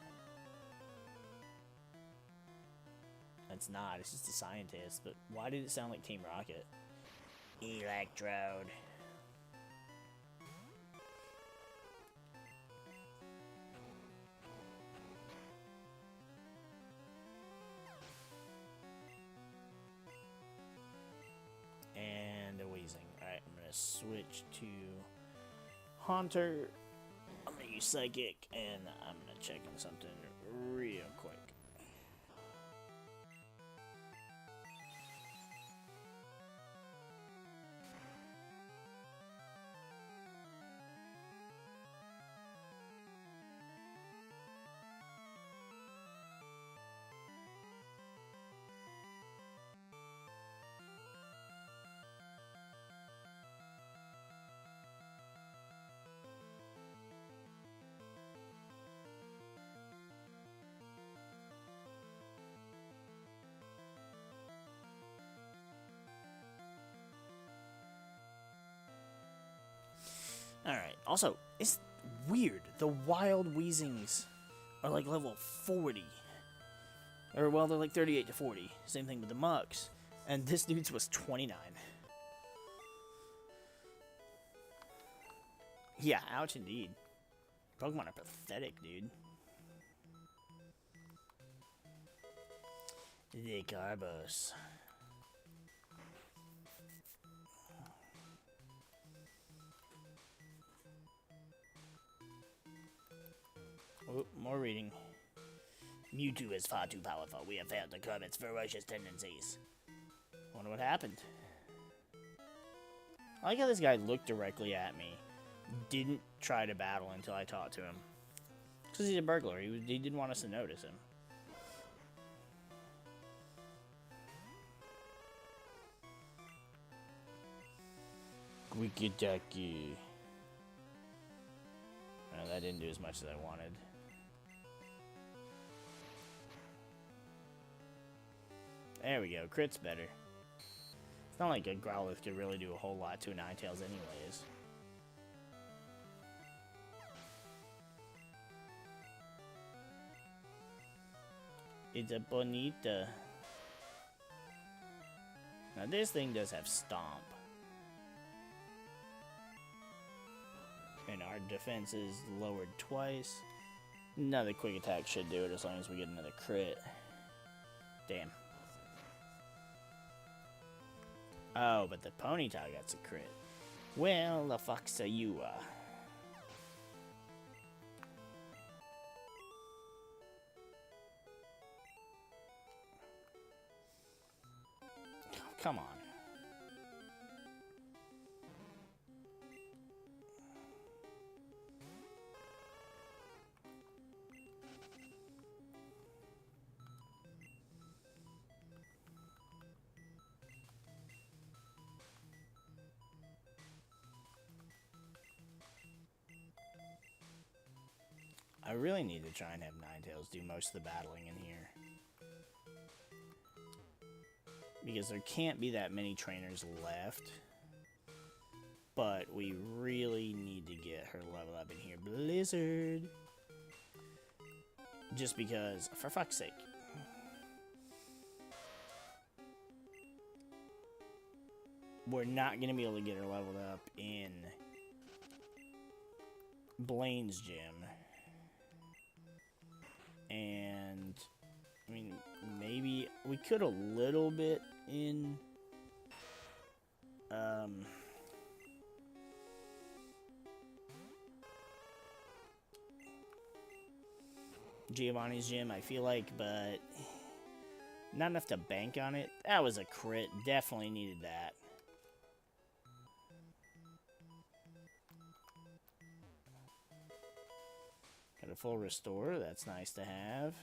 It's not, it's just a scientist, but why did it sound like Team Rocket? Electrode. And a Weezing. Alright, I'm gonna switch to Haunter. I'm gonna use Psychic, and I'm gonna check on something real quick. Alright, also, it's weird. The wild Weezings are like level 40. Or, well, they're like 38 to 40. Same thing with the Mucks. And this dude's was 29. Yeah, ouch indeed. Pokemon are pathetic, dude. The Garbos. Oh, more reading. Mewtwo is far too powerful. We have failed to curb its ferocious tendencies. Wonder what happened. I like how this guy looked directly at me. Didn't try to battle until I talked to him. Because he's a burglar. He didn't want us to notice him. Wikidaki. that didn't do as much as I wanted. There we go. Crit's better. It's not like a Growlithe could really do a whole lot to a Ninetales anyways. It's a bonita. Now this thing does have Stomp. And our defense is lowered twice. Another quick attack should do it as long as we get another crit. Damn. Oh, but the Ponyta got a crit. Well, the fuck's a you, Come on. I really need to try and have Ninetales do most of the battling in here. Because there can't be that many trainers left. But we really need to get her level up in here. Blizzard! Just because, for fuck's sake. We're not going to be able to get her leveled up in Blaine's gym. And, I mean, maybe we could a little bit in, Giovanni's gym, I feel like, but not enough to bank on it. That was a crit. Definitely needed that. Got a full restore. That's nice to have.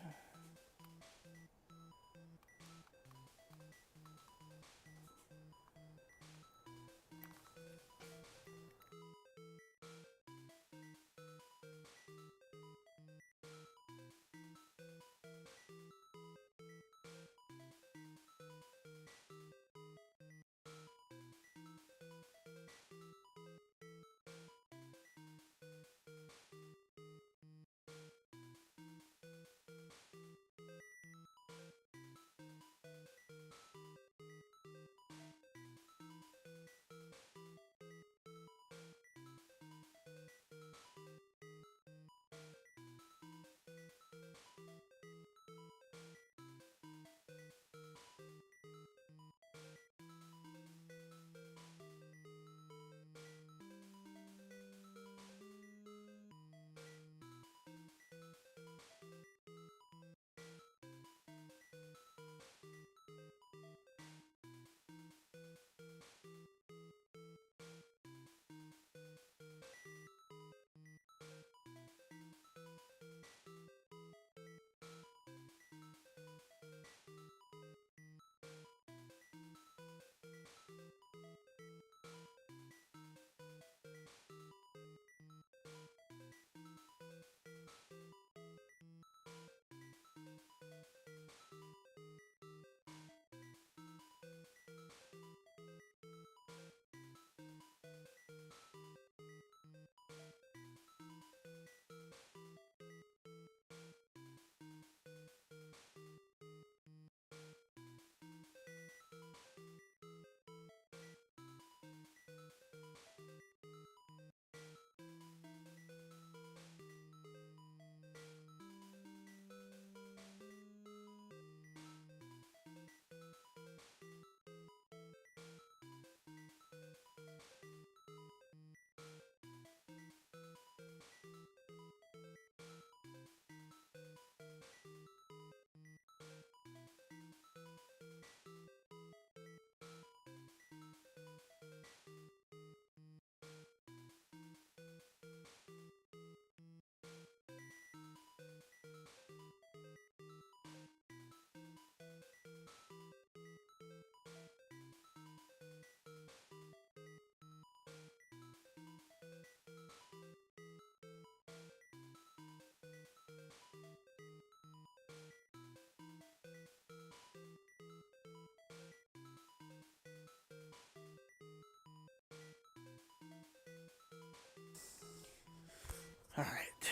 Alright.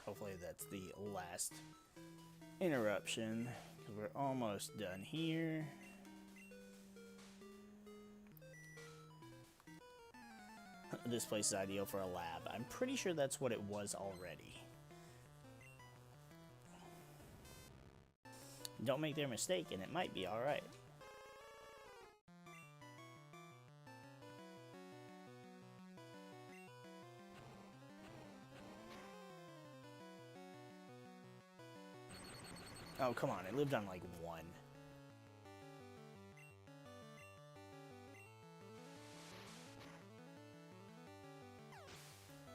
Hopefully that's the last interruption. Because we're almost done here. This place is ideal for a lab. I'm pretty sure that's what it was already. Don't make their mistake, and it might be alright. Oh, come on. It lived on, like, 1.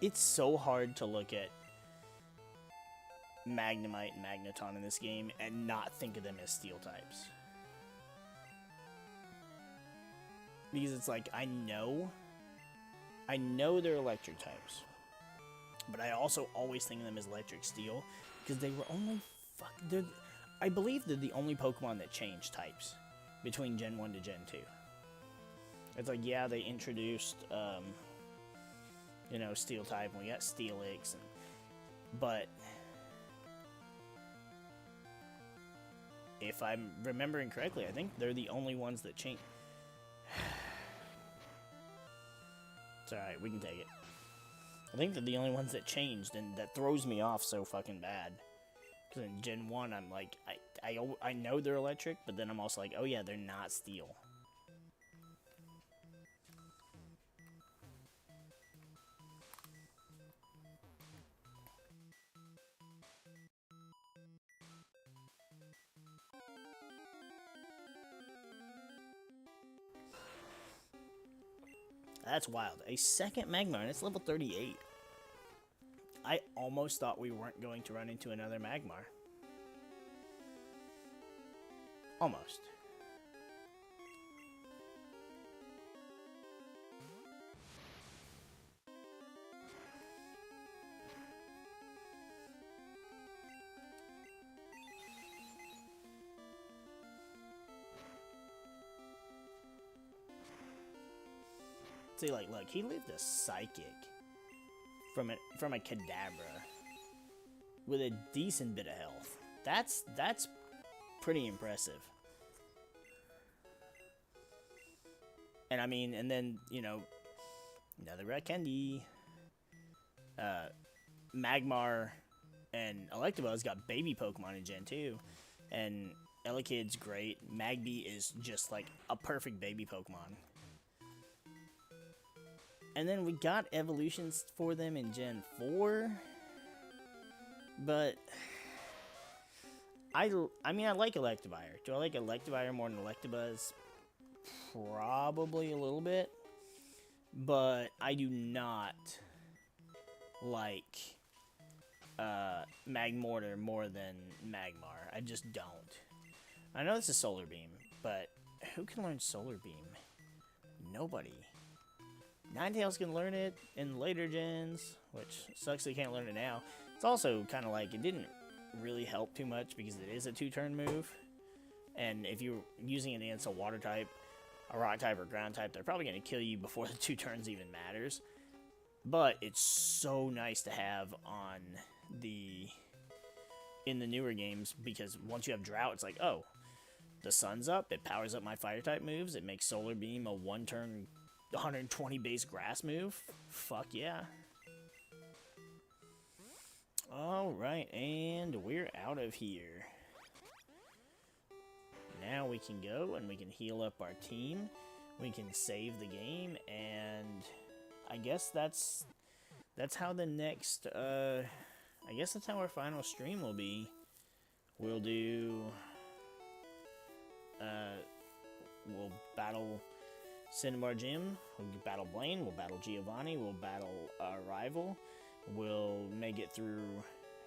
It's so hard to look at Magnemite and Magneton in this game and not think of them as steel types. Because it's like, I know they're electric types. But I also always think of them as electric steel. Because they were only I believe they're the only Pokemon that changed types between Gen 1 to Gen 2. It's like, yeah, they introduced, you know, Steel type, and we got Steelix, but if I'm remembering correctly, I think they're the only ones that change. It's alright, we can take it. I think they're the only ones that changed, and that throws me off so fucking bad. Because in Gen 1, I'm like, I know they're electric, but then I'm also like, oh yeah, they're not steel. That's wild. A second Magmar, and it's level 38. I almost thought we weren't going to run into another Magmar. Almost. See, like, look, he lived a Psychic from a Kadabra with a decent bit of health. That's pretty impressive. And I mean, and then, you know, another Rakendi, Magmar and Electabuzz got baby Pokemon in Gen 2, and Elekid's great. Magby is just like a perfect baby Pokemon. And then we got evolutions for them in Gen 4. But I mean, I like Electivire. Do I like Electivire more than Electabuzz? Probably a little bit. But I do not like Magmortar more than Magmar. I just don't. I know this is Solar Beam, but who can learn Solar Beam? Nobody. Ninetales can learn it in later gens, which sucks they can't learn it now. It's also kind of like, it didn't really help too much because it is a 2-turn move. And if you're using it against a water type, a rock type, or ground type, they're probably going to kill you before the 2 turns even matters. But it's so nice to have on in the newer games, because once you have Drought, it's like, oh, the sun's up, it powers up my fire type moves, it makes Solar Beam a 1-turn 120 base grass move. Fuck yeah. Alright, and we're out of here. Now we can go and we can heal up our team. We can save the game, and I guess that's how the next, I guess that's how our final stream will be. We'll do, we'll battle Cinnabar Gym, we'll battle Blaine, we'll battle Giovanni, we'll battle our rival, we'll make it through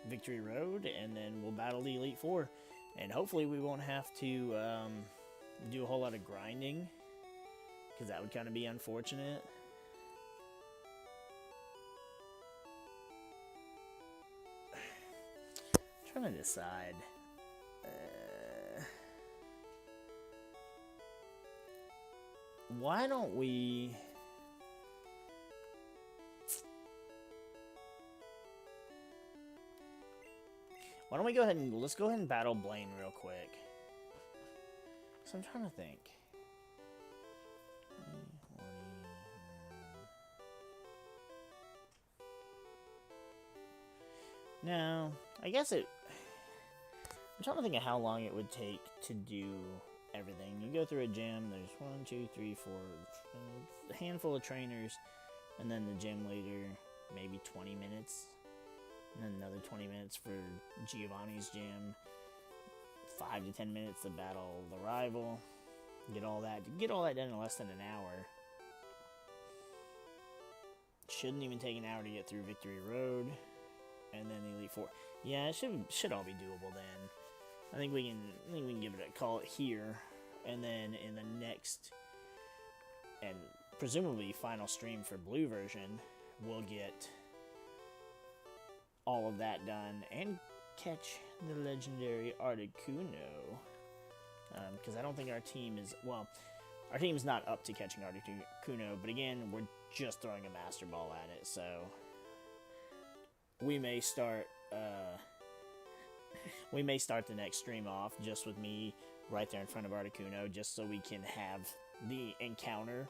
Victory Road, and then we'll battle the Elite Four. And hopefully we won't have to do a whole lot of grinding, because that would kind of be unfortunate. I'm trying to decide. Why don't we... Why don't we go ahead and let's go ahead and battle Blaine real quick. So I'm trying to think. No, I guess it. I'm trying to think of how long it would take to do everything. You go through a gym. There's 1, 2, 3, 4, a handful of trainers, and then the gym leader. Maybe 20 minutes. And then another 20 minutes for Giovanni's gym. 5 to 10 minutes to battle the rival. Get all that done in less than an hour. Shouldn't even take an hour to get through Victory Road. And then the Elite Four. Yeah, it should all be doable then. I think we can give it a call it here. And then in the next and presumably final stream for Blue version, we'll get all of that done and catch the legendary Articuno. Because I don't think our team is, well, our team's not up to catching Articuno, but again, we're just throwing a Master Ball at it, so we may start the next stream off just with me right there in front of Articuno, just so we can have the encounter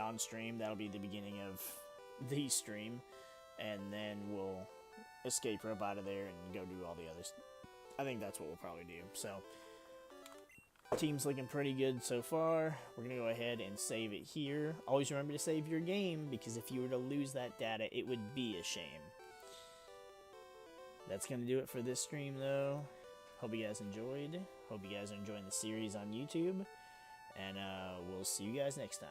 on stream. That'll be the beginning of the stream, and then we'll escape rope out of there and go do all the others. I think that's what we'll probably do. So, team's looking pretty good so far. We're going to go ahead and save it here. Always remember to save your game, because if you were to lose that data, it would be a shame. That's going to do it for this stream, though. Hope you guys enjoyed. Hope you guys are enjoying the series on YouTube. And we'll see you guys next time.